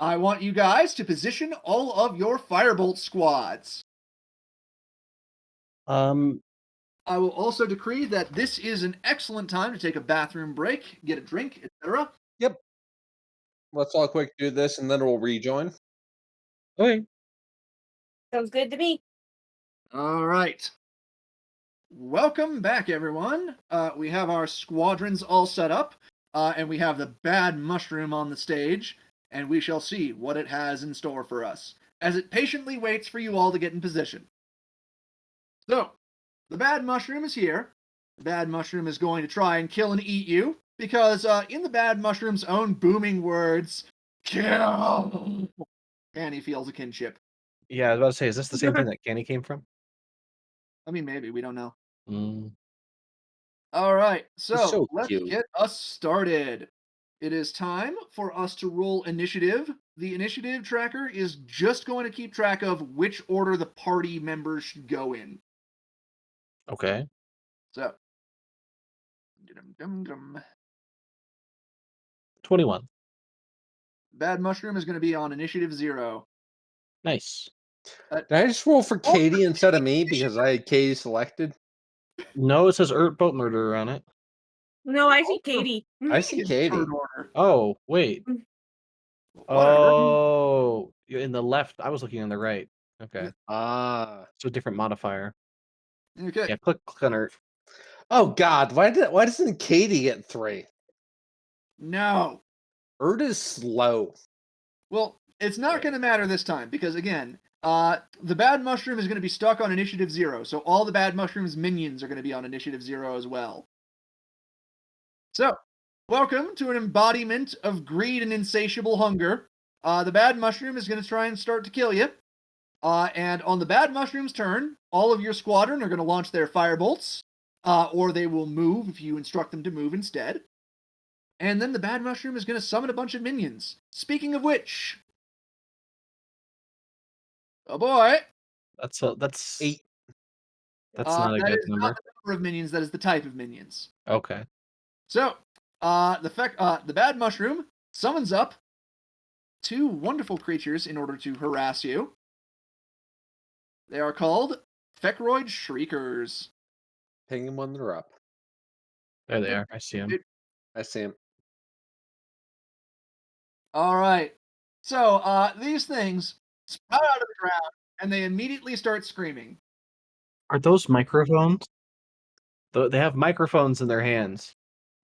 I want you guys to position all of your firebolt squads. I will also decree that this is an excellent time to take a bathroom break, get a drink, etc. Yep. Let's all quick do this, and then we'll rejoin. Okay. Sounds good to me. All right. Welcome back, everyone. We have our squadrons all set up, and we have the bad mushroom on the stage, and we shall see what it has in store for us, as it patiently waits for you all to get in position. So, the bad mushroom is here. The bad mushroom is going to try and kill and eat you, because in the bad mushroom's own booming words, kill! And he feels a kinship. Yeah, I was about to say, is this the same thing that Canny came from? I mean, maybe, we don't know. Mm. All right, so let's cute. get us started. It is time for us to roll initiative. The initiative tracker is just going to keep track of which order the party members should go in. Okay. So, dum-dum-dum. 21. Bad mushroom is going to be on initiative 0. Nice. Did I just roll for Katie instead of me because I had Katie selected? No, it says boat murderer on it. No, I see Katie. I see In Katie. third order. Oh, wait. Whatever. Oh, you're in the left. I was looking on the right. Okay. Ah. So different modifier. Okay. Yeah, click on her. Oh God! Why doesn't Katie get 3? No. Is slow. Well, it's not going to matter this time because, again, the bad mushroom is going to be stuck on initiative 0, so all the bad mushroom's minions are going to be on initiative 0 as well. So, welcome to an embodiment of greed and insatiable hunger. The bad mushroom is going to try and start to kill you. And on the bad mushroom's turn, all of your squadron are going to launch their firebolts, or they will move if you instruct them to move instead. And then the bad mushroom is going to summon a bunch of minions. Speaking of which, oh boy, That's 8. That's not a that good is number. not the number of minions. That is the type of minions. Okay. So, the bad mushroom summons up 2 wonderful creatures in order to harass you. They are called Fecroid Shriekers. Ping them when they're up. There they are. I see them. I see him. All right. So, these things sprout out of the ground, and they immediately start screaming. Are those microphones? They have microphones in their hands.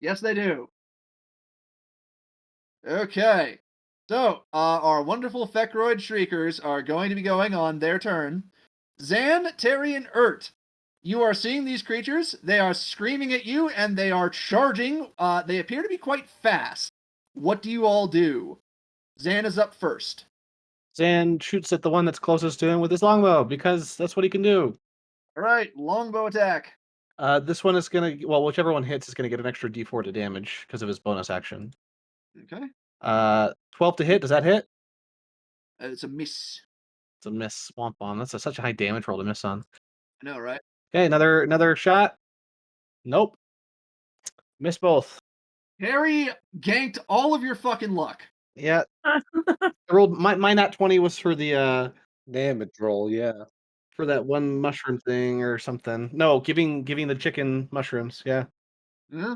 Yes, they do. Okay. So, our wonderful Fecroid Shriekers are going to be going on their turn. Zan, Terry, and Ert, you are seeing these creatures. They are screaming at you, and they are charging. They appear to be quite fast. What do you all do? Zan is up first. Zan shoots at the one that's closest to him with his longbow because that's what he can do. All right, longbow attack. This one is gonna whichever one hits is gonna get an extra D4 to damage because of his bonus action. Okay. 12 to hit. Does that hit? It's a miss. It's a miss. Swamp bomb. That's such a high damage roll to miss on. I know, right? Okay, another shot. Nope. Miss both. Harry ganked all of your fucking luck. Yeah. I rolled my nat 20 was for the Damage roll, yeah. for that one mushroom thing or something. No, giving the chicken mushrooms. Yeah. Yeah.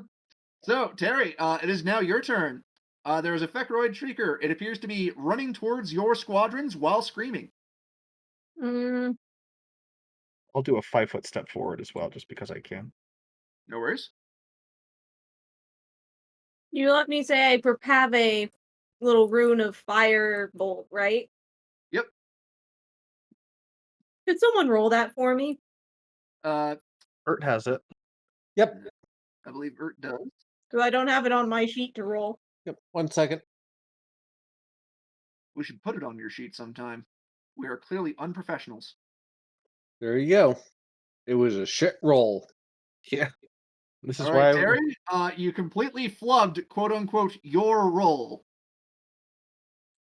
So, Terry, it is now your turn. There is a Fecroid Shrieker. It appears to be running towards your squadrons while screaming. Mm, I'll do a 5-foot step forward as well, just because I can. No worries. you let me say I have a little rune of fire bolt, right? Yep. Could someone roll that for me? Uh, Ert has it. Yep. I believe Ert does. Because I don't have it on my sheet to roll. Yep. 1 second. We should put it on your sheet sometime. We are clearly unprofessionals. There you go. It was a shit roll. Yeah. This is All right, why Terry, you completely flubbed, quote unquote, your roll.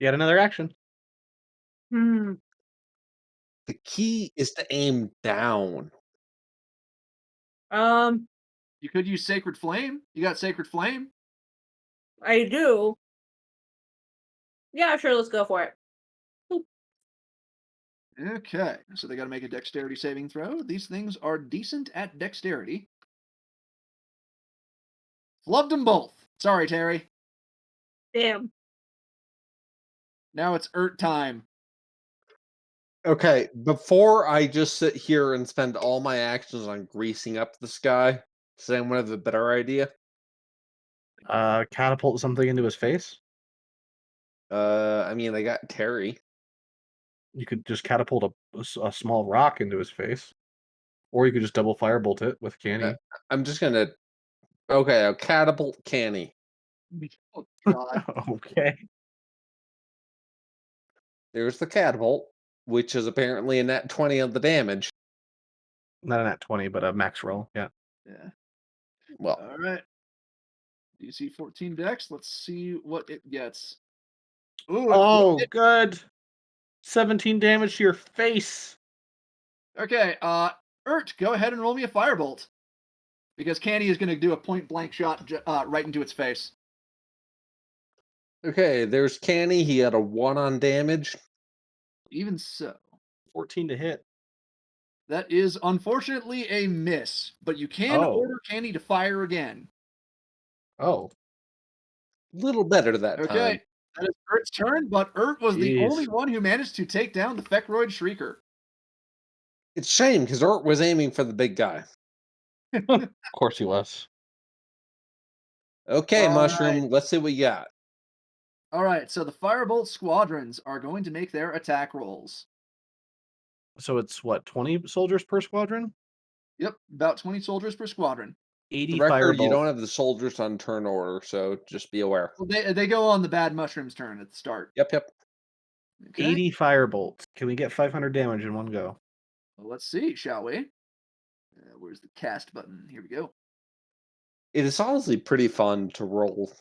Yet another action. Hmm. The key is to aim down. You could use Sacred Flame. You got Sacred Flame. I do. Yeah, sure, let's go for it. Okay, so they got to make a dexterity saving throw. These things are decent at dexterity. Flubbed them both. Sorry, Terry. Damn. Now it's Ert time. Okay, before I just sit here and spend all my actions on greasing up this guy, does anyone have a better idea? Catapult something into his face. I mean, I got Terry. You could just catapult a small rock into his face, or you could just double firebolt it with Canny. I'm just gonna. Okay, I'll catapult Canny. Oh, God. Okay. There's the catapult, which is apparently a net 20 on the damage. Not a nat 20, but a max roll. Yeah. Yeah. Well, All right. DC 14 dex. Let's see what it gets. Ooh, Oh, good. 17 damage to your face. okay. Ert, go ahead and roll me a firebolt. Because Candy is going to do a point blank shot right into its face. okay, there's Canny. He had a 1 on damage. Even so, 14 to hit. that is unfortunately a miss. But you can Oh. order Candy to fire again. Oh. Little better that Okay. time. That is Ert's turn, but Ert was the Jeez. only one who managed to take down the Fecroid Shrieker. It's a shame because Art was aiming for the big guy. Of course he was. Okay, All Mushroom, let's see what you got. All right, so the Firebolt squadrons are going to make their attack rolls. So it's what, 20 soldiers per squadron? Yep, about 20 soldiers per squadron. 80 The record, you firebolt. don't have the soldiers on turn order, so just be aware. Well, they go on the bad mushroom's turn at the start. Yep. Okay. 80 firebolt. Can we get 500 damage in one go? Well, let's see, shall we? Where's the cast button? Here we go. It is honestly pretty fun to roll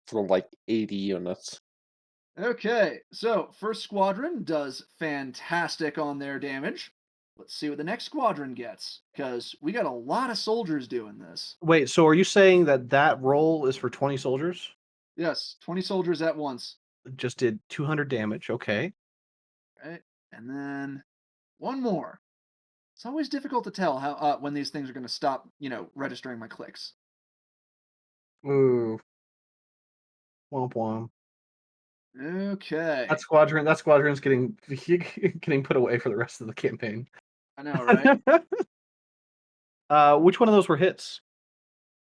for like 80 units. Okay, so first squadron does fantastic on their damage. Let's see what the next squadron gets, because we got a lot of soldiers doing this. Wait, so are you saying that roll is for 20 soldiers? Yes, 20 soldiers at once. Just did 200 damage. Okay. Right, and then one more. It's always difficult to tell how when these things are going to stop, registering my clicks. Ooh. Womp womp. Okay. That squadron's getting getting put away for the rest of the campaign. I know, right? Which one of those were hits?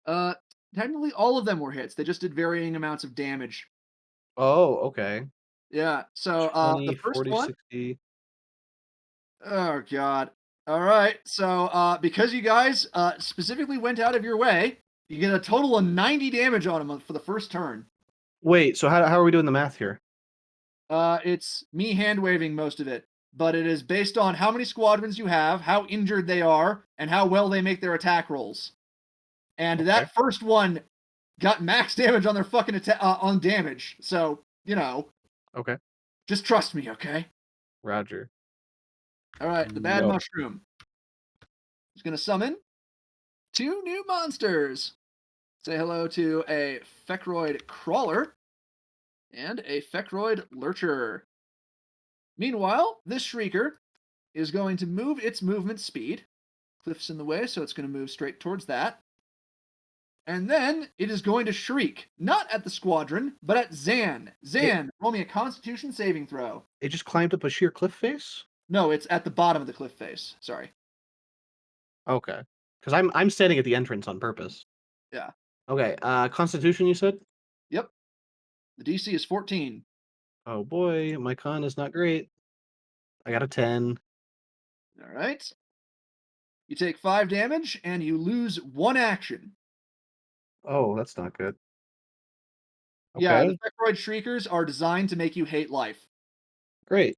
Technically all of them were hits. They just did varying amounts of damage. Oh, okay. Yeah. So 20, the first 40, one. 60. Oh God. All right. So because you guys specifically went out of your way, you get a total of 90 damage on them for the first turn. Wait, so how are we doing the math here? It's me hand waving most of it, but it is based on how many squadrons you have, how injured they are, and how well they make their attack rolls. And Okay. that first one got max damage on their fucking on damage. So Okay. just trust me, okay? Roger. All right, the bad Nope. mushroom is going to summon 2 new monsters. Say hello to a Fecroid Crawler and a Fecroid Lurcher. Meanwhile, this Shrieker is going to move its movement speed. Cliff's in the way, so it's going to move straight towards that. And then it is going to shriek, not at the squadron, but at Zan. Zan, roll me a Constitution saving throw. It just climbed up a sheer cliff face? No, it's at the bottom of the cliff face. Sorry. Okay. Because I'm standing at the entrance on purpose. Yeah. Okay, Constitution, you said? Yep. The DC is 14. Oh boy, my con is not great. I got a 10. All right. You take 5 damage and you lose 1 action. Oh, that's not good. Yeah, Okay, the Fecroid Shriekers are designed to make you hate life. great.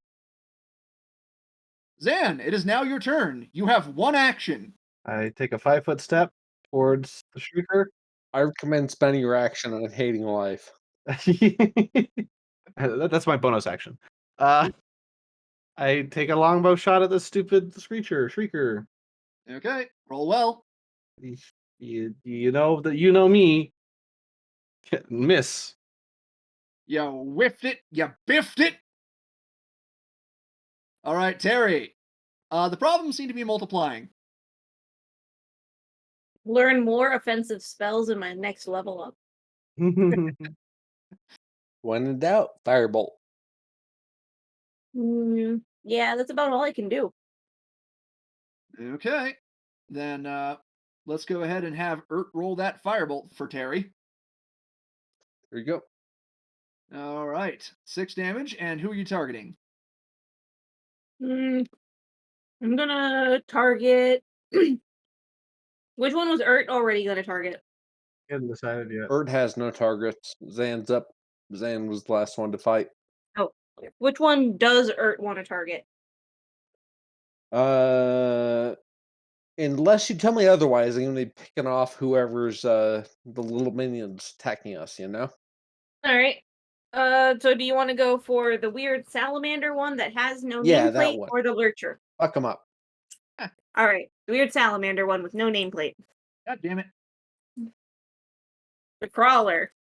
Zan, it is now your turn. You have 1 action. I take a 5-foot step towards the shrieker. I recommend spending your action on hating life. That's my bonus action. I take a longbow shot at the stupid shrieker. Okay, roll well. You know that you know me. Miss. You whiffed it. You biffed it. All right, Terry. The problems seem to be multiplying. Learn more offensive spells in my next level up. When in doubt, firebolt. Yeah, that's about all I can do. Okay. Then let's go ahead and have Ert roll that firebolt for Terry. There you go. All right. 6 damage. And who are you targeting? I'm gonna target. Which one was Ert already gonna target? Hadn't decided yet. Ert has no targets. Zan's up. Zan was the last one to fight. Oh, which one does Ert want to target? Unless you tell me otherwise, I'm gonna be picking off whoever's the little minions attacking us, you know? All right. So do you want to go for the weird salamander one that has no Yeah, that nameplate, one. or the lurcher? Fuck them up. All right, the weird salamander one with no nameplate. God damn it. The crawler.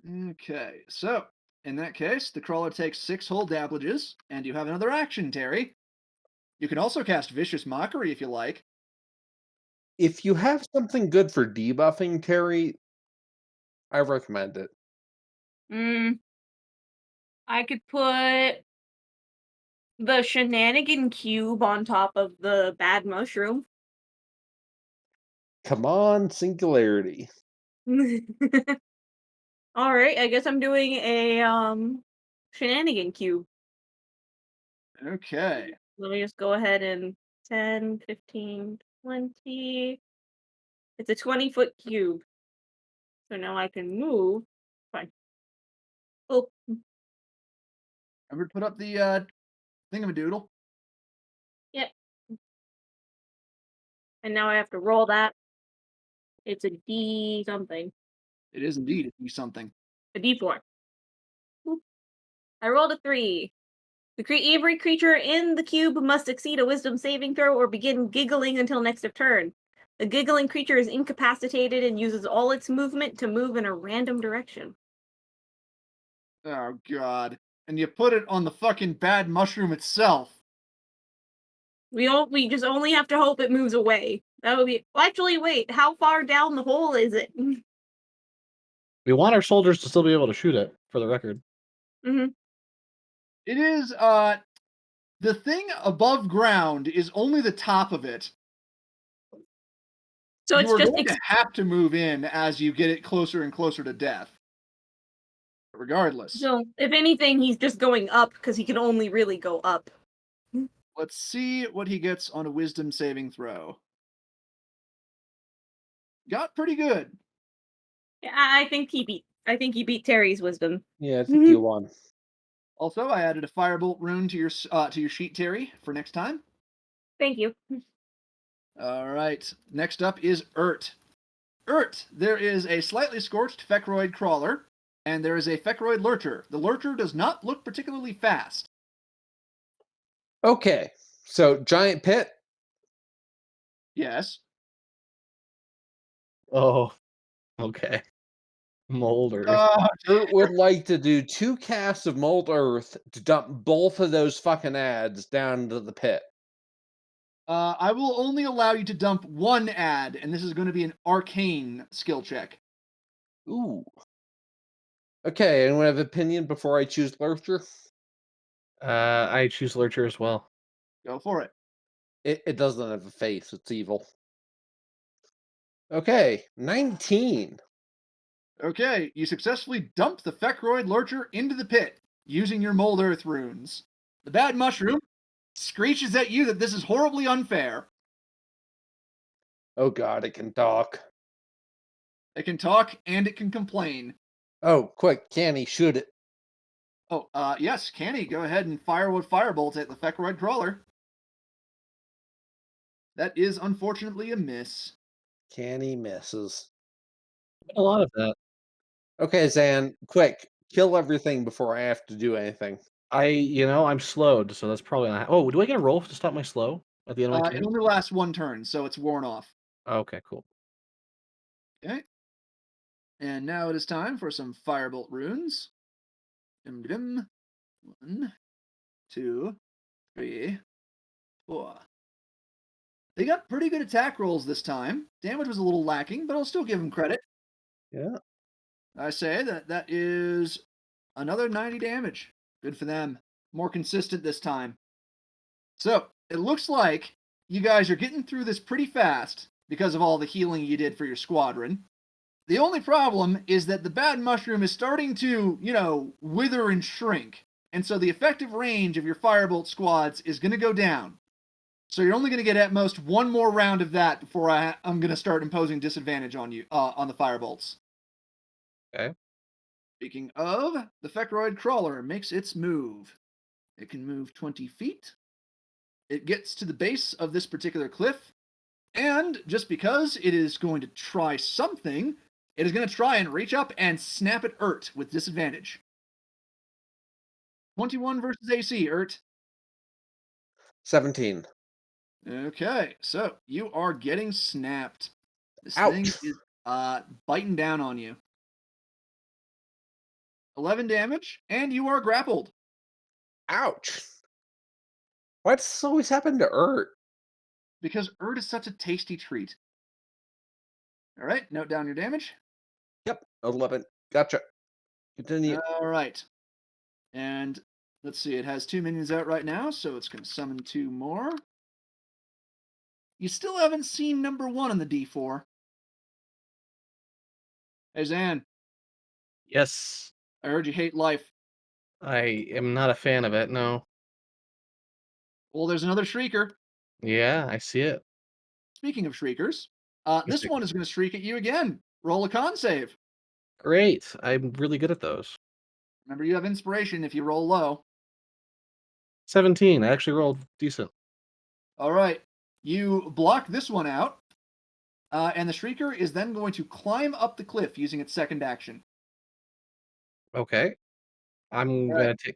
Okay. So, in that case, the crawler takes 6 whole dablages, and you have another action, Terry. You can also cast Vicious Mockery if you like. If you have something good for debuffing, Terry, I recommend it. I could put the shenanigan cube on top of the bad mushroom. Come on, singularity. All right, I guess I'm doing a shenanigan cube. Okay. Let me just go ahead and 10, 15, 20. It's a 20-foot cube. So now I can move. Fine. Oh, Remember to put up the thingamadoodle. yep. And now I have to roll that. It's a D something. It is indeed something. A D4. Oop. I rolled a 3. Every creature in the cube must succeed a wisdom saving throw or begin giggling until next of turn. The giggling creature is incapacitated and uses all its movement to move in a random direction. Oh, God. And you put it on the fucking bad mushroom itself. We just only have to hope it moves away. That would be. Well, actually, wait. How far down the hole is it? We want our soldiers to still be able to shoot it, for the record. Mm-hmm. It is, the thing above ground is only the top of it. So it's you are just going to have to move in as you get it closer and closer to death. Regardless. So if anything, he's just going up because he can only really go up. Let's see what he gets on a wisdom saving throw. Got pretty good. Yeah, I think he beat Terry's wisdom. Yeah, I think you won. Also, I added a firebolt rune to your sheet, Terry, for next time. Thank you. All right. Next up is Ert. Ert, there is a slightly scorched Fecroid crawler, and there is a Fecroid lurcher. The lurcher does not look particularly fast. Okay, so giant pit. Yes. Oh, okay. Mold Earth. Ert would like to do 2 casts of Mold Earth to dump both of those fucking ads down into the pit. I will only allow you to dump one ad, and this is going to be an arcane skill check. Ooh. Okay, anyone have opinion before I choose Lurcher? I choose Lurcher as well. Go for it. It doesn't have a face, it's evil. Okay, 19. Okay, you successfully dump the Fecroid Lurcher into the pit using your Mold Earth runes. The bad mushroom screeches at you that this is horribly unfair. Oh god, it can talk. It can talk and it can complain. Oh, quick, Canny, shoot it. Oh, yes, Canny, go ahead and fire with Firebolt at the Fecroid Crawler. That is unfortunately a miss. Canny misses. A lot of that. Okay, Zan, quick, kill everything before I have to do anything. I'm slowed, so that's probably not. Oh, do I get a roll to stop my slow at the end of my It turn? only lasts one turn, so it's worn off. Okay, cool. Okay. And now it is time for some Firebolt runes. Dim. 1, 2, 3, 4. They got pretty good attack rolls this time. Damage was a little lacking, but I'll still give them credit. Yeah. I say that is another 90 damage. Good for them. More consistent this time. So, it looks like you guys are getting through this pretty fast because of all the healing you did for your squadron. The only problem is that the bad mushroom is starting to, wither and shrink. And so the effective range of your firebolt squads is going to go down. So you're only going to get at most one more round of that before I'm going to start imposing disadvantage on you, on the firebolts. Okay. Speaking of, the Fecroid Crawler makes its move. It can move 20 feet. It gets to the base of this particular cliff. And just because it is going to try something, it is going to try and reach up and snap at Urt with disadvantage. 21 versus AC, Urt. 17. Okay, so you are getting snapped. This Ouch. thing is biting down on you. 11 damage, and you are grappled. Ouch. What's always happened to Urt? Because Urt is such a tasty treat. All right, note down your damage. Yep, 11. Gotcha. Continue. All right. And let's see, it has 2 minions out right now, so it's going to summon 2 more. You still haven't seen number 1 on the D4. Hey, Zan, Yes, I heard you hate life. I am not a fan of it. No. Well, there's another Shrieker. Yeah, I see it. Speaking of Shriekers, this Interesting. one is going to shriek at you again. Roll a con save. Great. I'm really good at those. Remember, you have inspiration if you roll low. 17. I actually rolled decent. All right. You block this one out, and the Shrieker is then going to climb up the cliff using its second action. Okay. I'm All gonna right. take.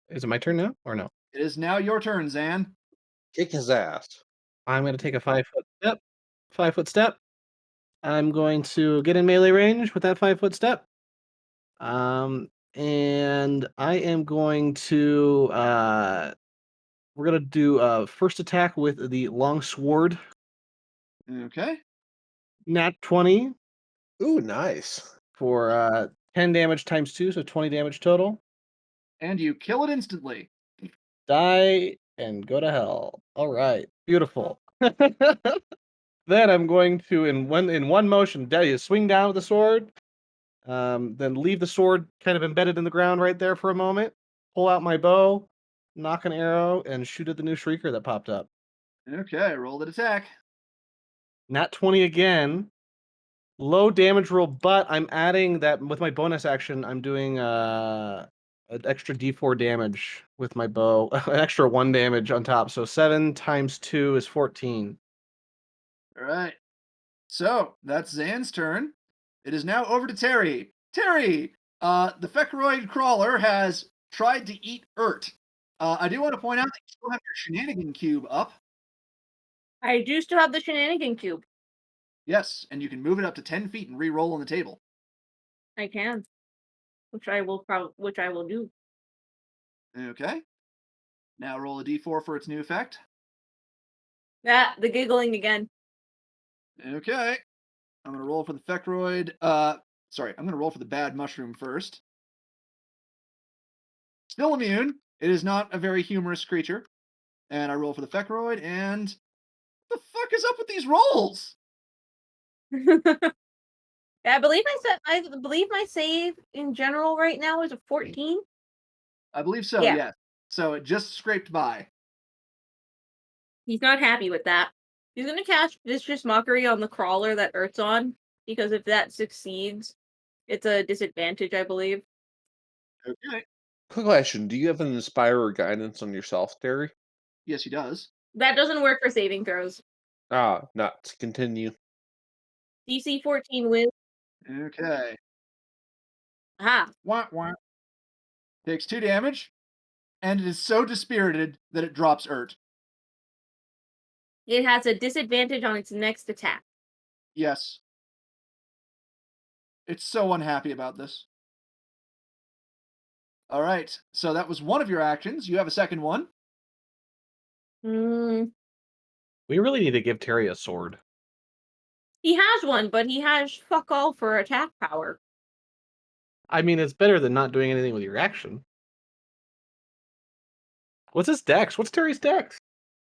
Is it my turn now or no? It is now your turn, Zan. Kick his ass. I'm gonna take a 5-foot step. 5-foot step. I'm going to get in melee range with that 5-foot step. And I am going to we're gonna do first attack with the long sword. Okay. Nat 20 Ooh, nice. for 10 damage times 2, so 20 damage total. And you kill it instantly. Die and go to hell. All right, beautiful. Then I'm going to in one motion, swing down with the sword. Then leave the sword kind of embedded in the ground right there for a moment. Pull out my bow, knock an arrow, and shoot at the new shrieker that popped up. Okay, roll that attack. Nat 20 again. Low damage roll, but I'm adding that with my bonus action. I'm doing an extra D4 damage with my bow, an extra 1 damage on top. So 7 times 2 is 14. All right. So that's Zan's turn. It is now over to Terry. Terry, the Fecroid Crawler has tried to eat Urt. I do want to point out that you still have your Shenanigan Cube up. I do still have the shenanigan cube. Yes, and you can move it up to 10 feet and re-roll on the table. I can, which I will do. Okay. Now roll a d4 for its new effect. The giggling again. Okay. I'm gonna roll for the Fecroid. Sorry, I'm gonna roll for the bad mushroom first. Still immune. It is not a very humorous creature. And I roll for the Fecroid, and what the fuck is up with these rolls? I believe my save in general right now is a 14. I believe so, Yeah. yes. So it just scraped by. He's not happy with that. He's gonna cast Vicious Mockery on the crawler that Earth's on, because if that succeeds, it's a disadvantage, I believe. Okay. Quick question: do you have an Inspire or Guidance on yourself, Terry? Yes, he does. That doesn't work for saving throws. Ah, not to continue. DC 14 wins. Okay. Aha. Wah, wah. Takes 2 damage, and it is so dispirited that it drops Ert. It has a disadvantage on its next attack. Yes. It's so unhappy about this. All right. So that was one of your actions. You have a second one. Mm, We really need to give Terry a sword. he has one, but he has fuck all for attack power. I mean, it's better than not doing anything with your action. What's his dex? What's Terry's dex?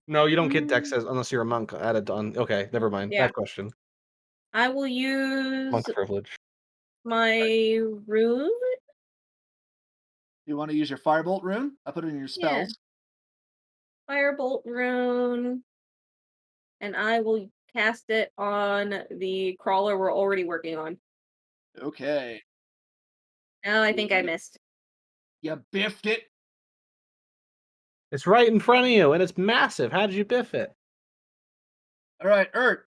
No, you don't get dex unless you're a monk added on. Okay, never mind. Yeah. Bad question. I will use Monk privilege. my rune. You want to use your Firebolt rune? I put it in your spells. Firebolt rune. And I will cast it on the crawler we're already working on. Okay. Oh, I think I missed. You biffed it. It's right in front of you, and it's massive. How did you biff it? All right, Ert.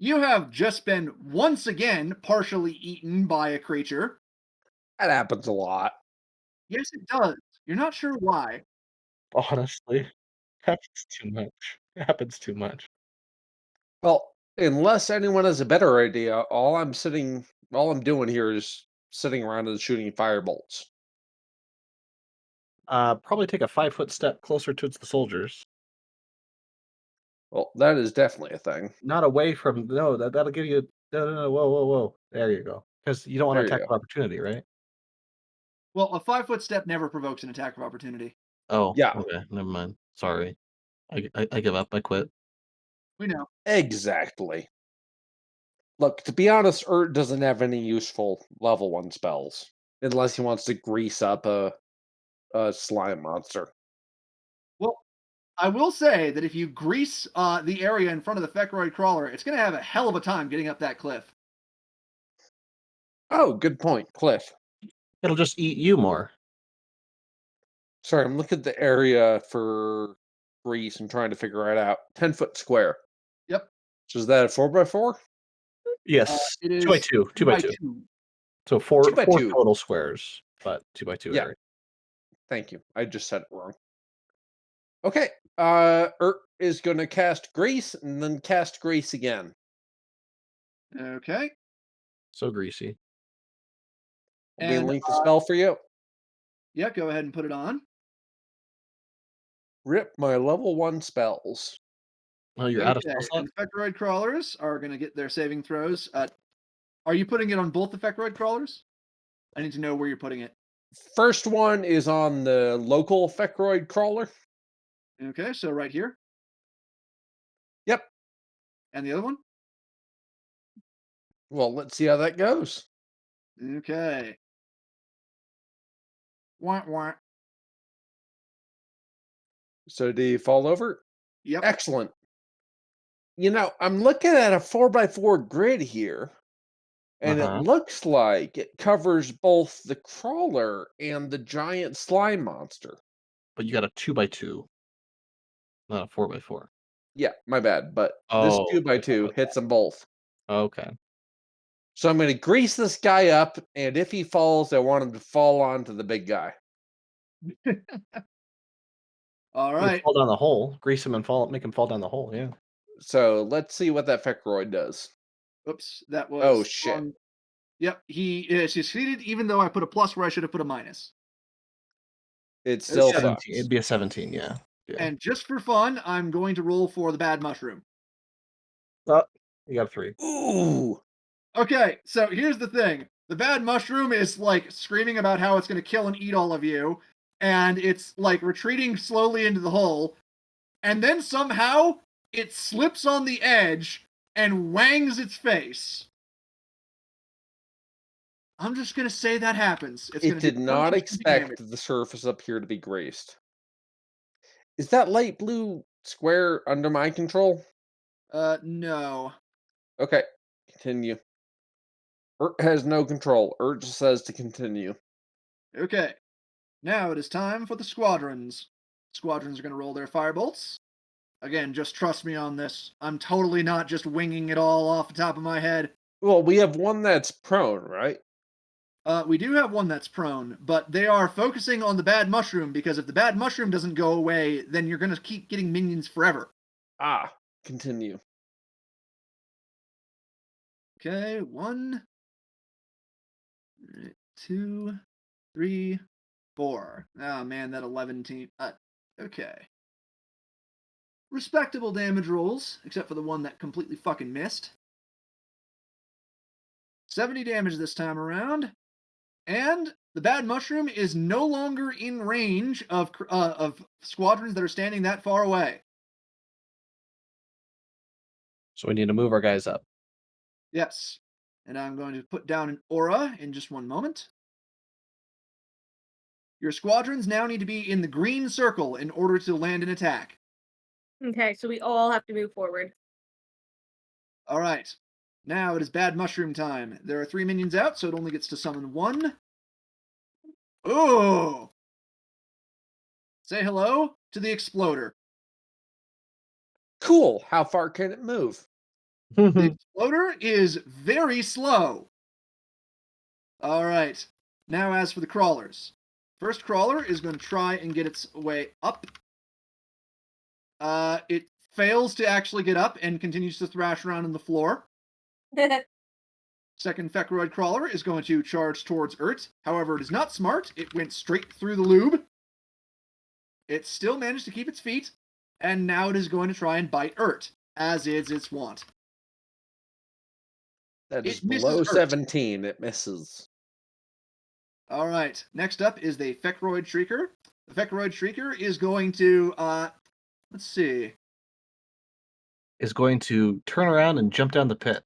You have just been once again partially eaten by a creature. That happens a lot. Yes, it does. You're not sure why. Honestly, happens too much. It happens too much. Well, unless anyone has a better idea, all I'm doing here is sitting around and shooting firebolts. Probably take a 5-foot step closer towards the soldiers. Well, that is definitely a thing. Not away from that'll give you no, whoa. There you go. Because you don't want to There you attack of opportunity, right? Well, a 5-foot step never provokes an attack of opportunity. Oh, Yeah. okay, never mind. Sorry. I give up. I quit. We know. Exactly. Look, to be honest, Urt doesn't have any useful level 1 spells. Unless he wants to grease up a slime monster. Well, I will say that if you grease the area in front of the Fecroid crawler, it's going to have a hell of a time getting up that cliff. Oh, good point, Cliff. It'll just eat you more. Sorry, I'm looking at the area for grease and trying to figure it out. 10-foot square. Yep. So is that a 4x4? Yes, It is 2 by 2. 2 by 2. 2. So four 2 by 2. total squares, but 2 by 2 Yeah. area. Thank you. I just said it wrong. Okay. Urt is going to cast Grease and then cast Grease again. Okay. So greasy. Will be And, link the spell for you. Yeah, go ahead and put it on. Rip my level 1 spells. Oh, you're out of spell Okay, slot? and the Fecroid crawlers are going to get their saving throws. Are you putting it on both the Fecroid crawlers? I need to know where you're putting it. First one is on the local Fecroid crawler. Okay, so right here. Yep. And the other one? Well, let's see how that goes. Okay. Wah, wah. So do you fall over? Yep. Excellent. You know, I'm looking at a 4x4 grid here, and it looks like it covers both the crawler and the giant slime monster. But you got a 2 by 2, not a 4 by 4. Yeah, my bad, but this Oh, 2x2 hits them both. Okay. So I'm going to grease this guy up, and if he falls, I want him to fall onto the big guy. All You right. fall down the hole. Grease him and make him fall down the hole. Yeah. So let's see what that Fecroid does. Oops, that was. Oh, shit. wrong. Yep, he succeeded, even though I put a plus where I should have put a minus. It still 17. sucks. It'd be a 17. Yeah. Yeah. And just for fun, I'm going to roll for the bad mushroom. Oh, you got a 3. Ooh. Okay, so here's the thing. The bad mushroom is like screaming about how it's going to kill and eat all of you, and it's like retreating slowly into the hole, and then somehow it slips on the edge and wangs its face. I'm just going to say that happens. It's It going to did do not 20 damage. expect the surface up here to be graced. Is that light blue square under my control? No. Okay, continue. Ert has no control. Ert just says to continue. Okay. Now it is time for the squadrons. Squadrons are going to roll their firebolts. Again, just trust me on this. I'm totally not just winging it all off the top of my head. Well, we have one that's prone, right? We do have one that's prone, but they are focusing on the bad mushroom because if the bad mushroom doesn't go away, then you're going to keep getting minions forever. Ah, continue. Okay, 1, 2, 3, 4. Oh man, that 11 team. Okay. Respectable damage rolls, except for the one that completely fucking missed. 70 damage this time around. And the bad mushroom is no longer in range of squadrons that are standing that far away. So we need to move our guys up. Yes. And I'm going to put down an aura in just one moment. Your squadrons now need to be in the green circle in order to land an attack. Okay, so we all have to move forward. All right. Now it is bad mushroom time. There are 3 minions out, so it only gets to summon 1. Ooh! Say hello to the exploder. Cool. How far can it move? The exploder is very slow. All right. Now, as for the crawlers. First crawler is going to try and get its way up. It fails to actually get up and continues to thrash around on the floor. Second Fecroid crawler is going to charge towards Ert. However, it is not smart. It went straight through the lube. It still managed to keep its feet, and now it is going to try and bite Ert, as is its wont. That is It misses below Ert. 17. It misses. All right. Next up is the Fecroid Shrieker. The Fecroid Shrieker is going to, let's see. Is going to turn around and jump down the pit.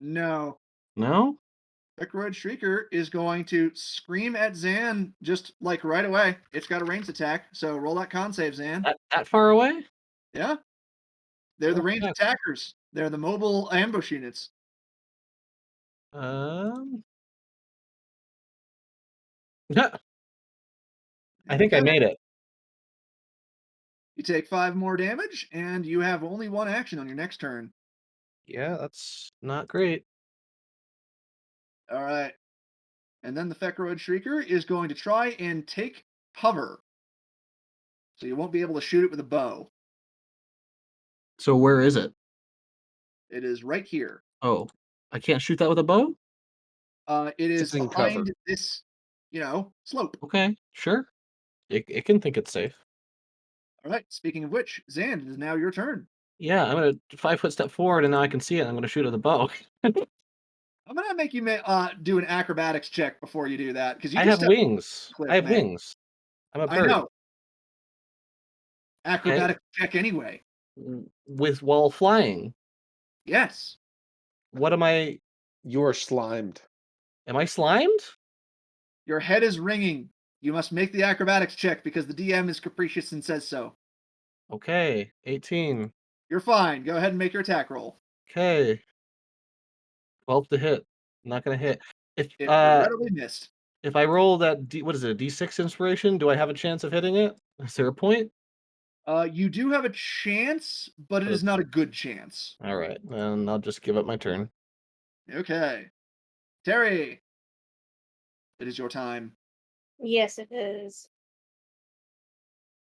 No. No? Fecroid Shrieker is going to scream at Zan just like right away. It's got a ranged attack, so roll that con save, Zan. That far away? Yeah. They're the Oh, ranged fuck. attackers. They're the mobile ambush units. Yeah. I think I Okay. made it. You take 5 more damage, and you have only 1 action on your next turn. Yeah, that's not great. All right. And then the Fecroid Shrieker is going to try and take cover. So you won't be able to shoot it with a bow. So where is it? It is right here. Oh, I can't shoot that with a bow? It is It's in behind cover. this, slope. Okay, sure. It can think it's safe. All right. Speaking of which, Zan, it is now your turn. Yeah, I'm gonna 5-foot step forward, and now I can see it. And I'm gonna shoot with a bow. I'm gonna make you do an acrobatics check before you do that because you I just have wings. cliff, I have man. wings. I'm a I bird. know. Acrobatics check anyway. While flying. Yes. What am I? You are slimed. Am I slimed? Your head is ringing. You must make the acrobatics check because the DM is capricious and says so. Okay, 18. You're fine. Go ahead and make your attack roll. Okay. 12 to hit. Not gonna hit. It regrettably missed. If I roll that what is it, a D6 inspiration, do I have a chance of hitting it? Is there a point? You do have a chance, but it is not a good chance. All right, then I'll just give up my turn. Okay. Terry, it is your time. Yes, it is.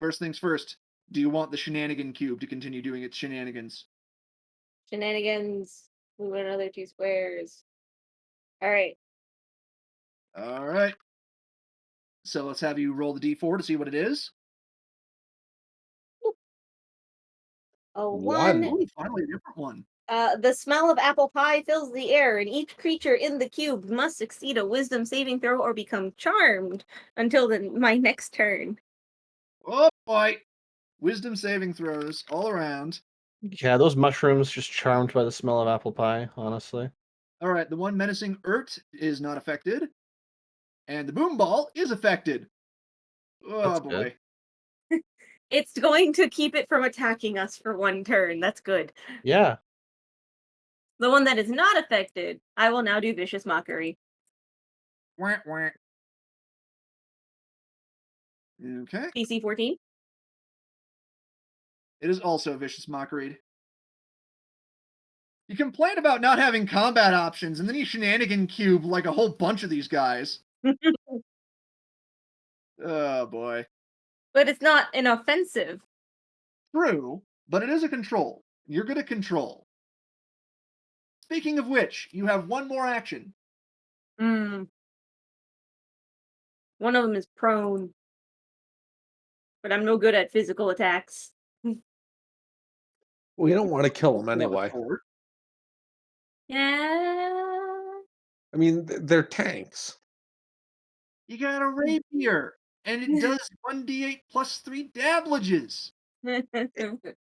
First things first, do you want the shenanigan cube to continue doing its shenanigans? Shenanigans. Move another 2 squares. All right. All right. So let's have you roll the d4 to see what it is. A One. one. Ooh, finally a different one. The smell of apple pie fills the air, and each creature in the cube must succeed a wisdom saving throw or become charmed until my next turn. Oh boy. Wisdom saving throws all around. Yeah, those mushrooms just charmed by the smell of apple pie, honestly. All right, the one menacing Urt is not affected. And the boom ball is affected. Oh That's boy. good. It's going to keep it from attacking us for one turn. That's good. Yeah. The one that is not affected, I will now do Vicious Mockery. Wah, wah. Okay. PC 14. It is also Vicious Mockery. You complain about not having combat options, and then you shenanigan cube like a whole bunch of these guys. Oh boy. But it's not an offensive. True, but it is a control. You're good at control. Speaking of which, you have one more action. Mm. One of them is prone. But I'm no good at physical attacks. We don't want to kill them Pull out a anyway. sword. Yeah. I mean, they're tanks. You got a rapier, and it does 1d8 plus 3 damages.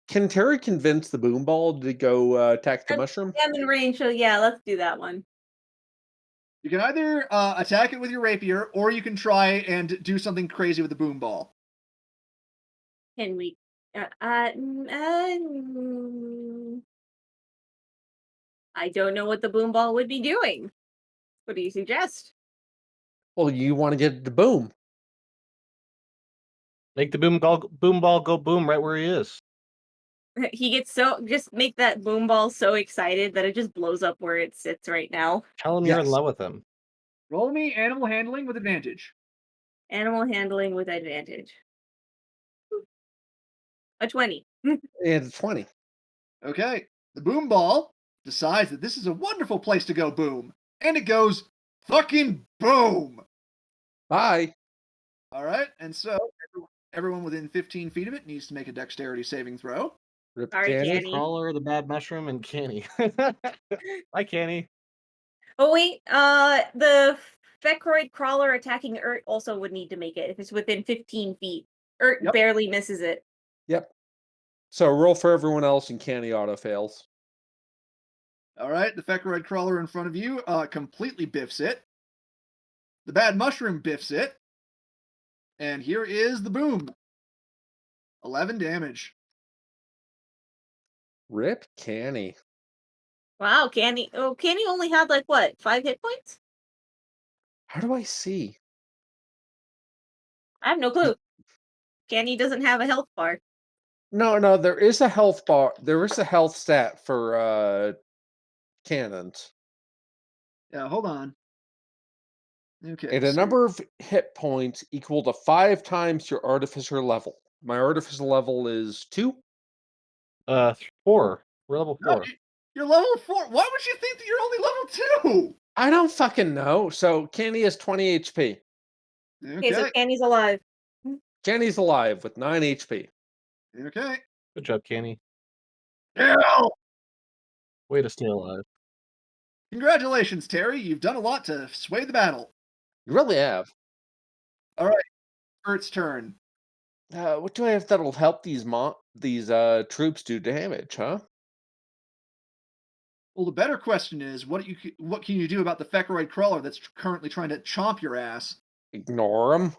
Can Terry convince the boom ball to go attack the mushroom? I'm in range, so yeah, let's do that one. You can either attack it with your rapier, or you can try and do something crazy with the boom ball. Can we? I don't know what the boom ball would be doing. What do you suggest? Well, you want to get it to boom. Make the boom ball go boom right where he is. He gets just make that boom ball so excited that it just blows up where it sits right now. Tell him you're in Yes. love with him. Roll me animal handling with advantage. Animal handling with advantage. A 20. And it's 20. Okay. The boom ball decides that this is a wonderful place to go boom. And it goes fucking boom. Bye. All right. And so everyone within 15 feet of it needs to make a dexterity saving throw. Rip Sorry, Canny. Canny. Crawler, the bad mushroom, and Canny. Hi, Canny. Oh wait, the Fecroid crawler attacking Urt also would need to make it if it's within 15 feet. Urt Yep. barely misses it. Yep. So roll for everyone else and Canny auto fails. All right. The Fecroid crawler in front of you completely biffs it. The bad mushroom biffs it. And here is the boom. 11 damage. Rip Canny. Wow, Canny. Oh, Canny only had like what, 5 hit points? How do I see? I have no clue. Canny doesn't have a health bar. No, there is a health bar. There is a health stat for cannons. Yeah, hold on. Okay. And a number of hit points equal to 5 times your artificer level. My artificer level is 2. 4. We're level No, 4. you're level 4. Why would you think that you're only level 2? I don't fucking know. So Canny has 20 HP. Okay, so Okay. Canny's alive. Canny's alive with 9 HP. Okay. Good job, Canny. Yeah. Way to stay alive. Congratulations, Terry. You've done a lot to sway the battle. You really have. All right. Kurt's turn. What do I have that'll help these troops do damage, huh? Well, the better question is, what can you do about the Fecroid crawler that's currently trying to chomp your ass? Ignore them.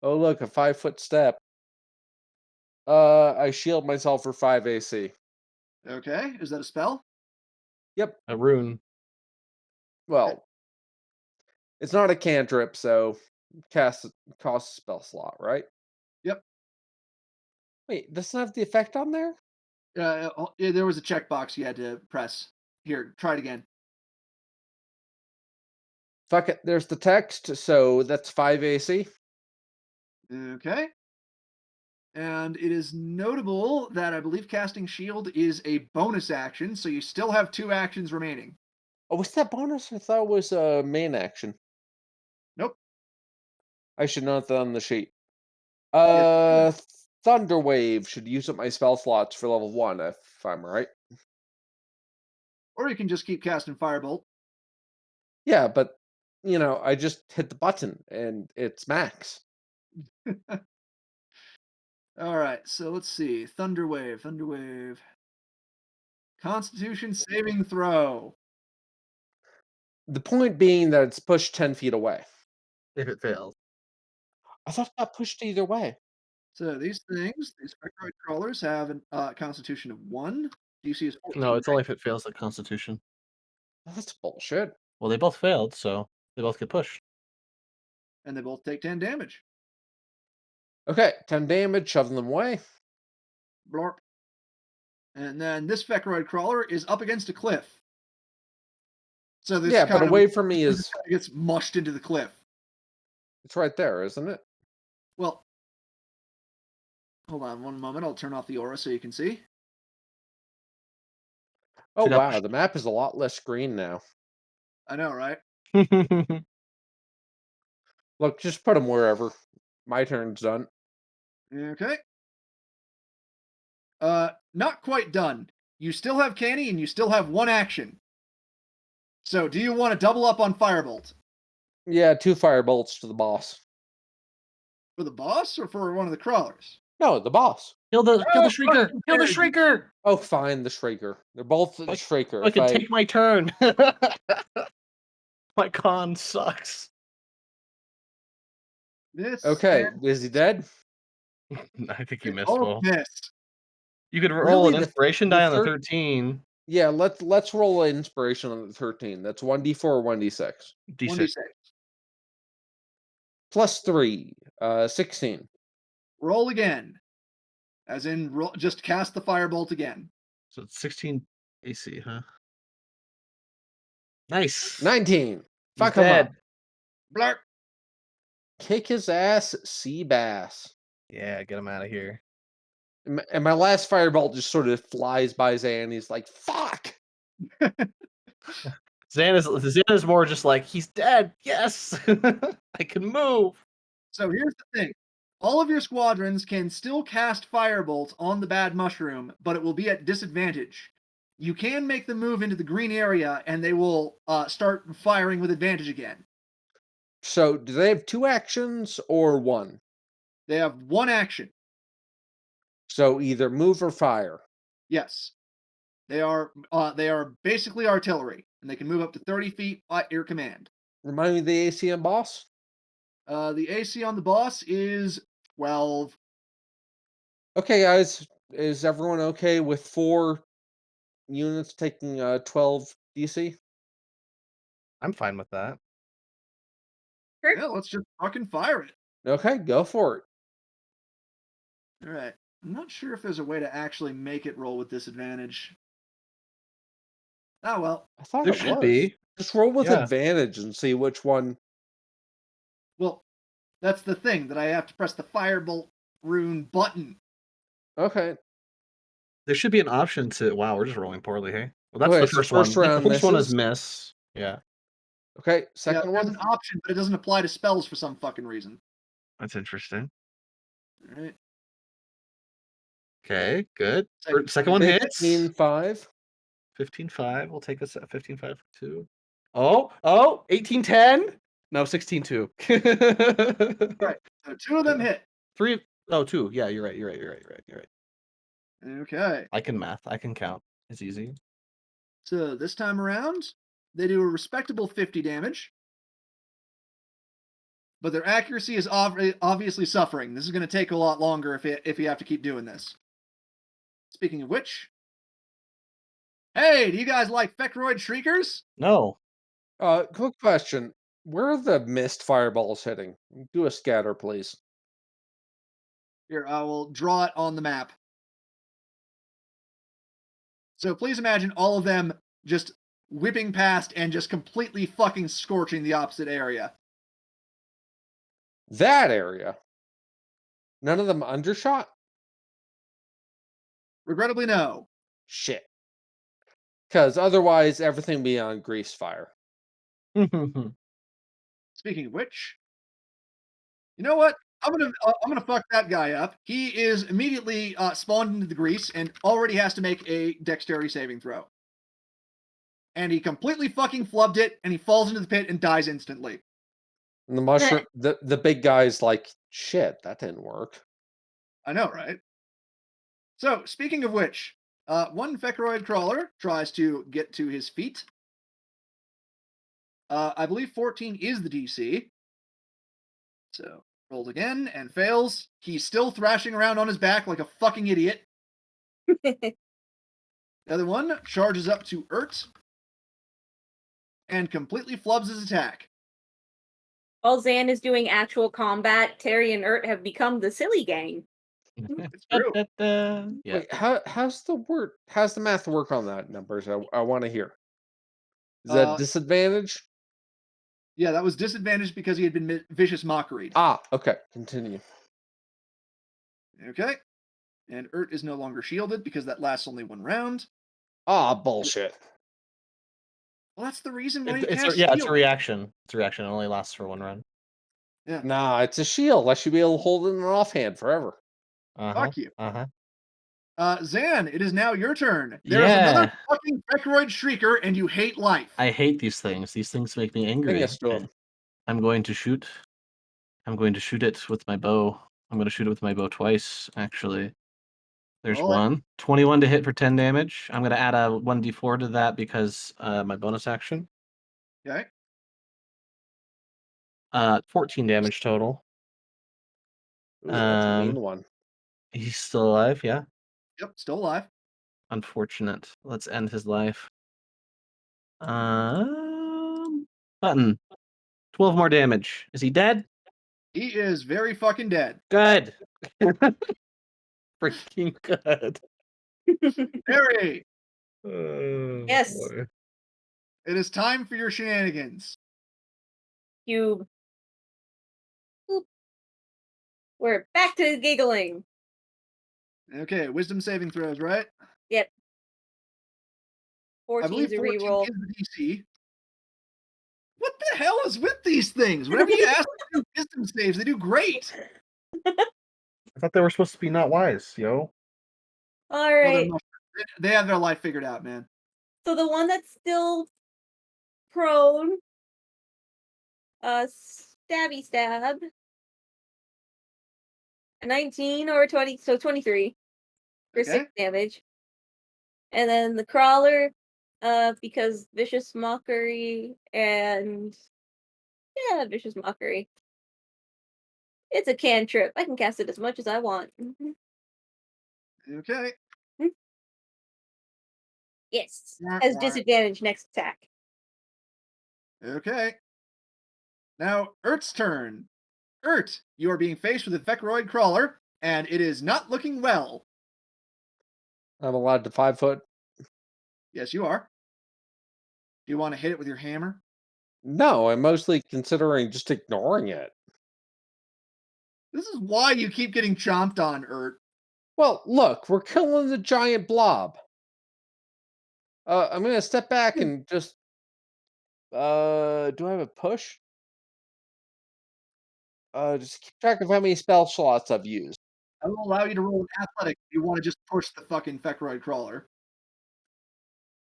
Oh, look, a 5-foot step. I shield myself for 5 AC. Okay. Is that a spell? Yep. A rune. Well, it's not a cantrip, so costs a spell slot, right? Yep. Wait, doesn't have the effect on there? Yeah, there was a checkbox you had to press. Here, try it again. Fuck it, there's the text, so that's 5 AC. Okay. And it is notable that I believe casting shield is a bonus action, so you still have 2 actions remaining. Oh, what's that bonus? I thought it was a main action. Nope. I should note that on the sheet. Yeah. Thunder Wave should use up my spell slots for level 1, if I'm right. Or you can just keep casting Firebolt. Yeah, but, I just hit the button, and it's max. All right, so let's see. Thunder Wave, Thunder Wave. Constitution saving throw. The point being that it's pushed 10 feet away. If it fails. I thought that pushed either way. So these spectroid crawlers have a Constitution of 1. DC is 14. No, it's only if it fails the Constitution. That's bullshit. Well, they both failed, so they both get pushed. And they both take 10 damage. Okay, 10 damage, shoving them away. Blorp. And then this Fecroid crawler is up against a cliff. So this Yeah, kind but of away from me is... gets mushed into the cliff. It's right there, isn't it? Well, hold on one moment. I'll turn off the aura so you can see. Oh, See that wow, push- the map is a lot less green now. I know, right? Look, just put them wherever. My turn's done. Okay. Not quite done. You still have Canny and you still have one action. So do you want to double up on Firebolt? Yeah, 2 firebolts to the boss. For the boss or for one of the crawlers? No, the boss. Kill the Shrieker! fucking Kill the there. Shrieker! Oh, fine, the Shrieker. They're both the Like- Shrieker. I If can I... take my turn. My con sucks. This Okay, and is he dead? I think you they missed both roll. missed. You could roll Really? an The- inspiration the die on the third- 13. Yeah, let's roll an inspiration on the 13. That's 1d4 or 1d6. D6. 1d6. Plus 3, 16. Roll again. As in, just cast the Firebolt again. So it's 16 AC, huh? Nice. 19. He's Fuck him dead. up. Blark. Kick his ass, sea bass. Yeah, get him out of here. And my last firebolt just sort of flies by Zan. And he's like, fuck! Zan is more just like, he's dead. Yes. I can move. So here's the thing. All of your squadrons can still cast Firebolt on the bad mushroom, but it will be at disadvantage. You can make them move into the green area, and they will start firing with advantage again. So, do they have 2 actions or 1? They have one action. So, either move or fire. Yes. They are basically artillery, and they can move up to 30 feet at your command. Remind me of the AC on boss? The AC on the boss is 12. Okay, guys. Is everyone okay with 4 units taking 12 DC? I'm fine with that. Yeah, let's just fucking fire it. Okay, go for it. All right. I'm not sure if there's a way to actually make it roll with disadvantage. Oh, well. I thought There it should was. be. Just roll with Yeah. advantage and see which one. Well, that's the thing, that I have to press the Firebolt rune button. Okay. There should be an option to. Wow, we're just rolling poorly, hey? Well, that's Okay, the so first first one. round The first one is misses. miss. Yeah, Okay, Yeah, second there's one. an option, but it doesn't apply to spells for some fucking reason. that's interesting. All right. Okay, good. Second- Second one hits. 15-5. 15-5. We'll take us at 15-5 2. Oh, 18-10. No, 16-2. Right. So 2 of them hit. 3. Oh, 2. Yeah, you're right. Okay. I can math. I can count. It's easy. So this time around, they do a respectable 50 damage. But their accuracy is obviously suffering. This is going to take a lot longer if you have to keep doing this. Speaking of which, hey, do you guys like Fecroid Shriekers? No. Quick question. Where are the mist fireballs hitting? Do a scatter, please. Here, I will draw it on the map. So please imagine all of them just whipping past and just completely fucking scorching the opposite area. That area. None of them undershot? Regrettably, no. Shit. Because otherwise, everything would be on grease fire. Speaking of which, you know what? I'm gonna fuck that guy up. He is immediately spawned into the grease and already has to make a dexterity saving throw. And he completely fucking flubbed it, and he falls into the pit and dies instantly. And the mushroom, the big guy's like, shit, that didn't work. I know, right? So, speaking of which, one Fecroid crawler tries to get to his feet. I believe 14 is the DC. So, rolls again and fails. He's still thrashing around on his back like a fucking idiot. The other one charges up to Urt and completely flubs his attack. While Zan is doing actual combat, Terry and Urt have become the silly gang. It's true. Yeah. Wait, how's the math work on that numbers? I want to hear. Is that disadvantage? Yeah, that was disadvantaged because he had been vicious mockery. Ah, okay. Continue. Okay. And Urt is no longer shielded because that lasts only one round. Ah, bullshit. Well, that's the reason why he It's cast a shield. reaction. It's a reaction. It only lasts for one run. Yeah. Nah, it's a shield. I should be able to hold it in an offhand forever. Fuck you. Uh-huh. Zan, it is now your turn. There's another fucking Fecroid Shrieker, and you hate life. I hate these things. These things make me angry. Bring us to him. I'm going to shoot. I'm going to shoot it with my bow. I'm going to shoot it with my bow twice, actually. There's Roll it. one. 21 to hit for 10 damage. I'm going to add a 1d4 to that because my bonus action. Okay. 14 damage total. Ooh, that's a mean one. He's still alive, yeah. Yep, still alive. Unfortunate. Let's end his life. Button. 12 more damage. Is he dead? He is very fucking dead. Good. Freaking good. Harry, Yes. Boy. it is time for your shenanigans. Cube. Boop. We're back to giggling. Okay, wisdom saving throws, right? Yep. I 14's believe a 14 reroll. is the DC. What the hell is with these things? Whenever you ask them to do wisdom saves, they do great. I thought they were supposed to be not wise, yo. All Well, they're right. mushrooms. They have their life figured out, man. So the one that's still prone, stabby stab. A 19 or a 20, so 23 for Okay. 6 damage. And then the crawler, because vicious mockery and vicious mockery. It's a cantrip. I can cast it as much as I want. Okay. Yes, has Wah. disadvantage next attack. Okay. Now, Urt's turn. Urt, you are being faced with a Fecroid crawler, and it is not looking well. I'm allowed to 5 foot. Yes, you are. Do you want to hit it with your hammer? No, I'm mostly considering just ignoring it. This is why you keep getting chomped on, Urt. Well, look, we're killing the giant blob. I'm gonna step back and just. Do I have a push? Just keep track of how many spell slots I've used. I will allow you to roll an athletic if you want to just push the fucking Fecroid crawler.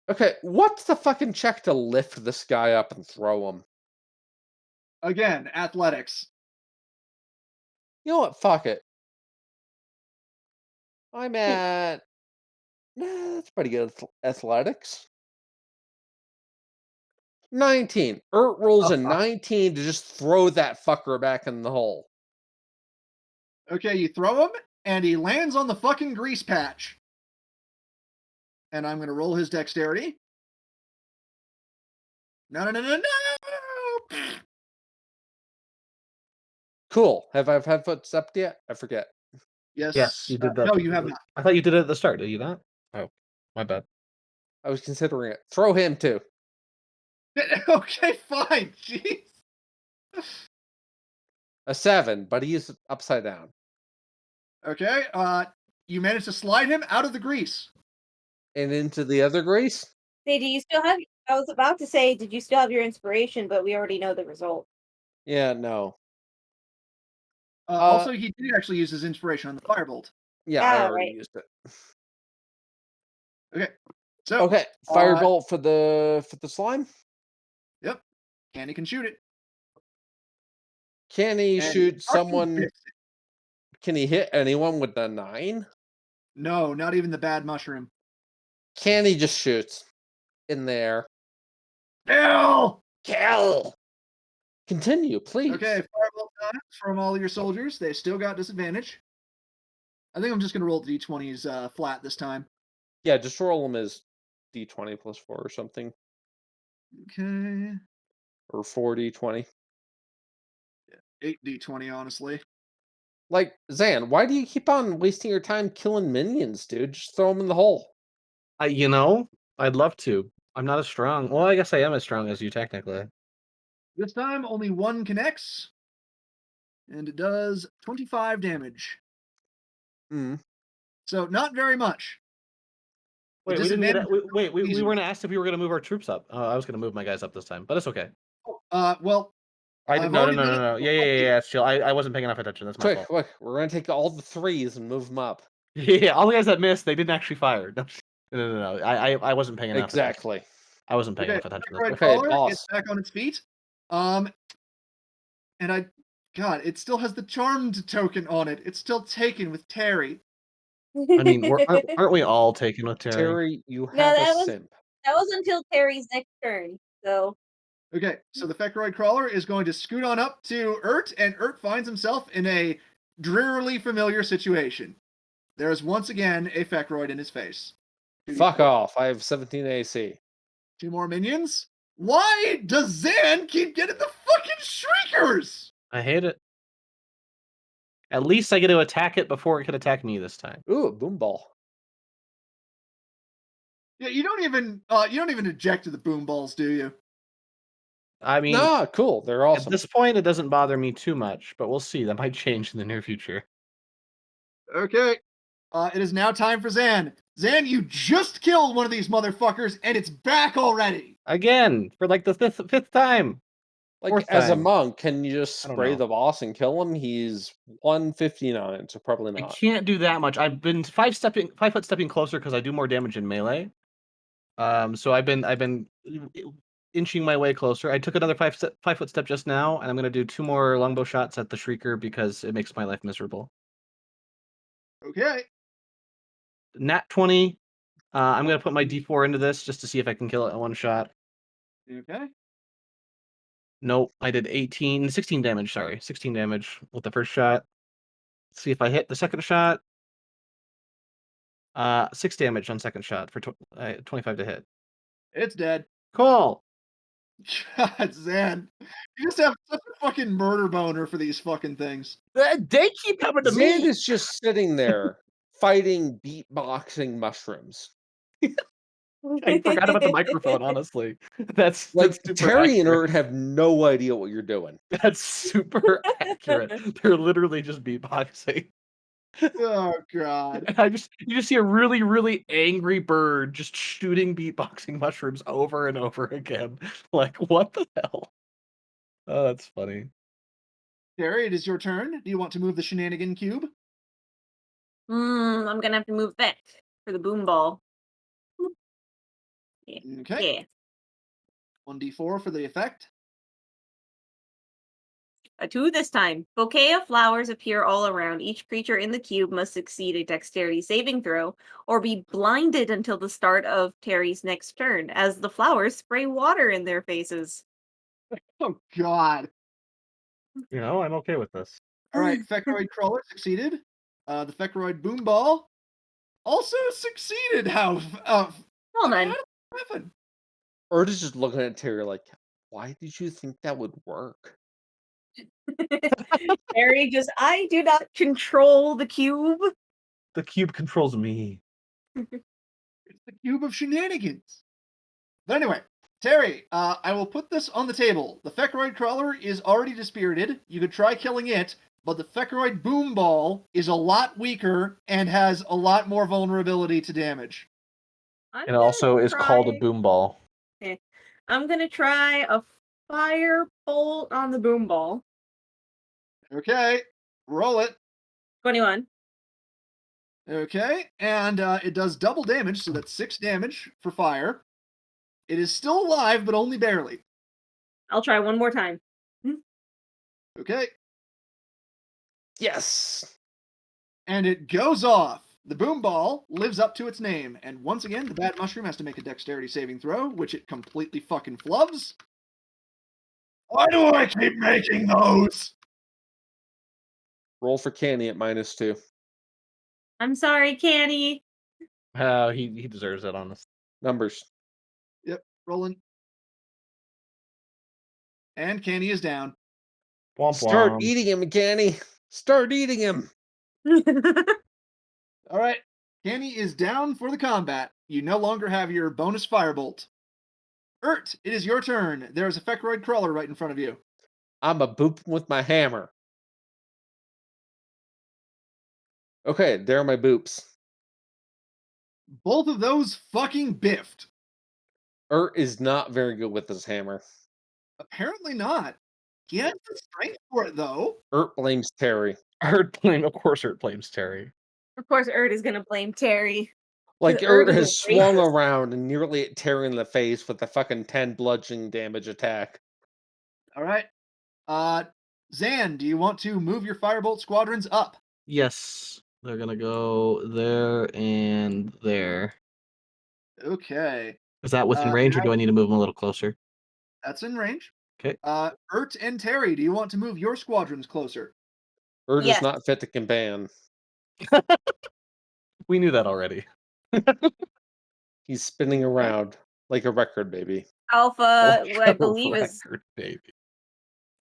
Okay, what's the fucking check to lift this guy up and throw him? Again, athletics. You know what? Fuck it. I'm at. Nah, that's pretty good athletics. 19. Urt rolls a 19 to just throw that fucker back in the hole. Okay, you throw him, and he lands on the fucking grease patch. And I'm going to roll his dexterity. No. Cool. Have I had footstepped yet? I forget. Yes. You did that. No, you have not. I thought you did it at the start. Did you not? Oh, my bad. I was considering it. Throw him too. Okay, fine. Jeez. A 7, but he's upside down. Okay, you managed to slide him out of the grease. And into the other grease? Hey, do you still have? I was about to say, did you still have your inspiration? But we already know the result. Yeah, no. Also, he did actually use his inspiration on the firebolt. Yeah, I Ah, already right. used it. Okay. So, Okay, firebolt for the slime. yep. Candy can shoot it. Can he And shoot fucking someone? hits it. Can he hit anyone with the 9? No, not even the bad mushroom. Can he just shoot in there? Kill! Kill. Continue, please. Okay, firebolt time from all your soldiers. They still got disadvantage. I think I'm just going to roll the d20s flat this time. Yeah, just roll them as d20 plus 4 or something, Okay. or 4d20. 8d20, honestly. Like, Zan, why do you keep on wasting your time killing minions, dude? Just throw them in the hole. You know, I'd love to. I'm not as strong. Well, I guess I am as strong as you technically. This time, only one connects. And it does 25 damage. Mm. So, not very much. The Wait, we didn't get. disadvantage Wait, we easy. weren't asked if we were going to move our troops up. I was going to move my guys up this time, but it's okay. Well, I I've didn't. No. already done it. Yeah. It's chill. I wasn't paying enough attention. That's my Quick, fault. quick. We're going to take all the 3s and move them up. Yeah, all the guys that missed, they didn't actually fire. No. I wasn't paying enough. Exactly. I wasn't paying Okay, enough attention. Red Okay, Collar boss. gets back on its feet. And God, it still has the charmed token on it. It's still taken with Terry. I mean, aren't we all taken with Terry? Terry, you No, have that a was- simp. That was until Terry's next turn. So Okay, so the Fecroid Crawler is going to scoot on up to Urt, and Urt finds himself in a drearily familiar situation. There is once again a Fecroid in his face. Fuck off. I have 17 AC. 2 more minions. Why does Zan keep getting the fucking Shriekers? I hate it. At least I get to attack it before it can attack me this time. Ooh, a boom ball. Yeah, you don't even eject to the boom balls, do you? I mean, Nah, cool. They're at awesome. this point, it doesn't bother me too much, but we'll see. That might change in the near future. Okay. It is now time for Zan. Zan, you just killed one of these motherfuckers, and it's back already. Again, for like the fifth time. Like, Fourth as a time. monk, can you just I don't spray know. the boss and kill him? He's 159, so probably I not. can't do that much. I've been 5-foot stepping closer because I do more damage in melee. So I've been inching my way closer. I took another 5-foot step just now, and I'm gonna do 2 more longbow shots at the Shrieker because it makes my life miserable. Okay. Nat 20. I'm gonna put my D4 into this just to see if I can kill it in one shot. Okay. Nope, I did 16 damage. Sorry, 16 damage with the first shot. Let's see if I hit the second shot. 6 damage on second shot for 25 to hit. It's dead. Cool. God, Zan. You just have such a fucking murder boner for these fucking things. They keep coming to Zand me. is just sitting there fighting beatboxing mushrooms. I forgot about the microphone. Honestly, that's Like, super Terry and accurate. Urt have no idea what you're doing. That's super accurate. They're literally just beatboxing. Oh God. And you just see a really, really angry bird just shooting beatboxing mushrooms over and over again. Like, what the hell? Oh, that's funny. Terry, it is your turn. Do you want to move the shenanigan cube? I'm gonna have to move back for the boom ball. Okay. Yeah. 1d4 for the effect. A 2 this time. Bouquet of flowers appear all around. Each creature in the cube must succeed a dexterity saving throw or be blinded until the start of Terry's next turn as the flowers spray water in their faces. Oh God. You know, I'm okay with this. All right, Fecroid Crawler succeeded. The Fecroid Boom Ball also succeeded. How? Well how done. did that happen? Urt is just looking at Terry like, why did you think that would work? Terry I do not control the cube. The cube controls me. It's the cube of shenanigans. But anyway, Terry, I will put this on the table. The Fecroid Crawler is already dispirited. You could try killing it, but the Fecroid Boom Ball is a lot weaker and has a lot more vulnerability to damage. It also is called a boom ball. I'm gonna try a fire bolt on the boom ball. Okay. Roll it. 21. Okay, and it does double damage, so that's 6 damage for fire. It is still alive, but only barely. I'll try one more time. Okay, Yes. and it goes off. The boom ball lives up to its name, and once again, the bad mushroom has to make a dexterity saving throw, which it completely fucking flubs. Why do I keep making those? Roll for Canny at -2. I'm sorry, Canny. He deserves it, honestly. Numbers. Yep, rolling. And Canny is down. Womp Start womp. eating him, Canny. Start eating him. All right, Canny is down for the combat. You no longer have your bonus firebolt. Ert, it is your turn. There's a Fecroid crawler right in front of you. I'm a boop him with my hammer. Okay, there are my boops. Both of those fucking biffed. Is not very good with his hammer. Apparently not. He has the strength for it, though. Blames Terry. Of course, Ert blames Terry. Of course, Erd is gonna blame Terry. Like Erd is has a swung racist. around and nearly hit Terry in the face with a fucking 10 bludgeoning damage attack. All right. Zan, do you want to move your firebolt squadrons up? Yes, they're gonna go there and there. Okay. Is that within range, or do I need to move them a little closer? That's in range. Okay. Ert and Terry, do you want to move your squadrons closer? Is Yes. not fit to combine. We knew that already. He's spinning around like a record baby. Alpha, Like I a believe, is record, baby.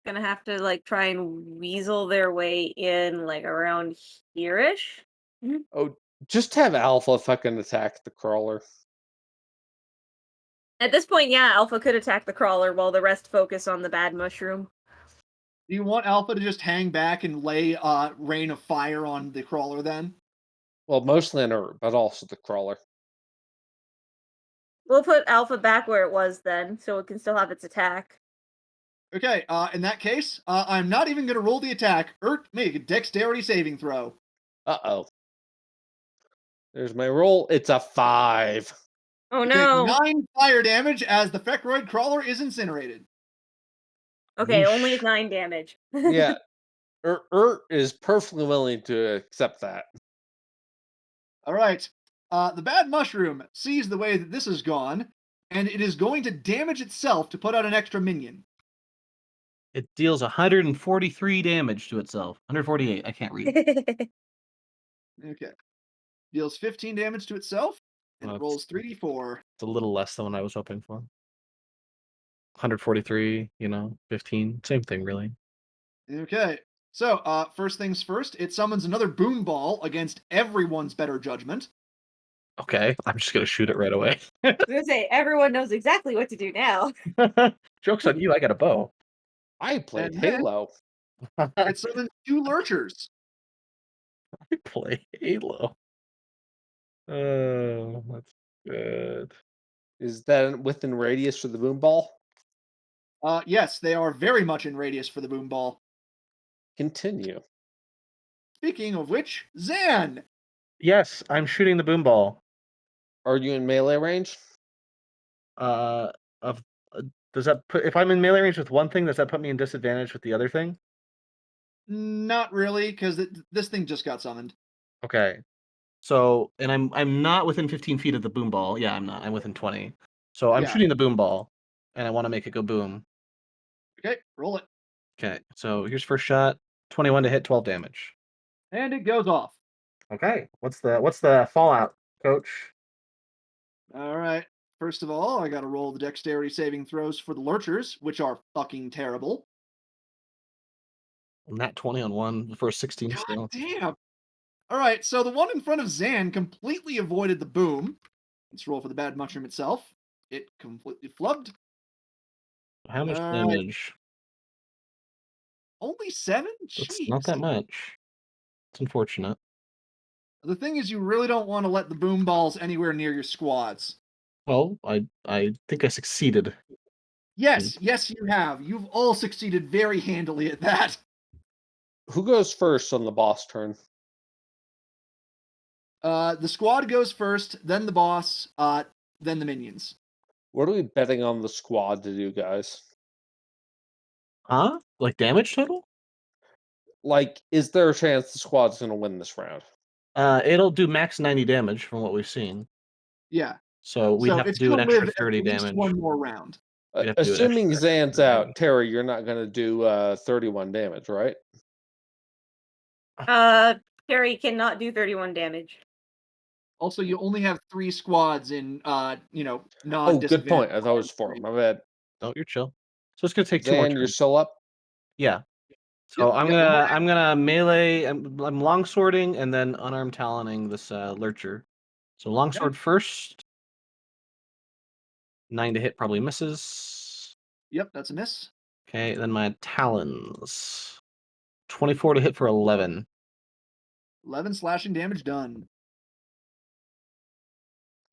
gonna have to like try and weasel their way in like around here-ish. Oh, just have Alpha fucking attack the crawler. At this point, yeah, Alpha could attack the crawler while the rest focus on the bad mushroom. Do you want Alpha to just hang back and lay rain of fire on the crawler then? Well, mostly on Urt, but also the crawler. We'll put Alpha back where it was then, so it can still have its attack. Okay, in that case, I'm not even going to roll the attack. Ert, make a dexterity saving throw. Uh-oh. There's my roll. It's a 5. Oh You no! take 9 fire damage as the Fecroid crawler is incinerated. Okay, only Whoosh. is 9 damage. Yeah. Urt is perfectly willing to accept that. All right. The bad mushroom sees the way that this has gone, and it is going to damage itself to put out an extra minion. It deals 143 damage to itself. 148. I can't read. Okay. Deals 15 damage to itself, and Well, it rolls 3d4. It's a little less than what I was hoping for. 143, 15. Same thing, really. Okay. So, first things first, it summons another boom ball against everyone's better judgment. Okay, I'm just gonna shoot it right away. I was gonna say, everyone knows exactly what to do now. Joke's on you, I got a bow. I played And then- Halo. It summons 2 lurchers. I play Halo. Oh, that's good. Is that within radius for the boom ball? Yes, they are very much in radius for the boom ball. Continue. Speaking of which, Zan! Yes, I'm shooting the boom ball. Are you in melee range? Of does that put if I'm in melee range with one thing, does that put me in disadvantage with the other thing? Not really, because this thing just got summoned. Okay. So, and I'm not within 15 feet of the boom ball. Yeah, I'm not. I'm within 20. So I'm Yeah. shooting the boom ball, and I want to make it go boom. Okay, roll it. Okay. So here's first shot. 21 to hit, 12 damage. And it goes off. Okay. What's the fallout, coach? All right. First of all, I gotta roll the dexterity saving throws for the lurchers, which are fucking terrible. Nat 20 on one, the first 16 God still. damn. All right, so the one in front of Zan completely avoided the boom. Let's roll for the bad mushroom itself. It completely flubbed. How much Alright. damage? Only 7? That's Jeez. not that much. It's unfortunate. The thing is, you really don't want to let the boom balls anywhere near your squads. Well, I think I succeeded. Yes, you have. You've all succeeded very handily at that. Who goes first on the boss turn? The squad goes first, then the boss, then the minions. What are we betting on the squad to do, guys? Huh? Like damage total? Like, is there a chance the squad's going to win this round? It'll do max 90 damage from what we've seen. Yeah. So we'd So have to it's do an gonna live extra 30 at least damage. one more round. We'd have to do an Assuming extra Zan's 30 out, damage. Terry, you're not going to do 31 damage, right? Terry cannot do 31 damage. Also, you only have 3 squads in, Oh, non-disadvantaged. good point. I thought it was 4. My bad. Oh, you're chill. So it's gonna take 2 more Zan, you're turns. still up? Yeah. So Yep, you got one more I'm gonna melee. I'm long swording and then unarmed taloning this lurcher. So longsword first. 9 to hit probably misses. Yep, that's a miss. Okay, then my talons. 24 to hit for 11. 11 slashing damage done.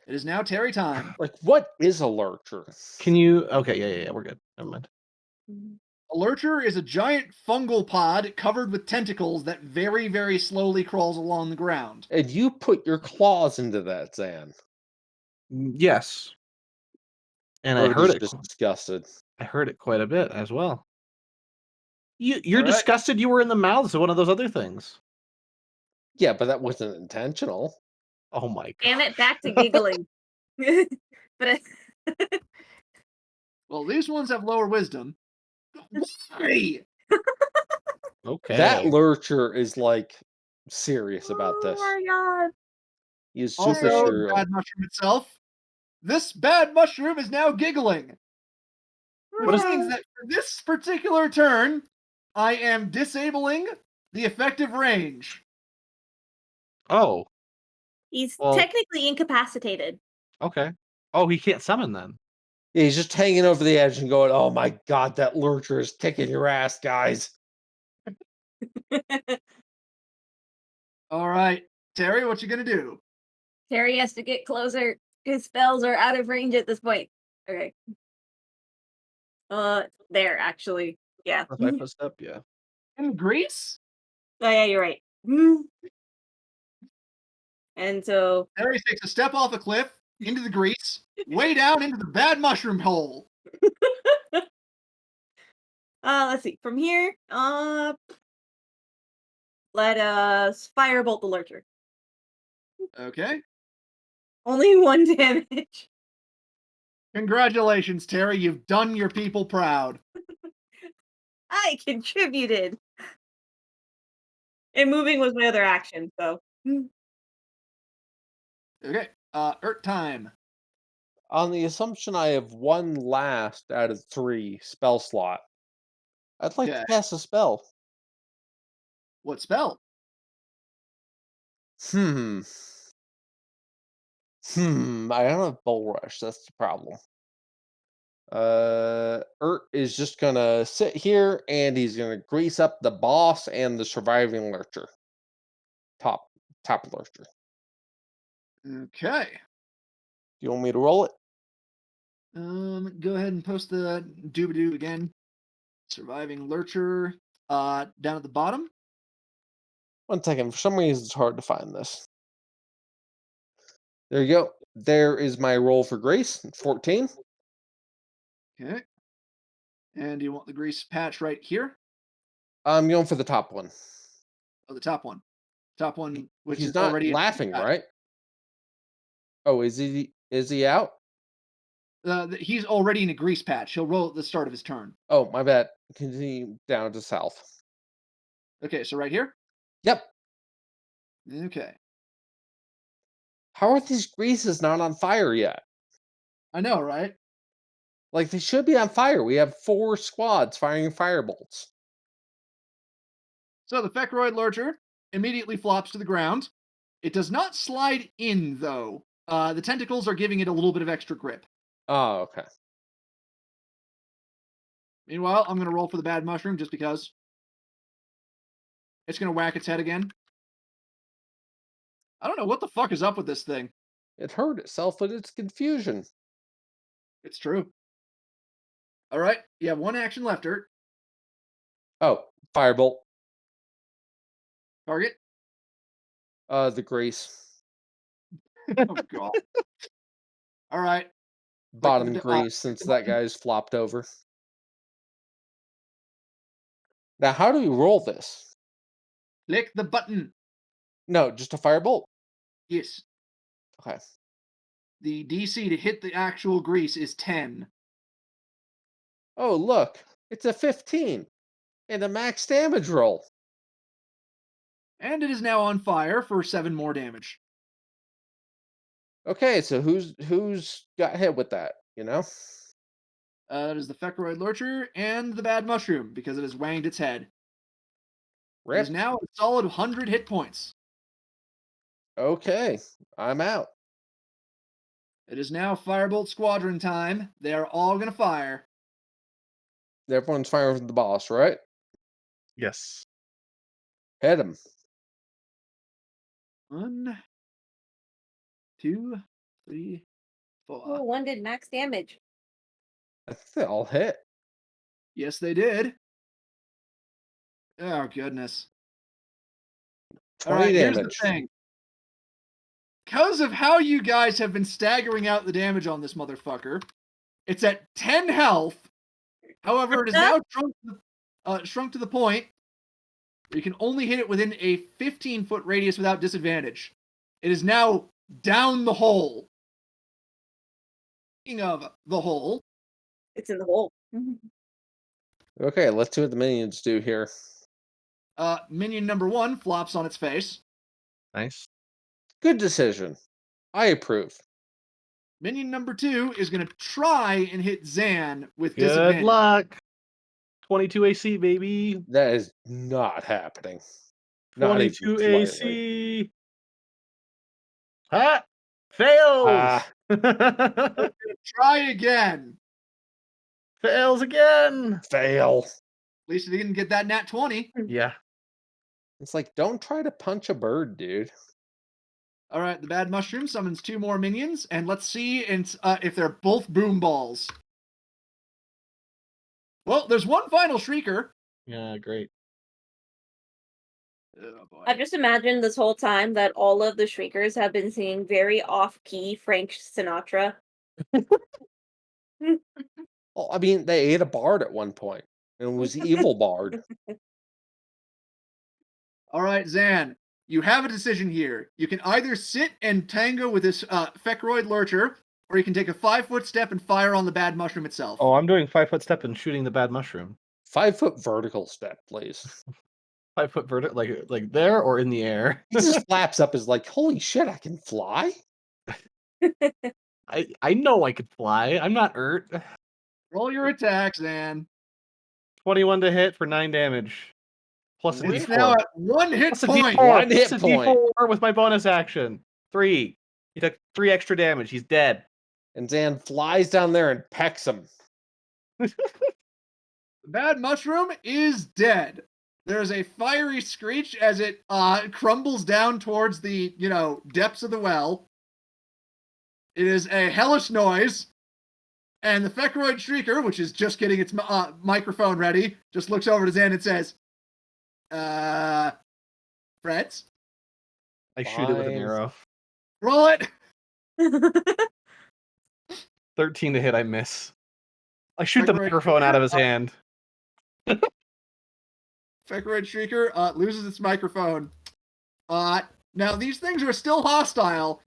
It is now Terry time. Like, what is a lurcher? Can you? Okay, yeah, we're good. Never mind. A lurcher is a giant fungal pod covered with tentacles that very, very slowly crawls along the ground. And you put your claws into that, Zan. Yes. And I Bird heard is it. just disgusted. I heard it quite a bit as well. You're All right. disgusted you were in the mouths of one of those other things. Yeah, but that wasn't intentional. Oh my god. Damn it, back to giggling. But Well, these ones have lower wisdom. Why? Okay. That lurcher is like serious about this. Oh my god. He's super Also, the serial. bad mushroom itself. This bad mushroom is now giggling. Which means that for this particular turn, I am disabling the effective range. Oh, He's Well- technically incapacitated. okay. Oh, he can't summon then. Yeah, he's just hanging over the edge and going, "Oh my god, that lurcher is kicking your ass, guys." All right, Terry, what you gonna do? Terry has to get closer. His spells are out of range at this point. Okay. There, actually. Yeah. If I footstep, yeah. In Greece? Oh, yeah, you're right. And so, Terry takes a step off a cliff into the grease, way down into the bad mushroom hole. let's see. From here, let us firebolt the lurcher. Okay. Only 1 damage. Congratulations, Terry. You've done your people proud. I contributed. And moving was my other action, so. Okay. Ert time. On the assumption I have one last out of 3 spell slot, I'd like Okay. to cast a spell. What spell? I don't have Bull Rush. That's the problem. Ert is just gonna sit here and he's gonna grease up the boss and the surviving lurcher. Top lurcher. Okay. Do you want me to roll it? Go ahead and post the doobadoo again. Surviving lurcher. Down at the bottom. 1 second. For some reason, it's hard to find this. There you go. There is my roll for grace. 14. Okay. And do you want the grease patch right here? I'm going for the top one. Oh, the top one. Top one, which He's is not already laughing, right? Oh, is he out? He's already in a grease patch. He'll roll at the start of his turn. Oh, my bad. Continue down to south. Okay, so right here. Yep. Okay. How are these greases not on fire yet? I know, right? Like, they should be on fire. We have 4 squads firing firebolts. So the Fecroid Lurcher immediately flops to the ground. It does not slide in, though. The tentacles are giving it a little bit of extra grip. Oh, okay. Meanwhile, I'm going to roll for the bad mushroom just because. It's going to whack its head again. I don't know what the fuck is up with this thing. It hurt itself with its confusion. It's true. All right, you have 1 action left, Ert. Oh, firebolt. Target. The grease. Oh god. All right. Click Bottom grease, click since the that button. guy's flopped over. Now, how do we roll this? Click the button. No, just a firebolt. Yes. Okay. The DC to hit the actual grease is 10. Oh, look, it's a 15 and a max damage roll. And it is now on fire for 7 more damage. Okay, so who's got hit with that? You know, That is the Fecroid Lurcher and the Bad Mushroom, because it has wanged its head. It is rip. now a solid 100 hit points. Okay, I'm out. It is now Firebolt Squadron time. They are all going to fire. Everyone's firing from the boss, right? Yes. Hit him. 1, 2, 3, 4. Oh, one did max damage. I think they all hit. Yes, they did. Oh, goodness. 20 All right, here's the damage. thing. Because of how you guys have been staggering out the damage on this motherfucker, it's at 10 health. However, it is now shrunk to the point where you can only hit it within a 15-foot radius without disadvantage. It is now down the hole. Speaking of the hole, It's in the hole. Okay, let's see what the minions do here. minion number 1 flops on its face. Nice. Good decision. I approve. Minion number 2 is going to try and hit Zan with Good disadvantage. luck. 22 AC, baby. That is not happening. Not even 22 slightly. AC. Ah! Fails! Try again. Fails again. Fail. At least it didn't get that nat 20. Yeah. It's like, don't try to punch a bird, dude. All right, the Bad Mushroom summons 2 more minions, and let's see if they're both boom balls. Well, there's one final Shrieker. Yeah, great. Oh, boy. I've just imagined this whole time that all of the Shriekers have been singing very off-key Frank Sinatra. Well, I mean, they ate a bard at one point, and it was evil bard. All right, Zan, you have a decision here. You can either sit and tango with this Fecroid Lurcher, or you can take a 5-foot step and fire on the Bad Mushroom itself. Oh, I'm doing 5-foot step and shooting the bad mushroom. 5-foot vertical step, please. 5-foot vertical, like there or in the air. He just flaps up as like, holy shit, I can fly? I know I could fly. I'm not Ert. Roll your attack, Zan. 21 to hit for 9 damage. Plus a It's D4. now at 1 hit Plus a point. D4. One hit Plus a point. D4 with my bonus action. 3. He took 3 extra damage. He's dead. And Zan flies down there and pecks him. The Bad Mushroom is dead. There's a fiery screech as it crumbles down towards the, depths of the well. It is a hellish noise. And the Fecroid Shrieker, which is just getting its microphone ready, just looks over to Zan and says, Freds? I shoot it with an Fine. arrow. Roll it! 13 to hit, I miss. I shoot the Fecroid microphone out of his Shrieker, hand. Fecroid Shrieker loses its microphone. Now, these things are still hostile.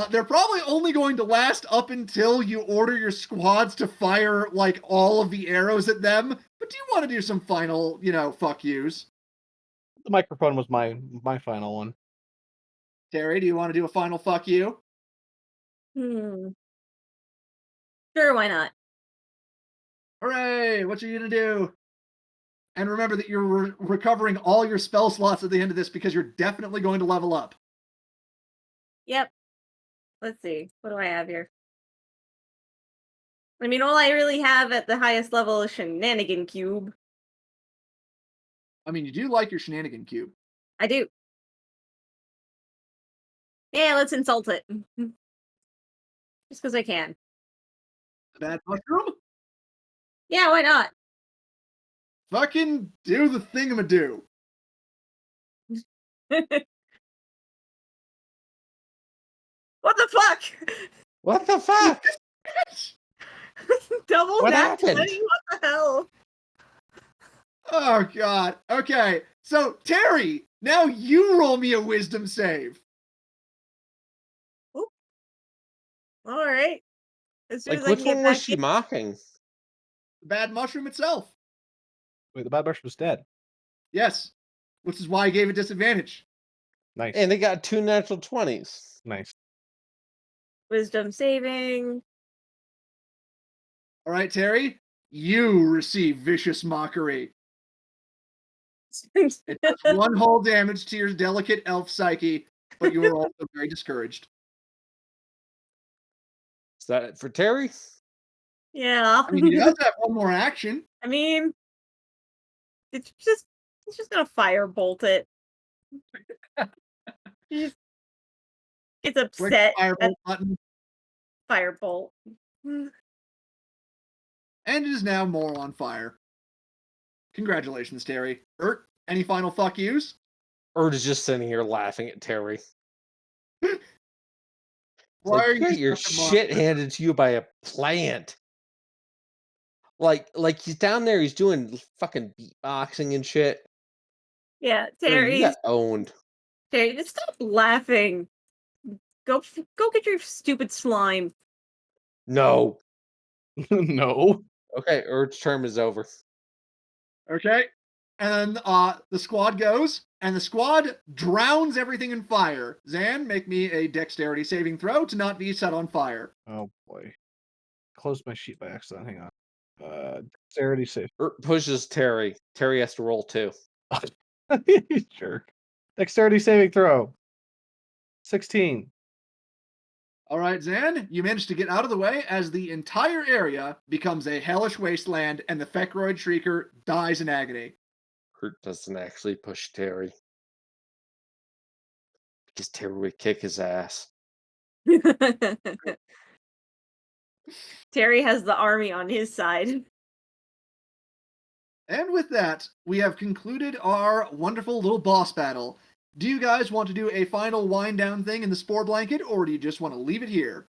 They're probably only going to last up until you order your squads to fire, all of the arrows at them. But do you want to do some final, fuck yous? The microphone was my final one. Terry, do you want to do a final fuck you? Sure, why not? Hooray! What are you going to do? And remember that you're recovering all your spell slots at the end of this because you're definitely going to level up. Yep. Let's see. What do I have here? I mean, all I really have at the highest level is Shenanigan Cube. I mean, you do like your Shenanigan Cube. I do. Yeah, let's insult it. Just because I can. The Bad Mushroom? Yeah, why not? Fucking do the thingamadoo. What the fuck? What the fuck? Double What nat happened? 20? What the hell? Oh god. Okay. So Terry, now you roll me a wisdom save. All right. As soon Like, as I which can get one back was she mocking? The bad mushroom itself. Wait, the bad mushroom's dead. Yes. Which is why I gave it disadvantage. Nice. And it got 2 natural 20s. Nice. wisdom saving. All right, Terry, you receive vicious mockery. It does 1 whole damage to your delicate elf psyche, but you are also very discouraged. Is that it for Terry? Yeah. I mean, he does have 1 more action. I mean, it's just gonna firebolt it. He just gets Click upset at firebolt button, firebolt. and it is now more on fire. Congratulations, Terry. Any final fuck yous? Erd is just sitting here laughing at Terry. It's Why like, are you got you your such a monster? shit handed to you by a plant. Like he's down there, he's doing fucking beatboxing and shit. Yeah, Terry, you Terry, got owned. just stop laughing. Go get your stupid slime. No. No. Okay, Erd's term is over. Okay. And then the squad goes, and the squad drowns everything in fire. Zan, make me a dexterity saving throw to not be set on fire. Oh boy. Closed my sheet by accident. Hang on. Dexterity save. Erd pushes Terry. Terry has to roll 2. You jerk. Dexterity saving throw. 16. All right, Zan, you managed to get out of the way as the entire area becomes a hellish wasteland and the Fekroid Shrieker dies in agony. Erd doesn't actually push Terry. Because Terry would kick his ass. Terry has the army on his side. And with that, we have concluded our wonderful little boss battle. Do you guys want to do a final wind down thing in the spore blanket, or do you just want to leave it here?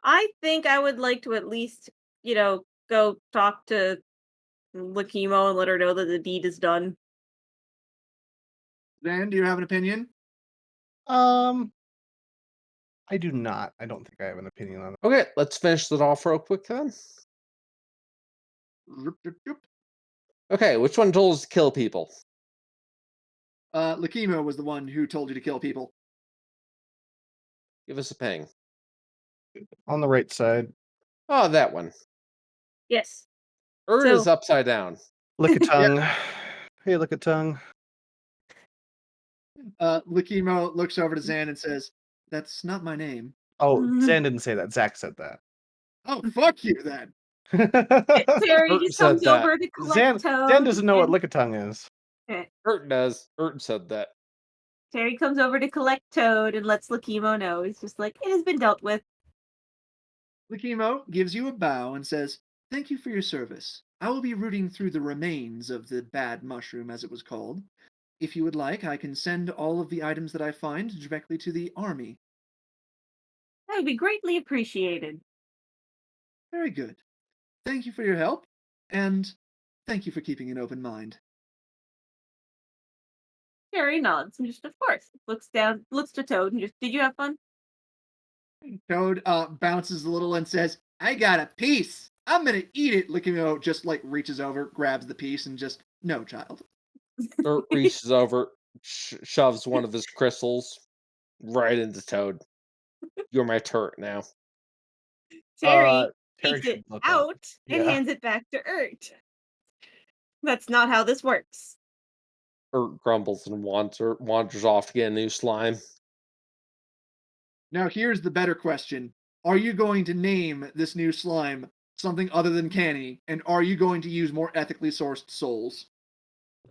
I think I would like to at least, go talk to Lakimo and let her know that the deed is done. Zan, do you have an opinion? I do not. I don't think I have an opinion on it. Okay, let's finish it off real quick then. Okay, which one told us to kill people? Lakimo was the one who told you to kill people. Give us a ping. On the right side. Oh, that one. Yes. Erd So- is upside down. Lick a tongue. Hey, lick a tongue. Lakimo looks over to Zan and says, "That's not my name." Oh, Zan didn't say that. Zach said that. Oh, fuck you then. Terry Erd just said comes that. over to collect Zan Toad. doesn't know what and- lick a tongue is. Erd does. Erd said that. Terry comes over to collect Toad and lets Lakimo know. He's just like, it has been dealt with. Lakimo gives you a bow and says, "Thank you for your service. I will be rooting through the remains of the bad mushroom, as it was called. If you would like, I can send all of the items that I find directly to the army." That would be greatly appreciated. Very good. Thank you for your help, and thank you for keeping an open mind. Terry nods and just, of course, looks to Toad and just, did you have fun? Toad bounces a little and says, "I got a piece. I'm gonna eat it." Lakimo just reaches over, grabs the piece, and just, "No, child." Erd reaches over, shoves one of his crystals right into Toad. You're my turret now. Terry Terry takes should it look up. out and Yeah. hands it back to Ert. That's not how this works. Erd grumbles and wanders off to get a new slime. Now here's the better question. Are you going to name this new slime something other than canny, and are you going to use more ethically sourced souls?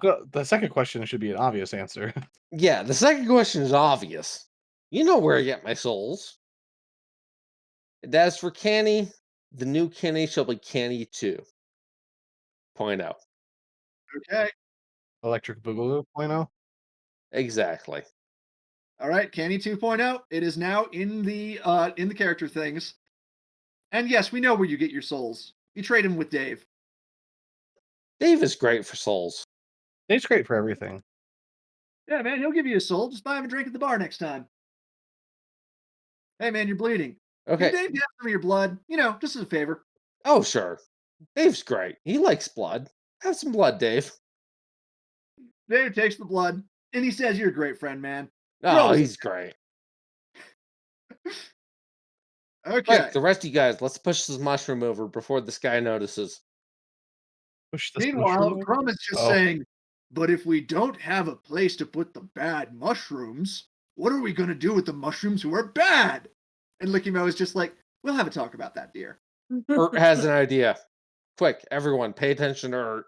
The second question should be an obvious answer. Yeah, the second question is obvious. You know where I get my souls. And as for Canny, the new Canny shall be Canny 2.0. Okay. Electric Boogaloo 0.0. Exactly. All right, Canny 2.0. It is now in the character things. And yes, we know where you get your souls. You trade them with Dave. Dave is great for souls. It's great for everything. Yeah, man, he'll give you a soul. Just buy him a drink at the bar next time. Hey, man, you're bleeding. Can Okay. Dave have some of your blood? Just as a favor. Oh, sure. Dave's great. He likes blood. Have some blood, Dave. Dave takes the blood, and he says, "You're a great friend, man." Oh, Rolls it. he's great. Okay. Right, the rest of you guys, let's push this mushroom over before this guy notices. Push this Meanwhile, mushroom. Grum is just Oh. saying, "But if we don't have a place to put the bad mushrooms, what are we going to do with the mushrooms who are bad?" And Licky Mo is just like, "We'll have a talk about that, dear." Ert has an idea. Quick, everyone, pay attention to Ert.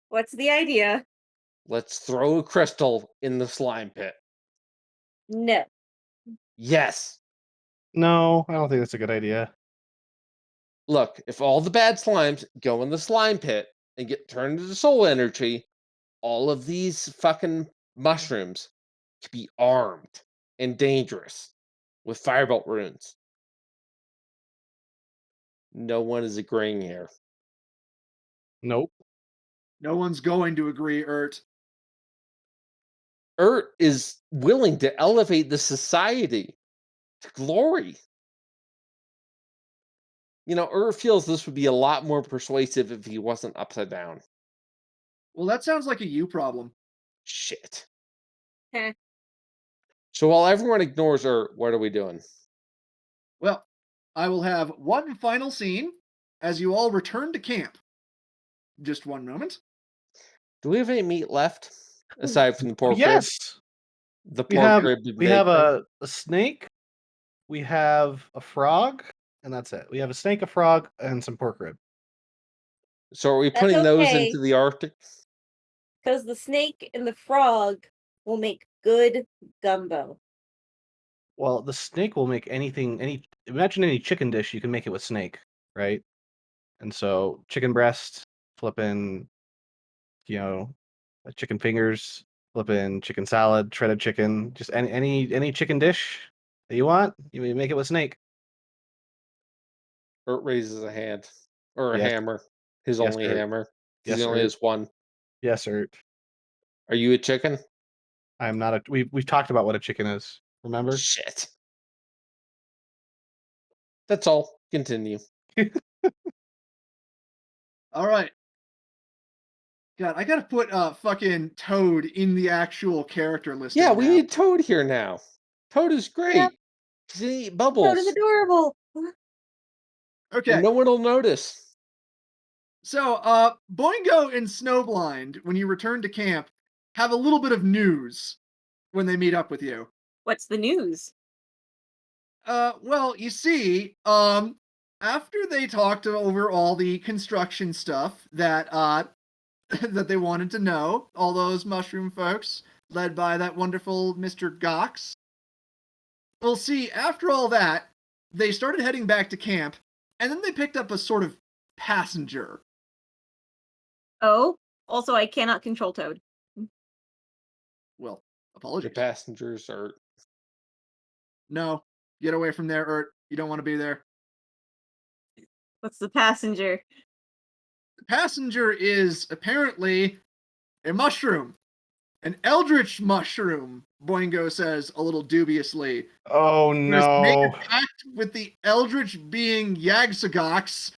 What's the idea? Let's throw a crystal in the slime pit. No. Yes. No, I don't think that's a good idea. Look, if all the bad slimes go in the slime pit and get turned into soul energy, all of these fucking mushrooms can be armed and dangerous with firebolt runes. No one is agreeing here. Nope. No one's going to agree, Ert. Ert is willing to elevate the society to glory. Ert feels this would be a lot more persuasive if he wasn't upside down. Well, that sounds like a you problem. Shit. Heh. So while everyone ignores Ert, what are we doing? Well, I will have one final scene as you all return to camp. Just one moment. Do we have any meat left? Aside from the pork rib? Yes. The We pork have rib and we have bacon? a snake, we have a frog, and that's it. We have a snake, a frog, and some pork rib. So are we That's putting those okay. into the Arctic? Because the snake and the frog will make good gumbo. Well, the snake will make imagine any chicken dish, you can make it with snake, right? And so chicken breast, flipping, chicken fingers, flipping chicken salad, shredded chicken, just any chicken dish that you want, you make it with snake. Ert raises a hand. Or a Yes. hammer. His Yes, only Ert. hammer. 'Cause Yes, he only Ert. has one. Yes, Ert. Are you a chicken? I'm not a. We've talked about what a chicken is. Remember? Shit. That's all. Continue. All right. God, I gotta put fucking Toad in the actual character listing. Yeah, we now. need Toad here now. Toad is great. He's gonna eat Toad bubbles. is adorable. Okay. And no one will notice. So, Boingo and Snowblind, when you return to camp, have a little bit of news when they meet up with you. What's the news? Well, you see, after they talked over all the construction stuff that that they wanted to know, all those mushroom folks, led by that wonderful Mr. Gox. Well, see, after all that, they started heading back to camp, and then they picked up a sort of passenger. Oh, also I cannot control Toad. Well, The apologies. passengers are. No, get away from there, Ert. You don't want to be there. What's the passenger? The passenger is apparently a mushroom. An eldritch mushroom, Boingo says a little dubiously. Oh Who has made a no! pact with the eldritch being Yagsagox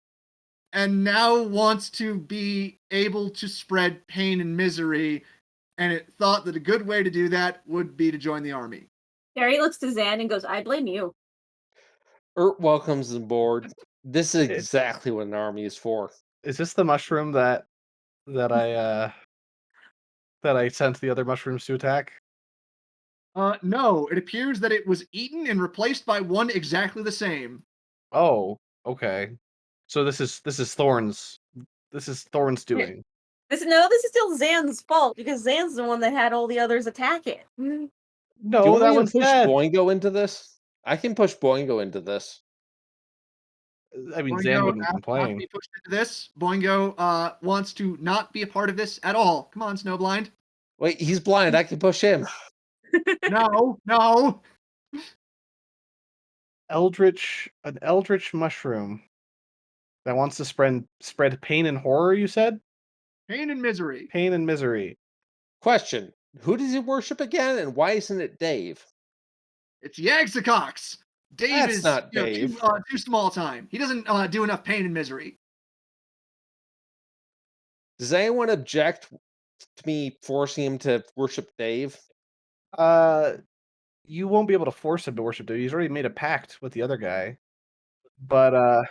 and now wants to be able to spread pain and misery, and it thought that a good way to do that would be to join the army. Harry looks to Zan and goes, I blame you. Ert welcomes them aboard. This is It- exactly what an army is for. Is this the mushroom that I that I sent the other mushrooms to attack? No, it appears that it was eaten and replaced by one exactly the same. Oh, okay. So this is Thorn's. This is Thorn's doing. This is still Zan's fault because Zan's the one that had all the others attack it. Do No, you want that me to one's push dead. Boingo into this? I can push Boingo into this. I mean, Zan Boingo wouldn't asked not to complain. be pushed into this. Boingo wants to not be a part of this at all. Come on, Snowblind. Wait, he's blind. I can push him. No, no. An eldritch mushroom that wants to spread pain and horror, you said? Pain and misery. Pain and misery. Question: who does he worship again, and why isn't it Dave? It's Yagsacox. Dave That's is not too, Dave. too small time. He doesn't do enough pain and misery. Does anyone object to me forcing him to worship Dave? You won't be able to force him to worship Dave. He's already made a pact with the other guy. But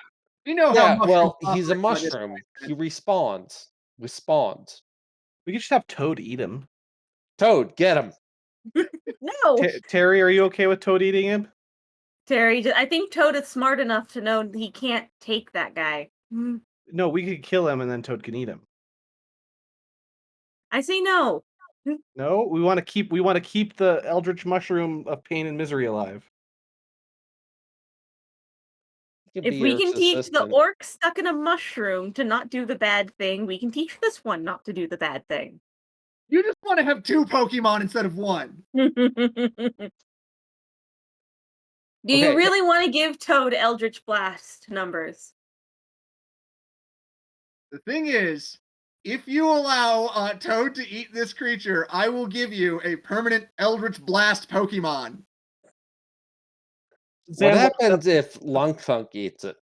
We know how Yeah, mushrooms well, he's a operate by this mushroom. point. He respawns. Respawns. we could just have Toad eat him. Toad, get him. No, Terry, are you okay with Toad eating him? Terry. I think Toad is smart enough to know he can't take that guy. No, we could kill him and then Toad can eat him. I say no. No, we want to keep the eldritch mushroom of pain and misery alive. He can If be we Eric's can teach the assistant. orc stuck in a mushroom to not do the bad thing, we can teach this one not to do the bad thing. You just want to have 2 Pokemon instead of 1. Do you Okay. really want to give Toad Eldritch Blast numbers? The thing is, if you allow Toad to eat this creature, I will give you a permanent Eldritch Blast Pokemon. What Zan, happens if Lungfunk eats it?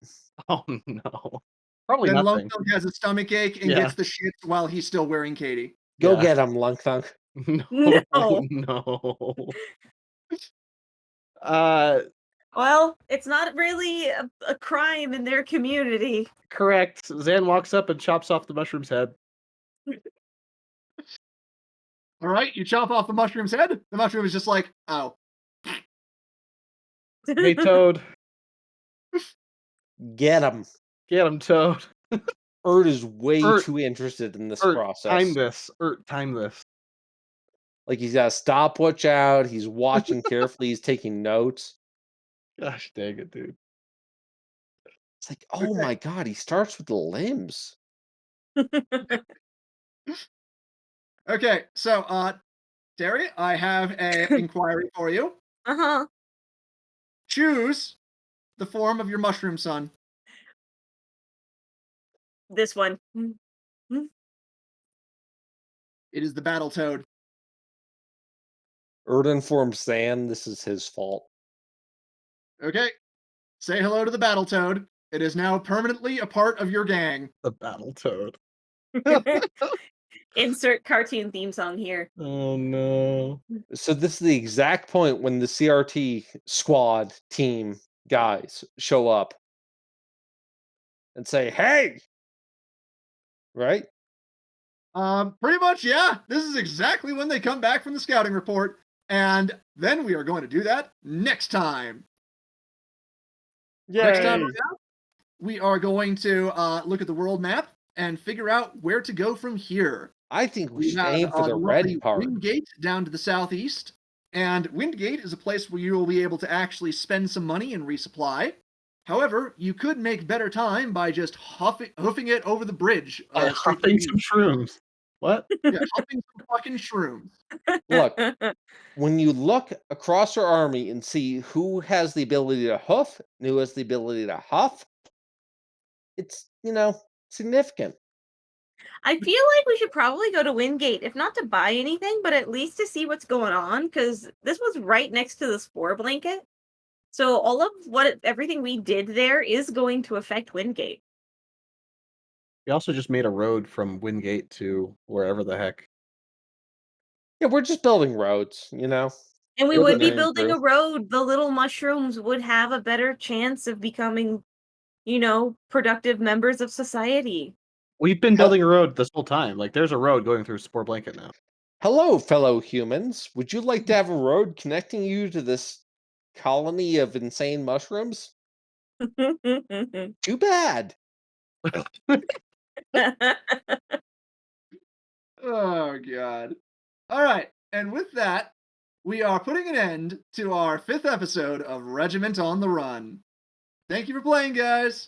Oh no. Probably Then nothing. Lungfunk has a stomach ache and Yeah. gets the shits while he's still wearing Katie. Go Yeah. get him, Lungfunk. No. No. No. Well, it's not really a crime in their community. Correct. Zan walks up and chops off the mushroom's head. All right, you chop off the mushroom's head. The mushroom is just like, oh. Hey, Toad. Get him. Get him, Toad. Ert is way Ert, too interested in this Time process. this. Time this. Like he's got a stopwatch out. He's watching carefully. He's taking notes. Gosh dang it, dude. It's like, oh my god, he starts with the limbs. Okay, so, Terry, I have an inquiry for you. Uh-huh. Choose the form of your mushroom son. This one. It is the Battletoad. Ert informs Zan this is his fault. Okay, say hello to the Battletoad. It is now permanently a part of your gang. The Battletoad. Insert cartoon theme song here. Oh no. So this is the exact point when the CRT squad team guys show up and say, "Hey!" Right? Pretty much, yeah. This is exactly when they come back from the scouting report, and then we are going to do that next time. Next time around, we are going to look at the world map and figure out where to go from here. I think we We should have aim for the lovely red part. Windgate down to the southeast, and Windgate is a place where you will be able to actually spend some money and resupply. However, you could make better time by just hoofing it over the bridge. straight to Hopping the some beach. shrooms. What? Yeah, hopping some fucking shrooms. Look, when you look across our army and see who has the ability to hoof and who has the ability to huff, it's, significant. I feel like we should probably go to Wingate, if not to buy anything, but at least to see what's going on, because this was right next to the spore blanket. So all of everything we did there is going to affect Wingate. We also just made a road from Wingate to wherever the heck. Yeah, we're just building roads, And we We're would be getting building a through. road. The little mushrooms would have a better chance of becoming, productive members of society. We've been Hel- building a road this whole time. Like, there's a road going through Spore Blanket now. Hello, fellow humans. Would you like to have a road connecting you to this colony of insane mushrooms? Too bad. Oh, God. All right, and with that, we are putting an end to our 5th episode of Regiment on the Run. Thank you for playing, guys.